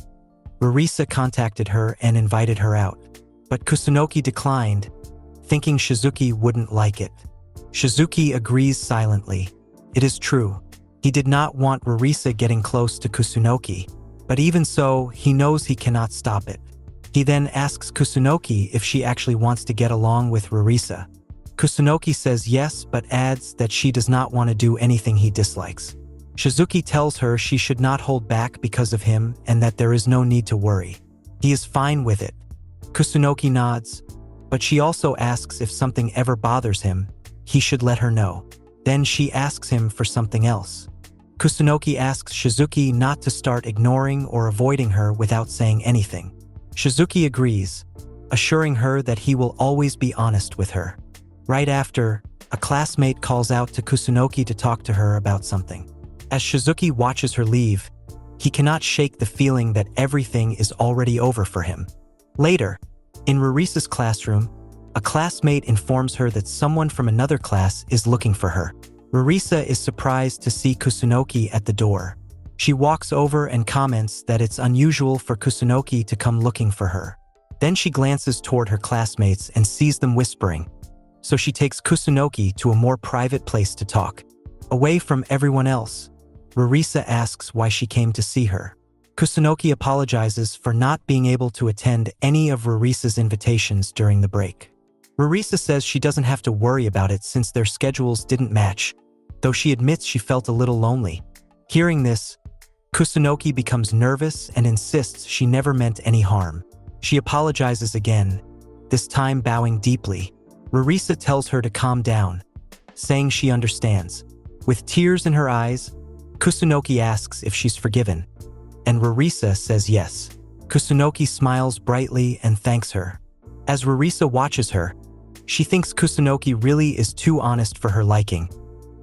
Rarisa contacted her and invited her out. But Kusunoki declined, thinking Shizuki wouldn't like it. Shizuki agrees silently. It is true. He did not want Rarisa getting close to Kusunoki, but even so, he knows he cannot stop it. He then asks Kusunoki if she actually wants to get along with Rarisa. Kusunoki says yes, but adds that she does not want to do anything he dislikes. Shizuki tells her she should not hold back because of him and that there is no need to worry. He is fine with it. Kusunoki nods, but she also asks if something ever bothers him, he should let her know. Then she asks him for something else. Kusunoki asks Shizuki not to start ignoring or avoiding her without saying anything. Shizuki agrees, assuring her that he will always be honest with her. Right after, a classmate calls out to Kusunoki to talk to her about something. As Shizuki watches her leave, he cannot shake the feeling that everything is already over for him. Later, in Rarisa's classroom, a classmate informs her that someone from another class is looking for her. Rarisa is surprised to see Kusunoki at the door. She walks over and comments that it's unusual for Kusunoki to come looking for her. Then she glances toward her classmates and sees them whispering, so she takes Kusunoki to a more private place to talk. Away from everyone else, Rarisa asks why she came to see her. Kusunoki apologizes for not being able to attend any of Rarisa's invitations during the break. Rarisa says she doesn't have to worry about it since their schedules didn't match, though she admits she felt a little lonely. Hearing this, Kusunoki becomes nervous and insists she never meant any harm. She apologizes again, this time bowing deeply. Rarisa tells her to calm down, saying she understands. With tears in her eyes, Kusunoki asks if she's forgiven, and Rarisa says yes. Kusunoki smiles brightly and thanks her. As Rarisa watches her, she thinks Kusunoki really is too honest for her liking,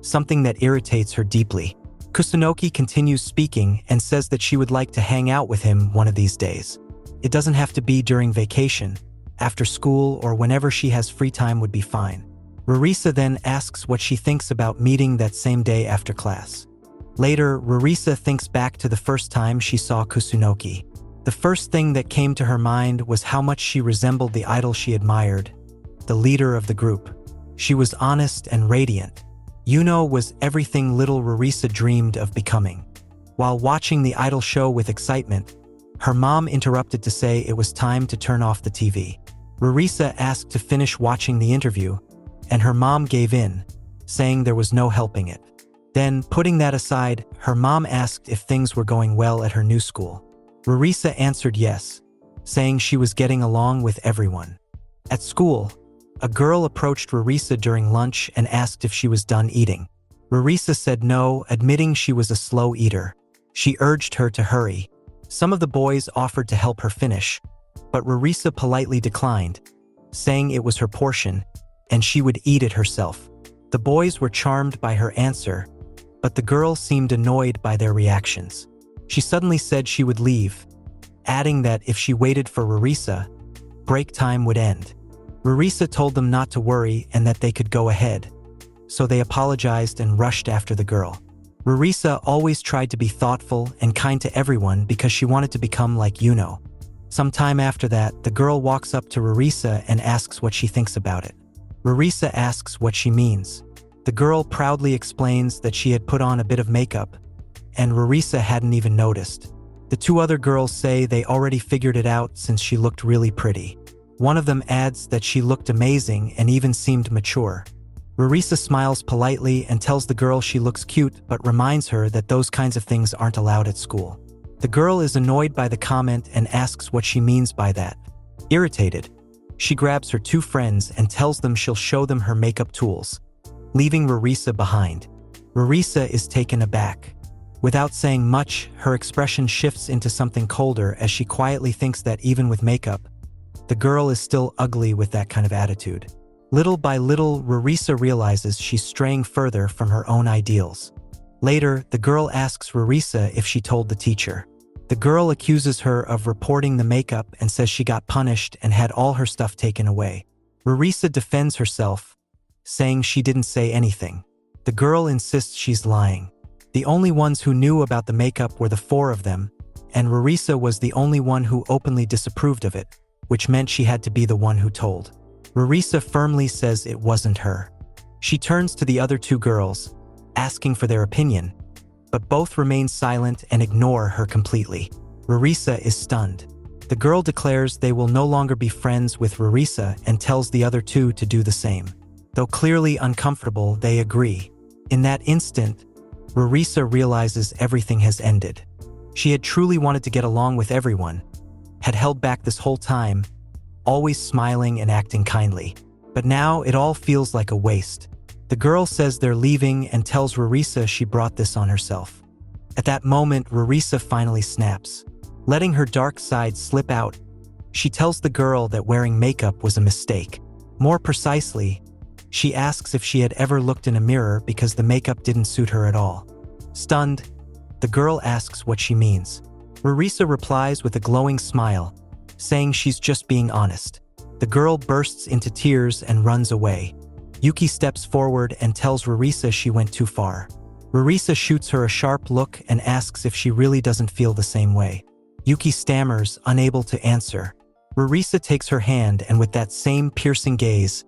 something that irritates her deeply. Kusunoki continues speaking and says that she would like to hang out with him one of these days. It doesn't have to be during vacation, after school or whenever she has free time would be fine. Rarisa then asks what she thinks about meeting that same day after class. Later, Rarisa thinks back to the first time she saw Kusunoki. The first thing that came to her mind was how much she resembled the idol she admired, the leader of the group. She was honest and radiant. Yuno was everything little Rarisa dreamed of becoming. While watching the idol show with excitement, her mom interrupted to say it was time to turn off the TV. Rarisa asked to finish watching the interview, and her mom gave in, saying there was no helping it. Then, putting that aside, her mom asked if things were going well at her new school. Rarisa answered yes, saying she was getting along with everyone. At school, a girl approached Rarisa during lunch and asked if she was done eating. Rarisa said no, admitting she was a slow eater. She urged her to hurry. Some of the boys offered to help her finish, but Rarisa politely declined, saying it was her portion, and she would eat it herself. The boys were charmed by her answer, but the girl seemed annoyed by their reactions. She suddenly said she would leave, adding that if she waited for Rarisa, break time would end. Rarisa told them not to worry and that they could go ahead, so they apologized and rushed after the girl. Rarisa always tried to be thoughtful and kind to everyone because she wanted to become like Yuno. Sometime after that, the girl walks up to Rarisa and asks what she thinks about it. Rarisa asks what she means. The girl proudly explains that she had put on a bit of makeup, and Rarisa hadn't even noticed. The two other girls say they already figured it out since she looked really pretty. One of them adds that she looked amazing and even seemed mature. Rarisa smiles politely and tells the girl she looks cute but reminds her that those kinds of things aren't allowed at school. The girl is annoyed by the comment and asks what she means by that. Irritated, she grabs her two friends and tells them she'll show them her makeup tools, leaving Rarisa behind. Rarisa is taken aback. Without saying much, her expression shifts into something colder as she quietly thinks that even with makeup, the girl is still ugly with that kind of attitude. Little by little, Rarisa realizes she's straying further from her own ideals. Later, the girl asks Rarisa if she told the teacher. The girl accuses her of reporting the makeup and says she got punished and had all her stuff taken away. Rarisa defends herself, saying she didn't say anything. The girl insists she's lying. The only ones who knew about the makeup were the four of them, and Rarisa was the only one who openly disapproved of it, which meant she had to be the one who told. Rarisa firmly says it wasn't her. She turns to the other two girls, asking for their opinion, but both remain silent and ignore her completely. Rarisa is stunned. The girl declares they will no longer be friends with Rarisa and tells the other two to do the same. Though clearly uncomfortable, they agree. In that instant, Rarisa realizes everything has ended. She had truly wanted to get along with everyone, had held back this whole time, always smiling and acting kindly. But now it all feels like a waste. The girl says they're leaving and tells Rarisa she brought this on herself. At that moment, Rarisa finally snaps. Letting her dark side slip out, she tells the girl that wearing makeup was a mistake. More precisely, she asks if she had ever looked in a mirror because the makeup didn't suit her at all. Stunned, the girl asks what she means. Rarisa replies with a glowing smile, saying she's just being honest. The girl bursts into tears and runs away. Yuki steps forward and tells Rarisa she went too far. Rarisa shoots her a sharp look and asks if she really doesn't feel the same way. Yuki stammers, unable to answer. Rarisa takes her hand and with that same piercing gaze,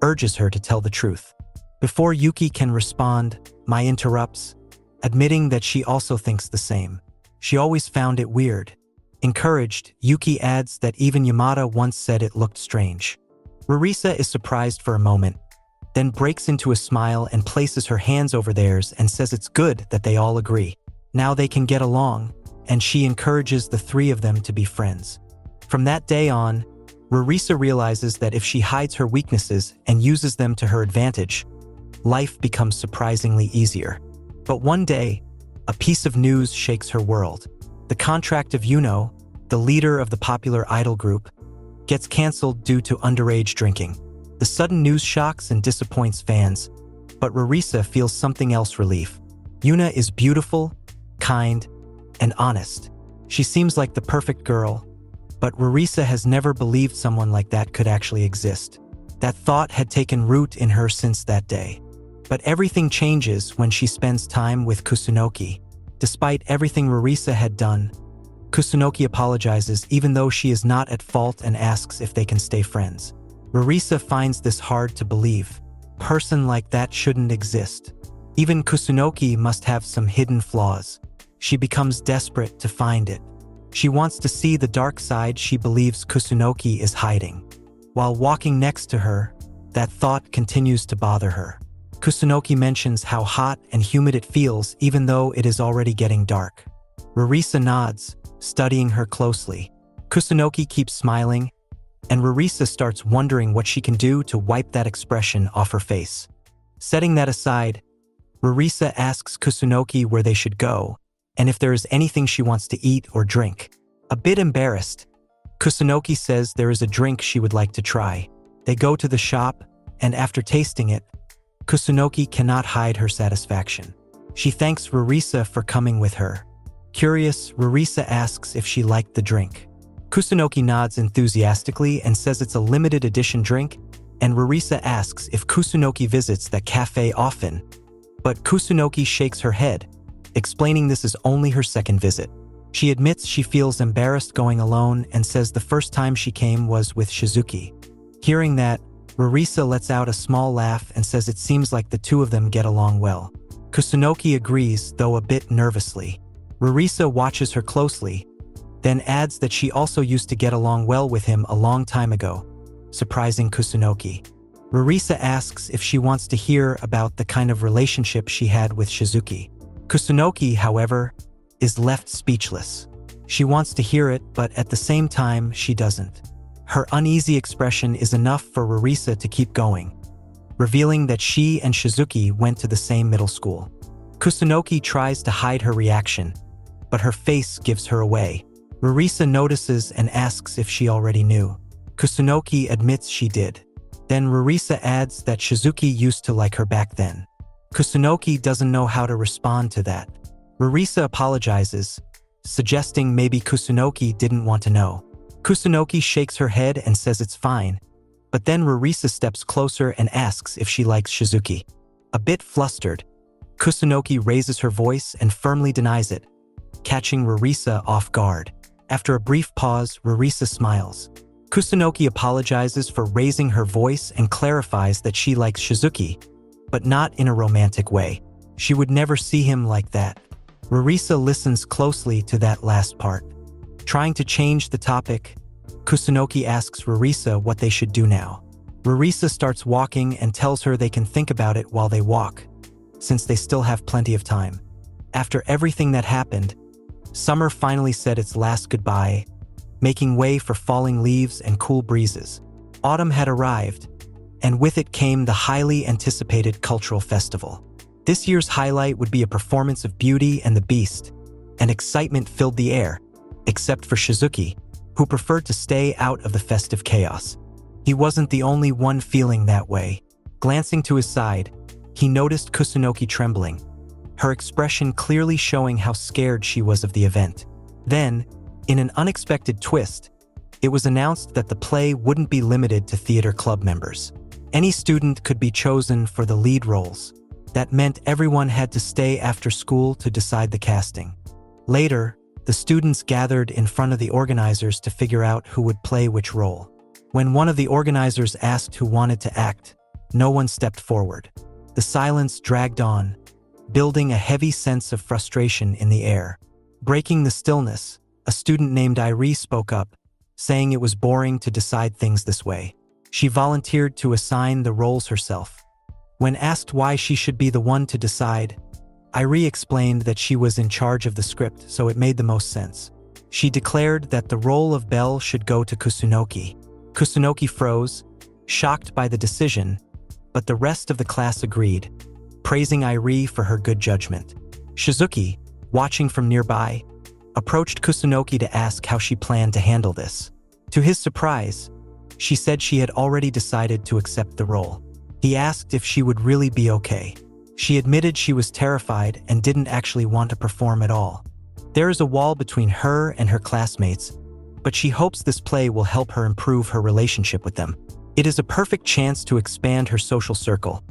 urges her to tell the truth. Before Yuki can respond, Mai interrupts, admitting that she also thinks the same. She always found it weird. Encouraged, Yuki adds that even Yamada once said it looked strange. Rarisa is surprised for a moment, then breaks into a smile and places her hands over theirs and says it's good that they all agree. Now they can get along, and she encourages the three of them to be friends. From that day on, Rarisa realizes that if she hides her weaknesses and uses them to her advantage, life becomes surprisingly easier. But one day, a piece of news shakes her world. The contract of Yuno, the leader of the popular idol group, gets cancelled due to underage drinking. The sudden news shocks and disappoints fans, but Rarisa feels something else: relief. Yuna is beautiful, kind, and honest. She seems like the perfect girl, but Rarisa has never believed someone like that could actually exist. That thought had taken root in her since that day. But everything changes when she spends time with Kusunoki. Despite everything Rarisa had done, Kusunoki apologizes even though she is not at fault and asks if they can stay friends. Rarisa finds this hard to believe. A person like that shouldn't exist. Even Kusunoki must have some hidden flaws. She becomes desperate to find it. She wants to see the dark side she believes Kusunoki is hiding. While walking next to her, that thought continues to bother her. Kusunoki mentions how hot and humid it feels even though it is already getting dark. Rarisa nods, studying her closely. Kusunoki keeps smiling, and Rarisa starts wondering what she can do to wipe that expression off her face. Setting that aside, Rarisa asks Kusunoki where they should go, and if there is anything she wants to eat or drink. A bit embarrassed, Kusunoki says there is a drink she would like to try. They go to the shop, and after tasting it, Kusunoki cannot hide her satisfaction. She thanks Rarisa for coming with her. Curious, Rarisa asks if she liked the drink. Kusunoki nods enthusiastically and says it's a limited edition drink, and Rarisa asks if Kusunoki visits that cafe often. But Kusunoki shakes her head, explaining this is only her second visit. She admits she feels embarrassed going alone and says the first time she came was with Shizuki. Hearing that, Rarisa lets out a small laugh and says it seems like the two of them get along well. Kusunoki agrees, though a bit nervously. Rarisa watches her closely, then adds that she also used to get along well with him a long time ago, surprising Kusunoki. Rarisa asks if she wants to hear about the kind of relationship she had with Shizuki. Kusunoki, however, is left speechless. She wants to hear it, but at the same time, she doesn't. Her uneasy expression is enough for Rarisa to keep going, revealing that she and Shizuki went to the same middle school. Kusunoki tries to hide her reaction, but her face gives her away. Rarisa notices and asks if she already knew. Kusunoki admits she did. Then Rarisa adds that Shizuki used to like her back then. Kusunoki doesn't know how to respond to that. Rarisa apologizes, suggesting maybe Kusunoki didn't want to know. Kusunoki shakes her head and says it's fine, but then Rarisa steps closer and asks if she likes Shizuki. A bit flustered, Kusunoki raises her voice and firmly denies it, catching Rarisa off guard. After a brief pause, Rarisa smiles. Kusunoki apologizes for raising her voice and clarifies that she likes Shizuki, but not in a romantic way. She would never see him like that. Rarisa listens closely to that last part. Trying to change the topic, Kusunoki asks Rarisa what they should do now. Rarisa starts walking and tells her they can think about it while they walk, since they still have plenty of time. After everything that happened, summer finally said its last goodbye, making way for falling leaves and cool breezes. Autumn had arrived, and with it came the highly anticipated cultural festival. This year's highlight would be a performance of Beauty and the Beast, and excitement filled the air, except for Shizuki, who preferred to stay out of the festive chaos. He wasn't the only one feeling that way. Glancing to his side, he noticed Kusunoki trembling, her expression clearly showing how scared she was of the event. Then, in an unexpected twist, it was announced that the play wouldn't be limited to theater club members. Any student could be chosen for the lead roles. That meant everyone had to stay after school to decide the casting. Later, the students gathered in front of the organizers to figure out who would play which role. When one of the organizers asked who wanted to act, no one stepped forward. The silence dragged on, building a heavy sense of frustration in the air. Breaking the stillness, a student named Irie spoke up, saying it was boring to decide things this way. She volunteered to assign the roles herself. When asked why she should be the one to decide, Irie explained that she was in charge of the script, so it made the most sense. She declared that the role of Belle should go to Kusunoki. Kusunoki froze, shocked by the decision, but the rest of the class agreed, praising Irie for her good judgment. Shizuki, watching from nearby, approached Kusunoki to ask how she planned to handle this. To his surprise, she said she had already decided to accept the role. He asked if she would really be okay. She admitted she was terrified and didn't actually want to perform at all. There is a wall between her and her classmates, but she hopes this play will help her improve her relationship with them. It is a perfect chance to expand her social circle,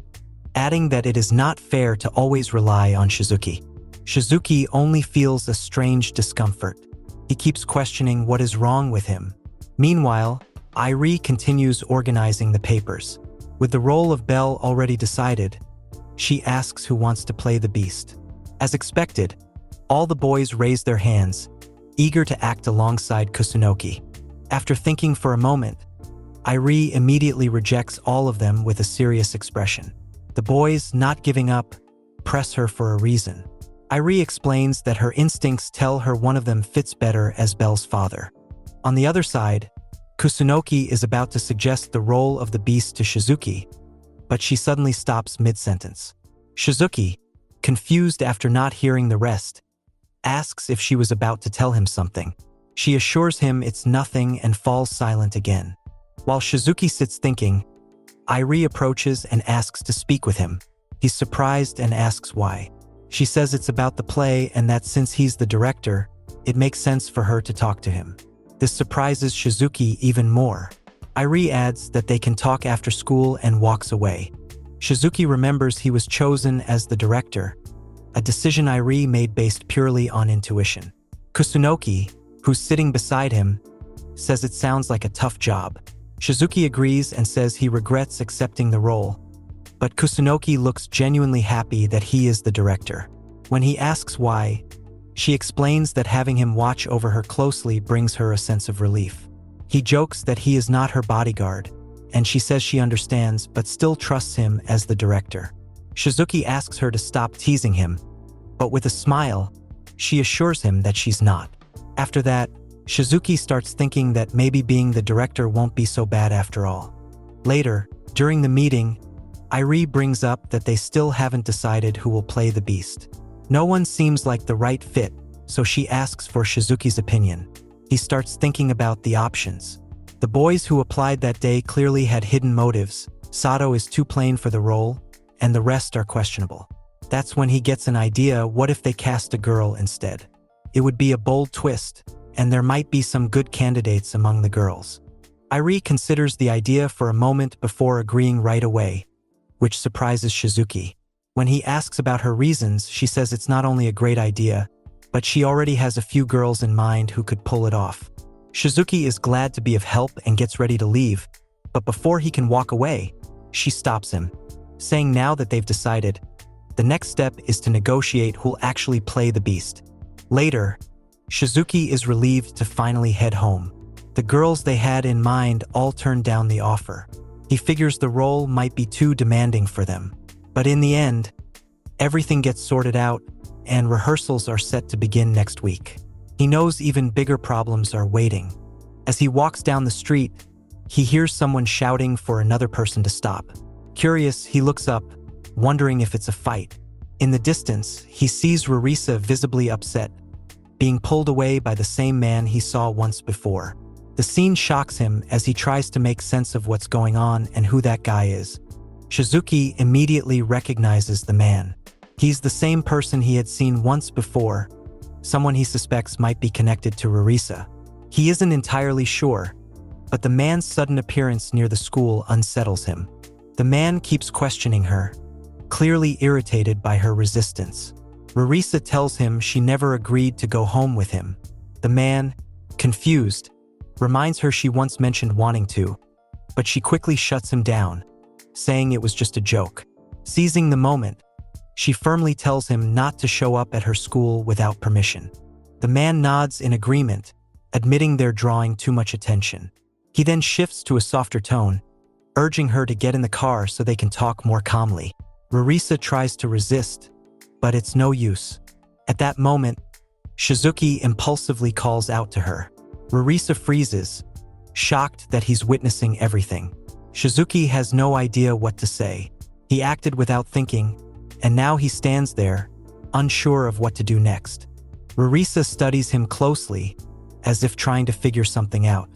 adding that it is not fair to always rely on Shizuki. Shizuki only feels a strange discomfort. He keeps questioning what is wrong with him. Meanwhile, Irie continues organizing the papers. With the role of Belle already decided, she asks who wants to play the Beast. As expected, all the boys raise their hands, eager to act alongside Kusunoki. After thinking for a moment, Irie immediately rejects all of them with a serious expression. The boys, not giving up, press her for a reason. Irie explains that her instincts tell her one of them fits better as Belle's father. On the other side, Kusunoki is about to suggest the role of the Beast to Shizuki, but she suddenly stops mid-sentence. Shizuki, confused after not hearing the rest, asks if she was about to tell him something. She assures him it's nothing and falls silent again. While Shizuki sits thinking, Irie approaches and asks to speak with him. He's surprised and asks why. She says it's about the play and that since he's the director, it makes sense for her to talk to him. This surprises Shizuki even more. Irie adds that they can talk after school and walks away. Shizuki remembers he was chosen as the director, a decision Irie made based purely on intuition. Kusunoki, who's sitting beside him, says it sounds like a tough job. Shizuki agrees and says he regrets accepting the role, but Kusunoki looks genuinely happy that he is the director. When he asks why, she explains that having him watch over her closely brings her a sense of relief. He jokes that he is not her bodyguard, and she says she understands but still trusts him as the director. Shizuki asks her to stop teasing him, but with a smile, she assures him that she's not. After that, Shizuki starts thinking that maybe being the director won't be so bad after all. Later, during the meeting, Irie brings up that they still haven't decided who will play the beast. No one seems like the right fit, so she asks for Shizuki's opinion. He starts thinking about the options. The boys who applied that day clearly had hidden motives. Sato is too plain for the role, and the rest are questionable. That's when he gets an idea: what if they cast a girl instead? It would be a bold twist, and there might be some good candidates among the girls. Irie considers the idea for a moment before agreeing right away, which surprises Shizuki. When he asks about her reasons, she says it's not only a great idea, but she already has a few girls in mind who could pull it off. Shizuki is glad to be of help and gets ready to leave, but before he can walk away, she stops him, saying now that they've decided, the next step is to negotiate who'll actually play the beast. Later, Shizuki is relieved to finally head home. The girls they had in mind all turn down the offer. He figures the role might be too demanding for them. But in the end, everything gets sorted out, and rehearsals are set to begin next week. He knows even bigger problems are waiting. As he walks down the street, he hears someone shouting for another person to stop. Curious, he looks up, wondering if it's a fight. In the distance, he sees Rarisa visibly upset, being pulled away by the same man he saw once before. The scene shocks him as he tries to make sense of what's going on and who that guy is. Shizuki immediately recognizes the man. He's the same person he had seen once before, someone he suspects might be connected to Rarisa. He isn't entirely sure, but the man's sudden appearance near the school unsettles him. The man keeps questioning her, clearly irritated by her resistance. Rarisa tells him she never agreed to go home with him. The man, confused, reminds her she once mentioned wanting to, but she quickly shuts him down, saying it was just a joke. Seizing the moment, she firmly tells him not to show up at her school without permission. The man nods in agreement, admitting they're drawing too much attention. He then shifts to a softer tone, urging her to get in the car so they can talk more calmly. Rarisa tries to resist, but it's no use. At that moment, Shizuki impulsively calls out to her. Rarisa freezes, shocked that he's witnessing everything. Shizuki has no idea what to say. He acted without thinking, and now he stands there, unsure of what to do next. Rarisa studies him closely, as if trying to figure something out.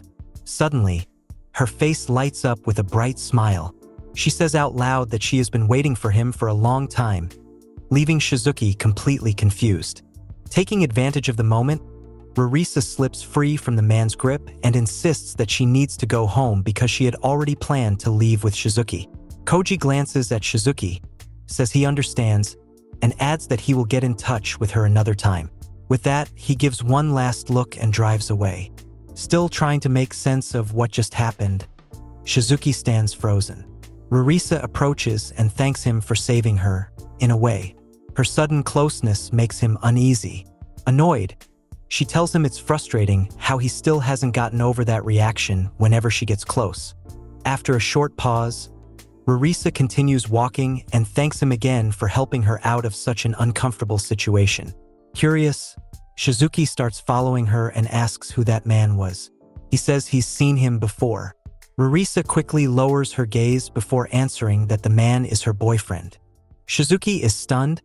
Suddenly, her face lights up with a bright smile. She says out loud that she has been waiting for him for a long time, leaving Shizuki completely confused. Taking advantage of the moment, Rarisa slips free from the man's grip and insists that she needs to go home because she had already planned to leave with Shizuki. Koji glances at Shizuki, says he understands, and adds that he will get in touch with her another time. With that, he gives one last look and drives away. Still trying to make sense of what just happened, Shizuki stands frozen. Rarisa approaches and thanks him for saving her, in a way. Her sudden closeness makes him uneasy. Annoyed, she tells him it's frustrating how he still hasn't gotten over that reaction whenever she gets close. After a short pause, Rarisa continues walking and thanks him again for helping her out of such an uncomfortable situation. Curious, Shizuki starts following her and asks who that man was. He says he's seen him before. Rarisa quickly lowers her gaze before answering that the man is her boyfriend. Shizuki is stunned,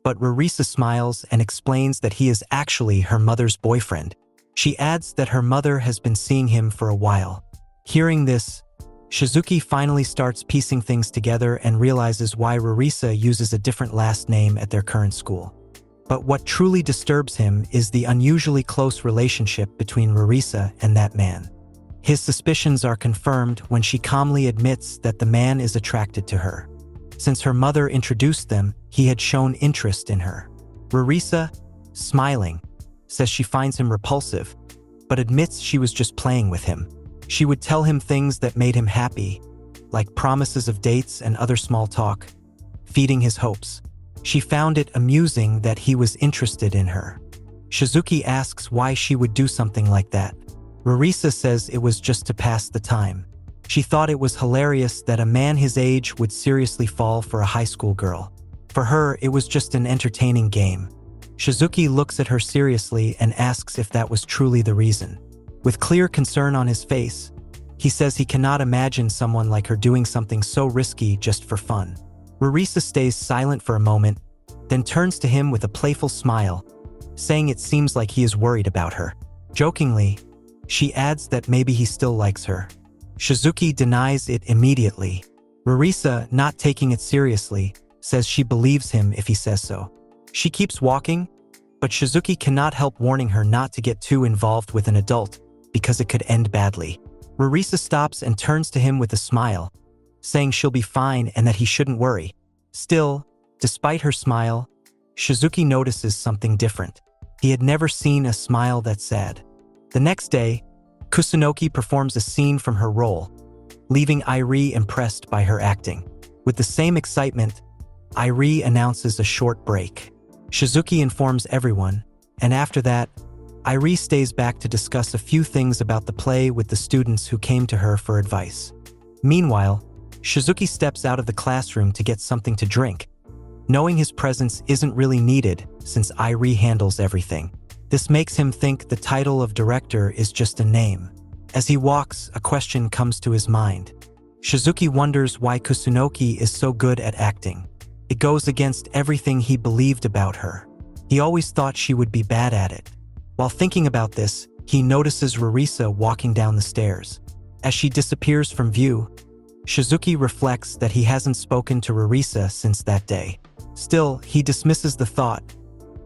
but Rarisa smiles and explains that he is actually her mother's boyfriend. She adds that her mother has been seeing him for a while. Hearing this, Shizuki finally starts piecing things together and realizes why Rarisa uses a different last name at their current school. But what truly disturbs him is the unusually close relationship between Rarisa and that man. His suspicions are confirmed when she calmly admits that the man is attracted to her. Since her mother introduced them, he had shown interest in her. Rarisa, smiling, says she finds him repulsive, but admits she was just playing with him. She would tell him things that made him happy, like promises of dates and other small talk, feeding his hopes. She found it amusing that he was interested in her. Shizuki asks why she would do something like that. Rarisa says it was just to pass the time. She thought it was hilarious that a man his age would seriously fall for a high school girl. For her, it was just an entertaining game. Shizuki looks at her seriously and asks if that was truly the reason. With clear concern on his face, he says he cannot imagine someone like her doing something so risky just for fun. Rarisa stays silent for a moment, then turns to him with a playful smile, saying it seems like he is worried about her. Jokingly, she adds that maybe he still likes her. Shizuki denies it immediately. Rarisa, not taking it seriously, says she believes him if he says so. She keeps walking, but Shizuki cannot help warning her not to get too involved with an adult, because it could end badly. Rarisa stops and turns to him with a smile, saying she'll be fine and that he shouldn't worry. Still, despite her smile, Shizuki notices something different. He had never seen a smile that sad. The next day, Kusunoki performs a scene from her role, leaving Irie impressed by her acting. With the same excitement, Irie announces a short break. Shizuki informs everyone, and after that, Irie stays back to discuss a few things about the play with the students who came to her for advice. Meanwhile, Shizuki steps out of the classroom to get something to drink, knowing his presence isn't really needed since Irie handles everything. This makes him think the title of director is just a name. As he walks, a question comes to his mind. Shizuki wonders why Kusunoki is so good at acting. It goes against everything he believed about her. He always thought she would be bad at it. While thinking about this, he notices Rarisa walking down the stairs. As she disappears from view, Shizuki reflects that he hasn't spoken to Rarisa since that day. Still, he dismisses the thought,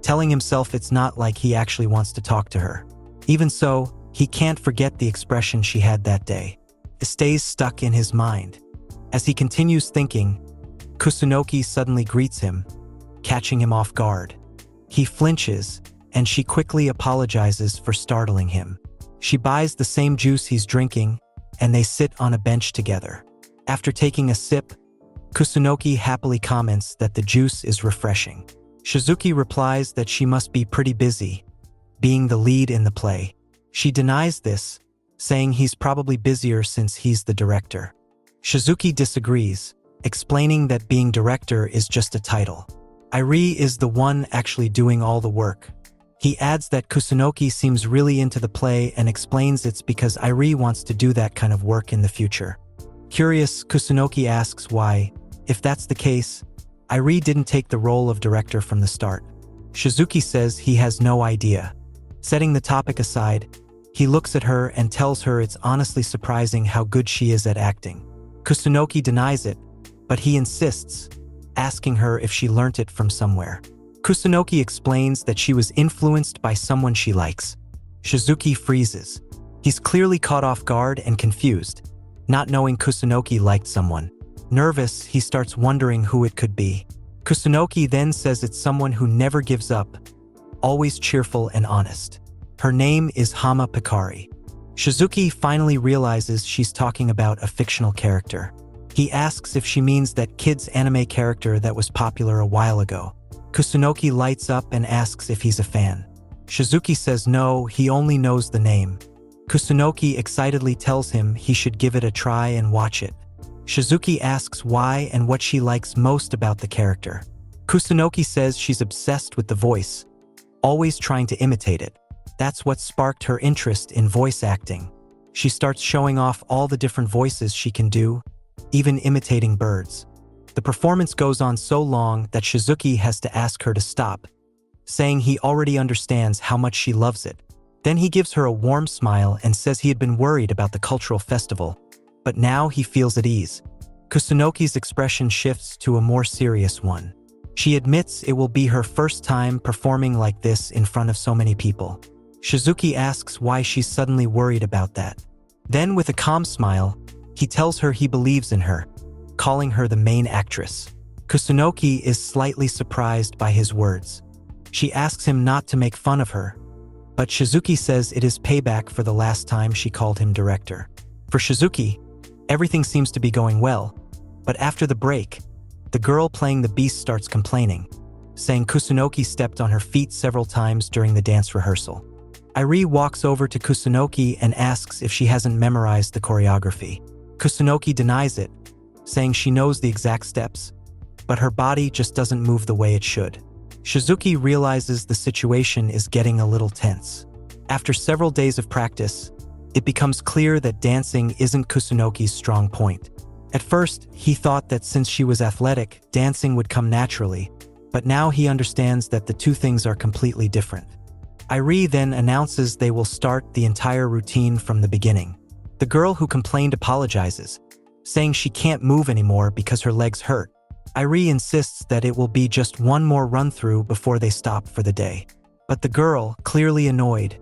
telling himself it's not like he actually wants to talk to her. Even so, he can't forget the expression she had that day. It stays stuck in his mind. As he continues thinking, Kusunoki suddenly greets him, catching him off guard. He flinches, and she quickly apologizes for startling him. She buys the same juice he's drinking, and they sit on a bench together. After taking a sip, Kusunoki happily comments that the juice is refreshing. Shizuki replies that she must be pretty busy, being the lead in the play. She denies this, saying he's probably busier since he's the director. Shizuki disagrees, explaining that being director is just a title. Irie is the one actually doing all the work. He adds that Kusunoki seems really into the play and explains it's because Irie wants to do that kind of work in the future. Curious, Kusunoki asks why, if that's the case, Irie didn't take the role of director from the start. Shizuki says he has no idea. Setting the topic aside, he looks at her and tells her it's honestly surprising how good she is at acting. Kusunoki denies it, but he insists, asking her if she learnt it from somewhere. Kusunoki explains that she was influenced by someone she likes. Shizuki freezes. He's clearly caught off guard and confused, not knowing Kusunoki liked someone. Nervous, he starts wondering who it could be. Kusunoki then says it's someone who never gives up, always cheerful and honest. Her name is Hama Pikari. Shizuki finally realizes she's talking about a fictional character. He asks if she means that kid's anime character that was popular a while ago. Kusunoki lights up and asks if he's a fan. Shizuki says no, he only knows the name. Kusunoki excitedly tells him he should give it a try and watch it. Shizuki asks why and what she likes most about the character. Kusunoki says she's obsessed with the voice, always trying to imitate it. That's what sparked her interest in voice acting. She starts showing off all the different voices she can do, even imitating birds. The performance goes on so long that Shizuki has to ask her to stop, saying he already understands how much she loves it. Then he gives her a warm smile and says he had been worried about the cultural festival, but now he feels at ease. Kusunoki's expression shifts to a more serious one. She admits it will be her first time performing like this in front of so many people. Shizuki asks why she's suddenly worried about that. Then, with a calm smile, he tells her he believes in her, calling her the main actress. Kusunoki is slightly surprised by his words. She asks him not to make fun of her, but Shizuki says it is payback for the last time she called him director. For Shizuki, everything seems to be going well, but after the break, the girl playing the beast starts complaining, saying Kusunoki stepped on her feet several times during the dance rehearsal. Airi walks over to Kusunoki and asks if she hasn't memorized the choreography. Kusunoki denies it, saying she knows the exact steps, but her body just doesn't move the way it should. Shizuki realizes the situation is getting a little tense. After several days of practice, it becomes clear that dancing isn't Kusunoki's strong point. At first, he thought that since she was athletic, dancing would come naturally, but now he understands that the two things are completely different. Airi then announces they will start the entire routine from the beginning. The girl who complained apologizes, saying she can't move anymore because her legs hurt. Airi insists that it will be just one more run-through before they stop for the day. But the girl, clearly annoyed,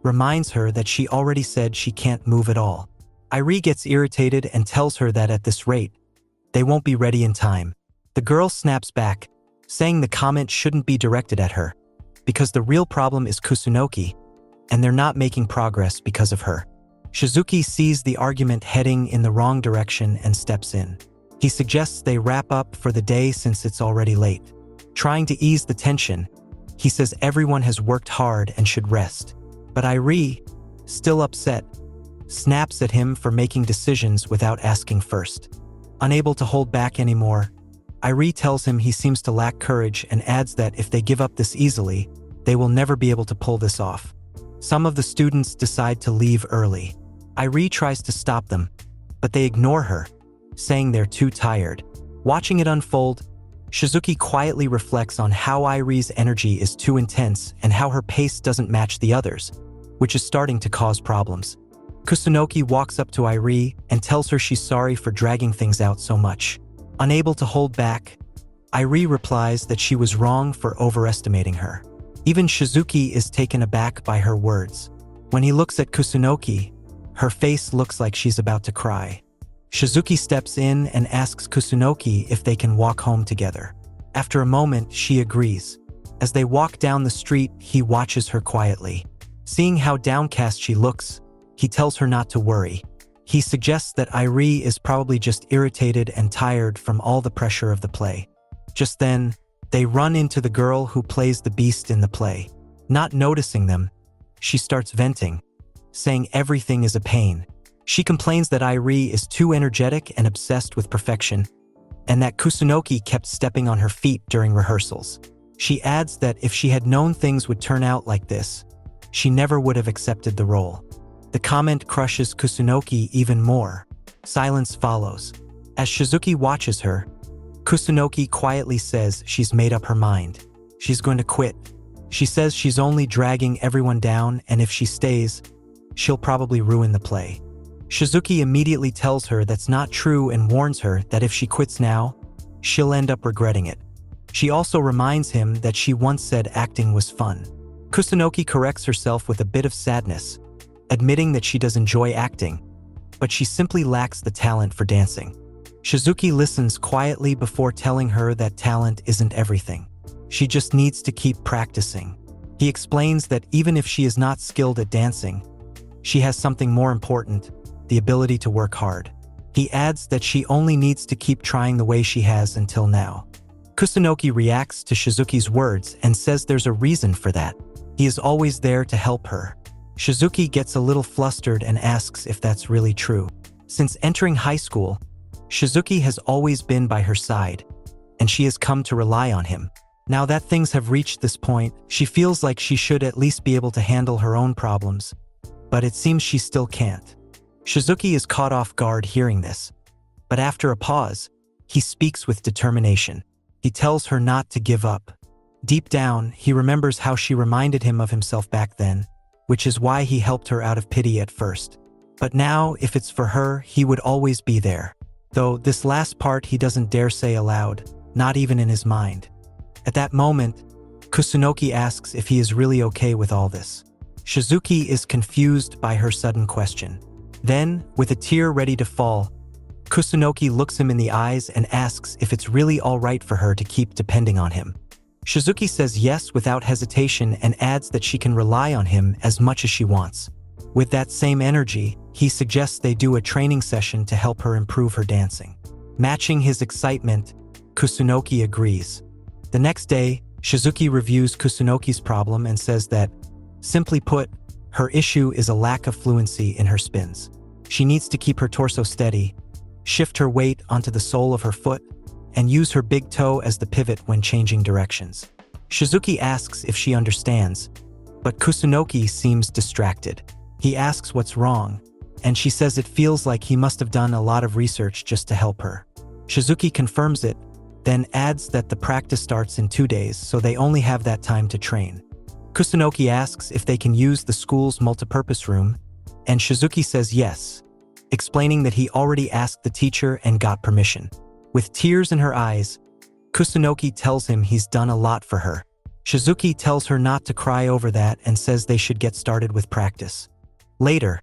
reminds her that she already said she can't move at all. Airi gets irritated and tells her that at this rate, they won't be ready in time. The girl snaps back, saying the comment shouldn't be directed at her, because the real problem is Kusunoki, and they're not making progress because of her. Shizuki sees the argument heading in the wrong direction and steps in. He suggests they wrap up for the day since it's already late. Trying to ease the tension, he says everyone has worked hard and should rest. But Airi, still upset, snaps at him for making decisions without asking first. Unable to hold back anymore, Airi tells him he seems to lack courage and adds that if they give up this easily, they will never be able to pull this off. Some of the students decide to leave early. Airi tries to stop them, but they ignore her, saying they're too tired. Watching it unfold, Shizuki quietly reflects on how Airi's energy is too intense and how her pace doesn't match the others, which is starting to cause problems. Kusunoki walks up to Airi and tells her she's sorry for dragging things out so much. Unable to hold back, Airi replies that she was wrong for overestimating her. Even Shizuki is taken aback by her words. When he looks at Kusunoki, her face looks like she's about to cry. Shizuki steps in and asks Kusunoki if they can walk home together. After a moment, she agrees. As they walk down the street, he watches her quietly. Seeing how downcast she looks, he tells her not to worry. He suggests that Airi is probably just irritated and tired from all the pressure of the play. Just then, they run into the girl who plays the beast in the play. Not noticing them, she starts venting, saying everything is a pain. She complains that Airi is too energetic and obsessed with perfection, and that Kusunoki kept stepping on her feet during rehearsals. She adds that if she had known things would turn out like this, she never would have accepted the role. The comment crushes Kusunoki even more. Silence follows. As Shizuki watches her, Kusunoki quietly says she's made up her mind. She's going to quit. She says she's only dragging everyone down, and if she stays, she'll probably ruin the play. Shizuki immediately tells her that's not true and warns her that if she quits now, she'll end up regretting it. She also reminds him that she once said acting was fun. Kusunoki corrects herself with a bit of sadness, admitting that she does enjoy acting, but she simply lacks the talent for dancing. Shizuki listens quietly before telling her that talent isn't everything. She just needs to keep practicing. He explains that even if she is not skilled at dancing, she has something more important, the ability to work hard. He adds that she only needs to keep trying the way she has until now. Kusunoki reacts to Shizuki's words and says there's a reason for that. He is always there to help her. Shizuki gets a little flustered and asks if that's really true. Since entering high school, Shizuki has always been by her side, and she has come to rely on him. Now that things have reached this point, she feels like she should at least be able to handle her own problems, but it seems she still can't. Shizuki is caught off guard hearing this, but after a pause, he speaks with determination. He tells her not to give up. Deep down, he remembers how she reminded him of himself back then, which is why he helped her out of pity at first. But now, if it's for her, he would always be there. Though this last part he doesn't dare say aloud, not even in his mind. At that moment, Kusunoki asks if he is really okay with all this. Shizuki is confused by her sudden question. Then, with a tear ready to fall, Kusunoki looks him in the eyes and asks if it's really all right for her to keep depending on him. Shizuki says yes without hesitation and adds that she can rely on him as much as she wants. With that same energy, he suggests they do a training session to help her improve her dancing. Matching his excitement, Kusunoki agrees. The next day, Shizuki reviews Kusunoki's problem and says that, simply put, her issue is a lack of fluency in her spins. She needs to keep her torso steady, shift her weight onto the sole of her foot, and use her big toe as the pivot when changing directions. Shizuki asks if she understands, but Kusunoki seems distracted. He asks what's wrong, and she says it feels like he must have done a lot of research just to help her. Shizuki confirms it, then adds that the practice starts in 2 days, so they only have that time to train. Kusunoki asks if they can use the school's multipurpose room, and Shizuki says yes, explaining that he already asked the teacher and got permission. With tears in her eyes, Kusunoki tells him he's done a lot for her. Shizuki tells her not to cry over that and says they should get started with practice. Later,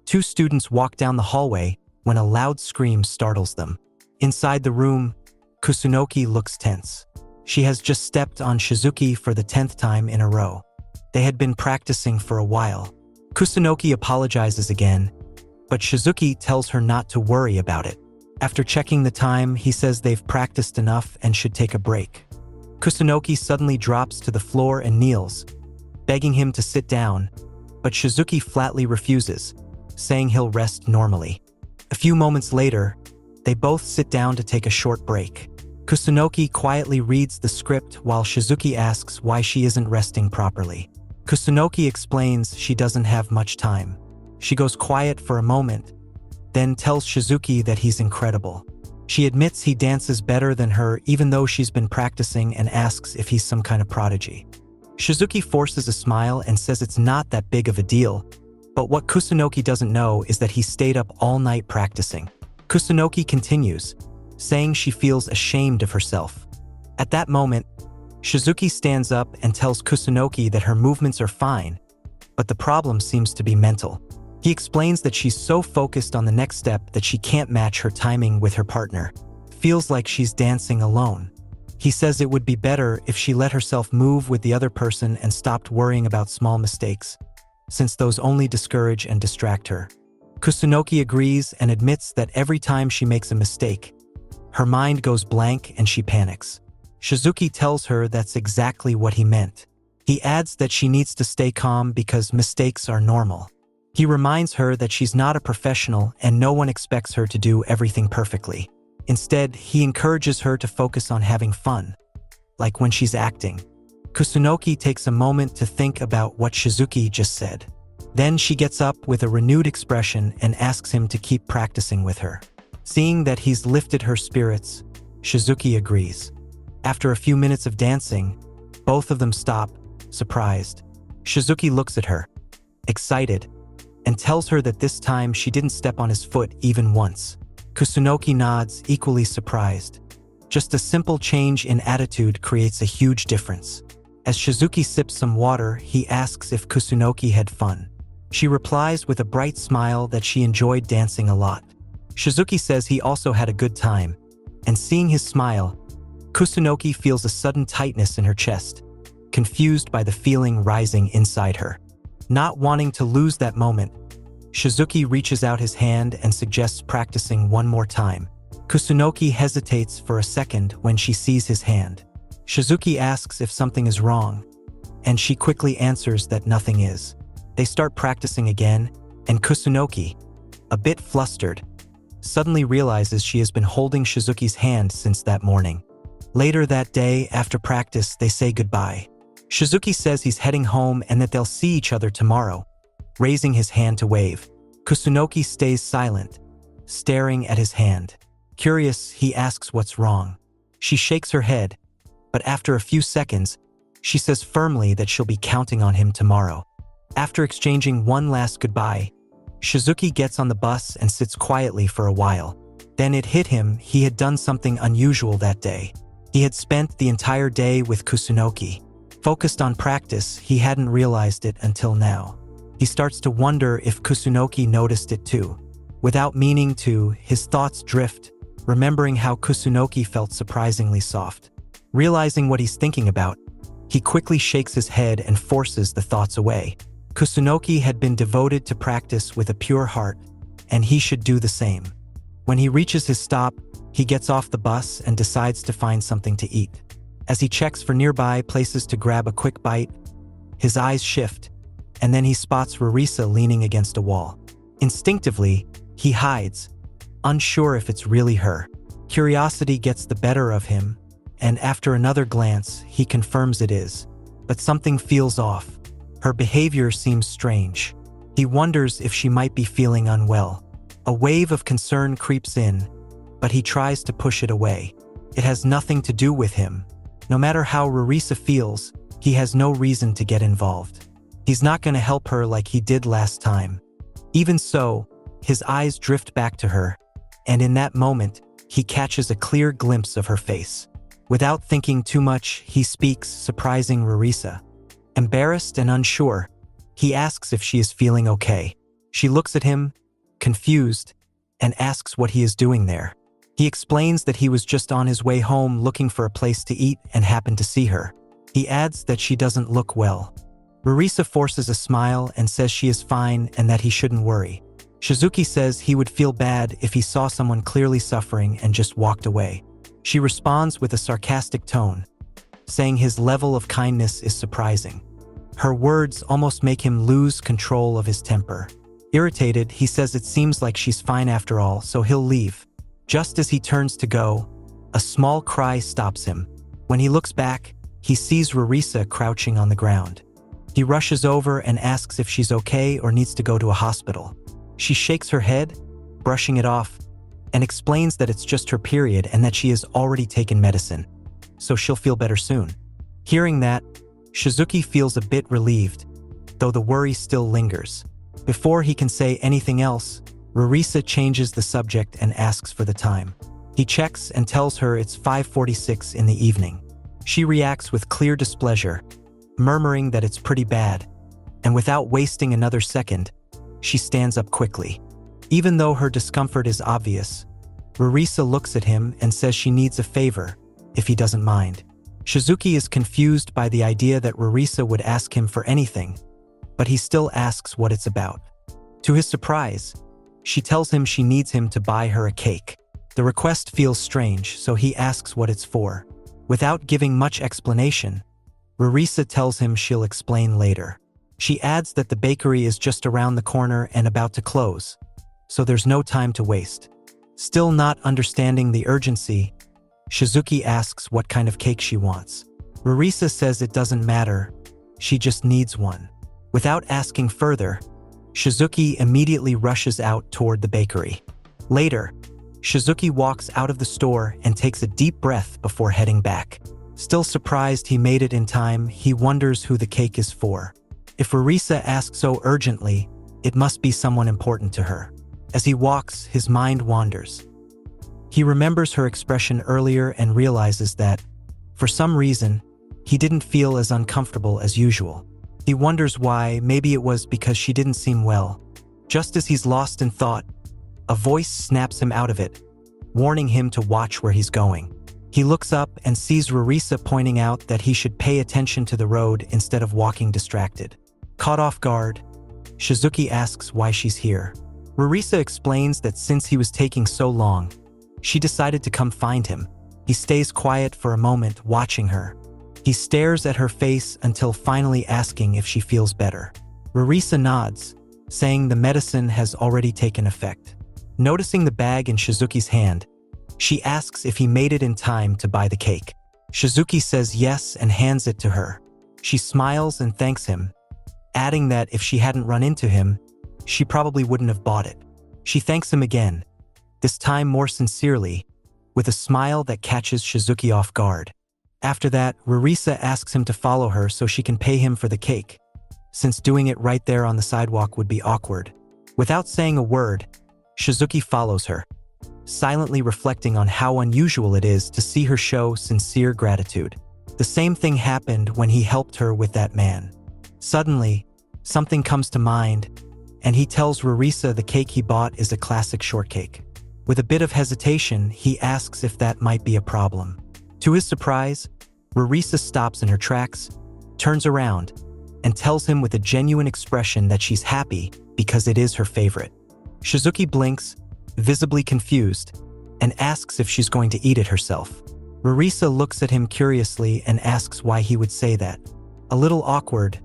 2 students walk down the hallway when a loud scream startles them. Inside the room, Kusunoki looks tense. She has just stepped on Shizuki for the 10th time in a row. They had been practicing for a while. Kusunoki apologizes again, but Shizuki tells her not to worry about it. After checking the time, he says they've practiced enough and should take a break. Kusunoki suddenly drops to the floor and kneels, begging him to sit down, but Shizuki flatly refuses, saying he'll rest normally. A few moments later, they both sit down to take a short break. Kusunoki quietly reads the script while Shizuki asks why she isn't resting properly. Kusunoki explains she doesn't have much time. She goes quiet for a moment, then tells Shizuki that he's incredible. She admits he dances better than her even though she's been practicing and asks if he's some kind of prodigy. Shizuki forces a smile and says it's not that big of a deal, but what Kusunoki doesn't know is that he stayed up all night practicing. Kusunoki continues, saying she feels ashamed of herself. At that moment, Shizuki stands up and tells Kusunoki that her movements are fine, but the problem seems to be mental. He explains that she's so focused on the next step that she can't match her timing with her partner. Feels like she's dancing alone. He says it would be better if she let herself move with the other person and stopped worrying about small mistakes, since those only discourage and distract her. Kusunoki agrees and admits that every time she makes a mistake, her mind goes blank and she panics. Shizuki tells her that's exactly what he meant. He adds that she needs to stay calm because mistakes are normal. He reminds her that she's not a professional and no one expects her to do everything perfectly. Instead, he encourages her to focus on having fun, like when she's acting. Kusunoki takes a moment to think about what Shizuki just said. Then she gets up with a renewed expression and asks him to keep practicing with her. Seeing that he's lifted her spirits, Shizuki agrees. After a few minutes of dancing, both of them stop, surprised. Shizuki looks at her, excited, and tells her that this time she didn't step on his foot even once. Kusunoki nods, equally surprised. Just a simple change in attitude creates a huge difference. As Shizuki sips some water, he asks if Kusunoki had fun. She replies with a bright smile that she enjoyed dancing a lot. Shizuki says he also had a good time, and seeing his smile, Kusunoki feels a sudden tightness in her chest, confused by the feeling rising inside her. Not wanting to lose that moment, Shizuki reaches out his hand and suggests practicing one more time. Kusunoki hesitates for a second when she sees his hand. Shizuki asks if something is wrong, and she quickly answers that nothing is. They start practicing again, and Kusunoki, a bit flustered, suddenly realizes she has been holding Shizuki's hand since that morning. Later that day, after practice, they say goodbye. Shizuki says he's heading home and that they'll see each other tomorrow, raising his hand to wave. Kusunoki stays silent, staring at his hand. Curious, he asks what's wrong. She shakes her head, but after a few seconds, she says firmly that she'll be counting on him tomorrow. After exchanging one last goodbye, Shizuki gets on the bus and sits quietly for a while. Then it hit him he had done something unusual that day. He had spent the entire day with Kusunoki. Focused on practice, he hadn't realized it until now. He starts to wonder if Kusunoki noticed it too. Without meaning to, his thoughts drift, remembering how Kusunoki felt surprisingly soft. Realizing what he's thinking about, he quickly shakes his head and forces the thoughts away. Kusunoki had been devoted to practice with a pure heart, and he should do the same. When he reaches his stop, he gets off the bus and decides to find something to eat. As he checks for nearby places to grab a quick bite, his eyes shift, and then he spots Rarisa leaning against a wall. Instinctively, he hides, unsure if it's really her. Curiosity gets the better of him, and after another glance, he confirms it is. But something feels off. Her behavior seems strange. He wonders if she might be feeling unwell. A wave of concern creeps in, but he tries to push it away. It has nothing to do with him. No matter how Rarisa feels, he has no reason to get involved. He's not going to help her like he did last time. Even so, his eyes drift back to her, and in that moment, he catches a clear glimpse of her face. Without thinking too much, he speaks, surprising Rarisa. Embarrassed and unsure, he asks if she is feeling okay. She looks at him, confused, and asks what he is doing there. He explains that he was just on his way home looking for a place to eat and happened to see her. He adds that she doesn't look well. Rarisa forces a smile and says she is fine and that he shouldn't worry. Shizuki says he would feel bad if he saw someone clearly suffering and just walked away. She responds with a sarcastic tone, saying his level of kindness is surprising. Her words almost make him lose control of his temper. Irritated, he says it seems like she's fine after all, so he'll leave. Just as he turns to go, a small cry stops him. When he looks back, he sees Rarisa crouching on the ground. He rushes over and asks if she's okay or needs to go to a hospital. She shakes her head, brushing it off, and explains that it's just her period and that she has already taken medicine, so she'll feel better soon. Hearing that, Shizuki feels a bit relieved, though the worry still lingers. Before he can say anything else, Rarisa changes the subject and asks for the time. He checks and tells her it's 5:46 in the evening. She reacts with clear displeasure, murmuring that it's pretty bad, and without wasting another second, she stands up quickly. Even though her discomfort is obvious, Rarisa looks at him and says she needs a favor, if he doesn't mind. Shizuki is confused by the idea that Rarisa would ask him for anything, but he still asks what it's about. To his surprise, she tells him she needs him to buy her a cake. The request feels strange, so he asks what it's for. Without giving much explanation, Rarisa tells him she'll explain later. She adds that the bakery is just around the corner and about to close, so there's no time to waste. Still not understanding the urgency, Shizuki asks what kind of cake she wants. Rarisa says it doesn't matter, she just needs one. Without asking further, Shizuki immediately rushes out toward the bakery. Later, Shizuki walks out of the store and takes a deep breath before heading back. Still surprised he made it in time, he wonders who the cake is for. If Rarisa asks so urgently, it must be someone important to her. As he walks, his mind wanders. He remembers her expression earlier and realizes that, for some reason, he didn't feel as uncomfortable as usual. He wonders why. Maybe it was because she didn't seem well. Just as he's lost in thought, a voice snaps him out of it, warning him to watch where he's going. He looks up and sees Rarisa pointing out that he should pay attention to the road instead of walking distracted. Caught off guard, Shizuki asks why she's here. Rarisa explains that since he was taking so long, she decided to come find him. He stays quiet for a moment, watching her. He stares at her face until finally asking if she feels better. Rarisa nods, saying the medicine has already taken effect. Noticing the bag in Shizuki's hand, she asks if he made it in time to buy the cake. Shizuki says yes and hands it to her. She smiles and thanks him, adding that if she hadn't run into him, she probably wouldn't have bought it. She thanks him again, this time more sincerely, with a smile that catches Shizuki off guard. After that, Rarisa asks him to follow her so she can pay him for the cake, since doing it right there on the sidewalk would be awkward. Without saying a word, Shizuki follows her, silently reflecting on how unusual it is to see her show sincere gratitude. The same thing happened when he helped her with that man. Suddenly, something comes to mind, and he tells Rarisa the cake he bought is a classic shortcake. With a bit of hesitation, he asks if that might be a problem. To his surprise, Rarisa stops in her tracks, turns around, and tells him with a genuine expression that she's happy because it is her favorite. Shizuki blinks, visibly confused, and asks if she's going to eat it herself. Rarisa looks at him curiously and asks why he would say that. A little awkward,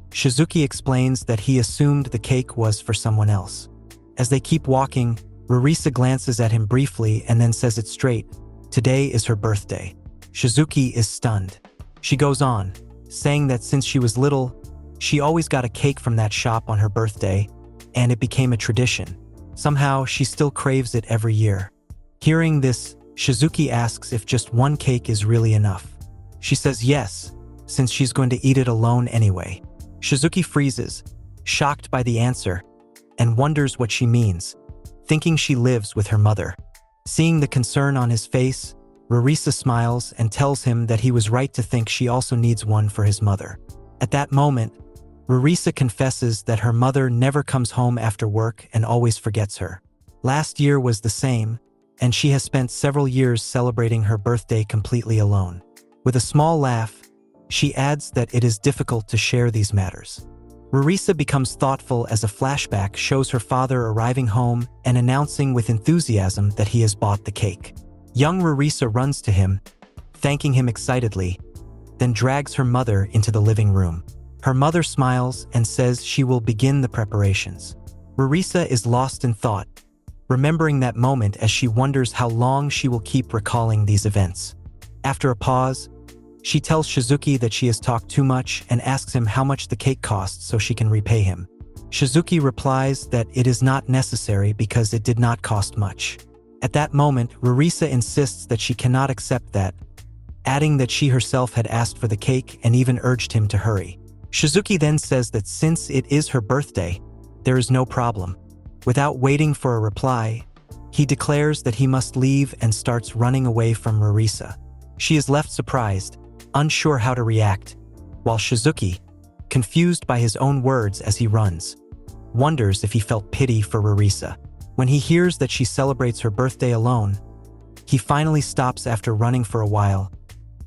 Shizuki explains that he assumed the cake was for someone else. As they keep walking, Rarisa glances at him briefly and then says it straight. Today is her birthday. Shizuki is stunned. She goes on, saying that since she was little, she always got a cake from that shop on her birthday, and it became a tradition. Somehow, she still craves it every year. Hearing this, Shizuki asks if just one cake is really enough. She says yes, since she's going to eat it alone anyway. Shizuki freezes, shocked by the answer, and wonders what she means, thinking she lives with her mother. Seeing the concern on his face, Rarisa smiles and tells him that he was right to think she also needs one for his mother. At that moment, Rarisa confesses that her mother never comes home after work and always forgets her. Last year was the same, and she has spent several years celebrating her birthday completely alone. With a small laugh, she adds that it is difficult to share these matters. Rarisa becomes thoughtful as a flashback shows her father arriving home and announcing with enthusiasm that he has bought the cake. Young Rarisa runs to him, thanking him excitedly, then drags her mother into the living room. Her mother smiles and says she will begin the preparations. Rarisa is lost in thought, remembering that moment as she wonders how long she will keep recalling these events. After a pause, she tells Shizuki that she has talked too much and asks him how much the cake costs so she can repay him. Shizuki replies that it is not necessary because it did not cost much. At that moment, Rarisa insists that she cannot accept that, adding that she herself had asked for the cake and even urged him to hurry. Shizuki then says that since it is her birthday, there is no problem. Without waiting for a reply, he declares that he must leave and starts running away from Rarisa. She is left surprised, unsure how to react, while Shizuki, confused by his own words as he runs, wonders if he felt pity for Rarisa. When he hears that she celebrates her birthday alone, he finally stops after running for a while,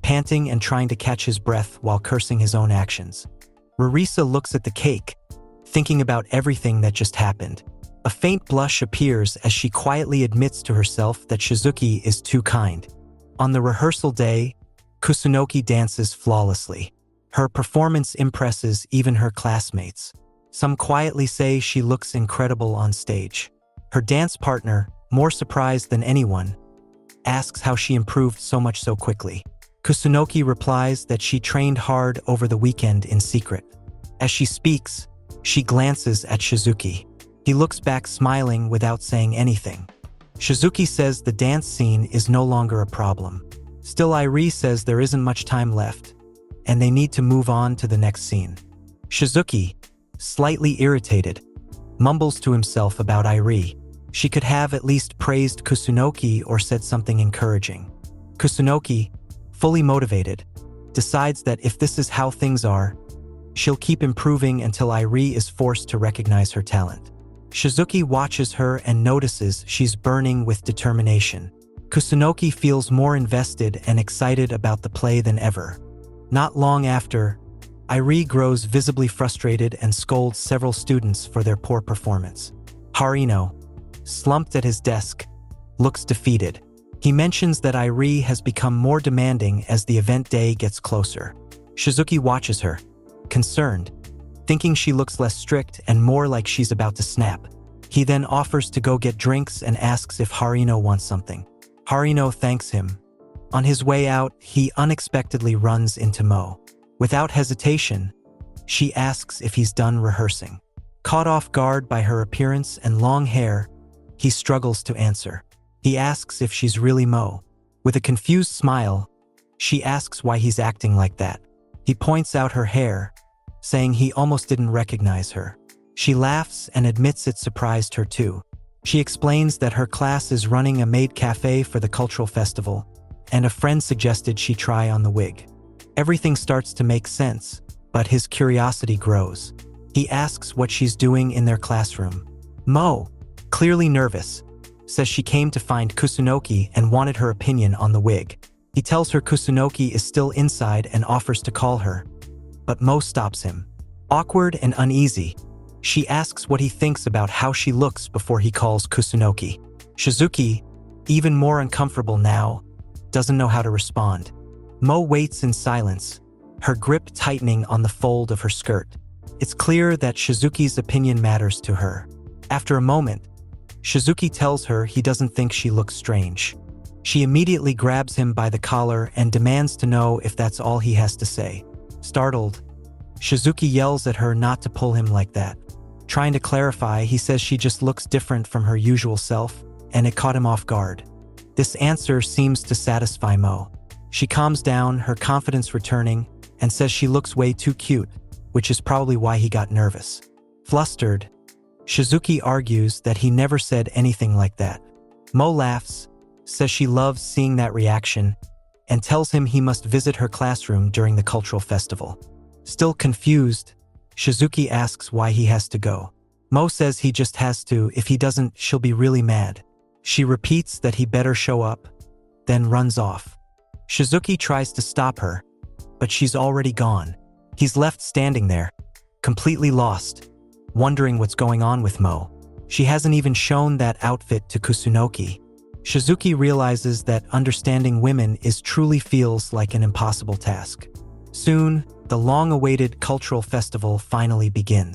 panting and trying to catch his breath while cursing his own actions. Rarisa looks at the cake, thinking about everything that just happened. A faint blush appears as she quietly admits to herself that Shizuki is too kind. On the rehearsal day, Kusunoki dances flawlessly. Her performance impresses even her classmates. Some quietly say she looks incredible on stage. Her dance partner, more surprised than anyone, asks how she improved so much so quickly. Kusunoki replies that she trained hard over the weekend in secret. As she speaks, she glances at Shizuki. He looks back smiling without saying anything. Shizuki says the dance scene is no longer a problem. Still, Irie says there isn't much time left, and they need to move on to the next scene. Shizuki, slightly irritated, mumbles to himself about Irie. She could have at least praised Kusunoki or said something encouraging. Kusunoki, fully motivated, decides that if this is how things are, she'll keep improving until Irie is forced to recognize her talent. Shizuki watches her and notices she's burning with determination. Kusunoki feels more invested and excited about the play than ever. Not long after, Irie grows visibly frustrated and scolds several students for their poor performance. Harino, slumped at his desk, looks defeated. He mentions that Irie has become more demanding as the event day gets closer. Shizuki watches her, concerned, thinking she looks less strict and more like she's about to snap. He then offers to go get drinks and asks if Harino wants something. Harino thanks him. On his way out, he unexpectedly runs into Mo. Without hesitation, she asks if he's done rehearsing. Caught off guard by her appearance and long hair, he struggles to answer. He asks if she's really Mo. With a confused smile, she asks why he's acting like that. He points out her hair, saying he almost didn't recognize her. She laughs and admits it surprised her too. She explains that her class is running a maid cafe for the cultural festival, and a friend suggested she try on the wig. Everything starts to make sense, but his curiosity grows. He asks what she's doing in their classroom. Mo, clearly nervous, says she came to find Kusunoki and wanted her opinion on the wig. He tells her Kusunoki is still inside and offers to call her, but Mo stops him. Awkward and uneasy, she asks what he thinks about how she looks before he calls Kusunoki. Shizuki, even more uncomfortable now, doesn't know how to respond. Mo waits in silence, her grip tightening on the fold of her skirt. It's clear that Shizuki's opinion matters to her. After a moment, Shizuki tells her he doesn't think she looks strange. She immediately grabs him by the collar and demands to know if that's all he has to say. Startled, Shizuki yells at her not to pull him like that. Trying to clarify, he says she just looks different from her usual self, and it caught him off guard. This answer seems to satisfy Mo. She calms down, her confidence returning, and says she looks way too cute, which is probably why he got nervous. Flustered, Shizuki argues that he never said anything like that. Mo laughs, says she loves seeing that reaction, and tells him he must visit her classroom during the cultural festival. Still confused, Shizuki asks why he has to go. Mo says he just has to. If he doesn't, she'll be really mad. She repeats that he better show up, then runs off. Shizuki tries to stop her, but she's already gone. He's left standing there, completely lost, wondering what's going on with Mo. She hasn't even shown that outfit to Kusunoki. Shizuki realizes that understanding women truly feels like an impossible task. Soon, the long-awaited cultural festival finally begins.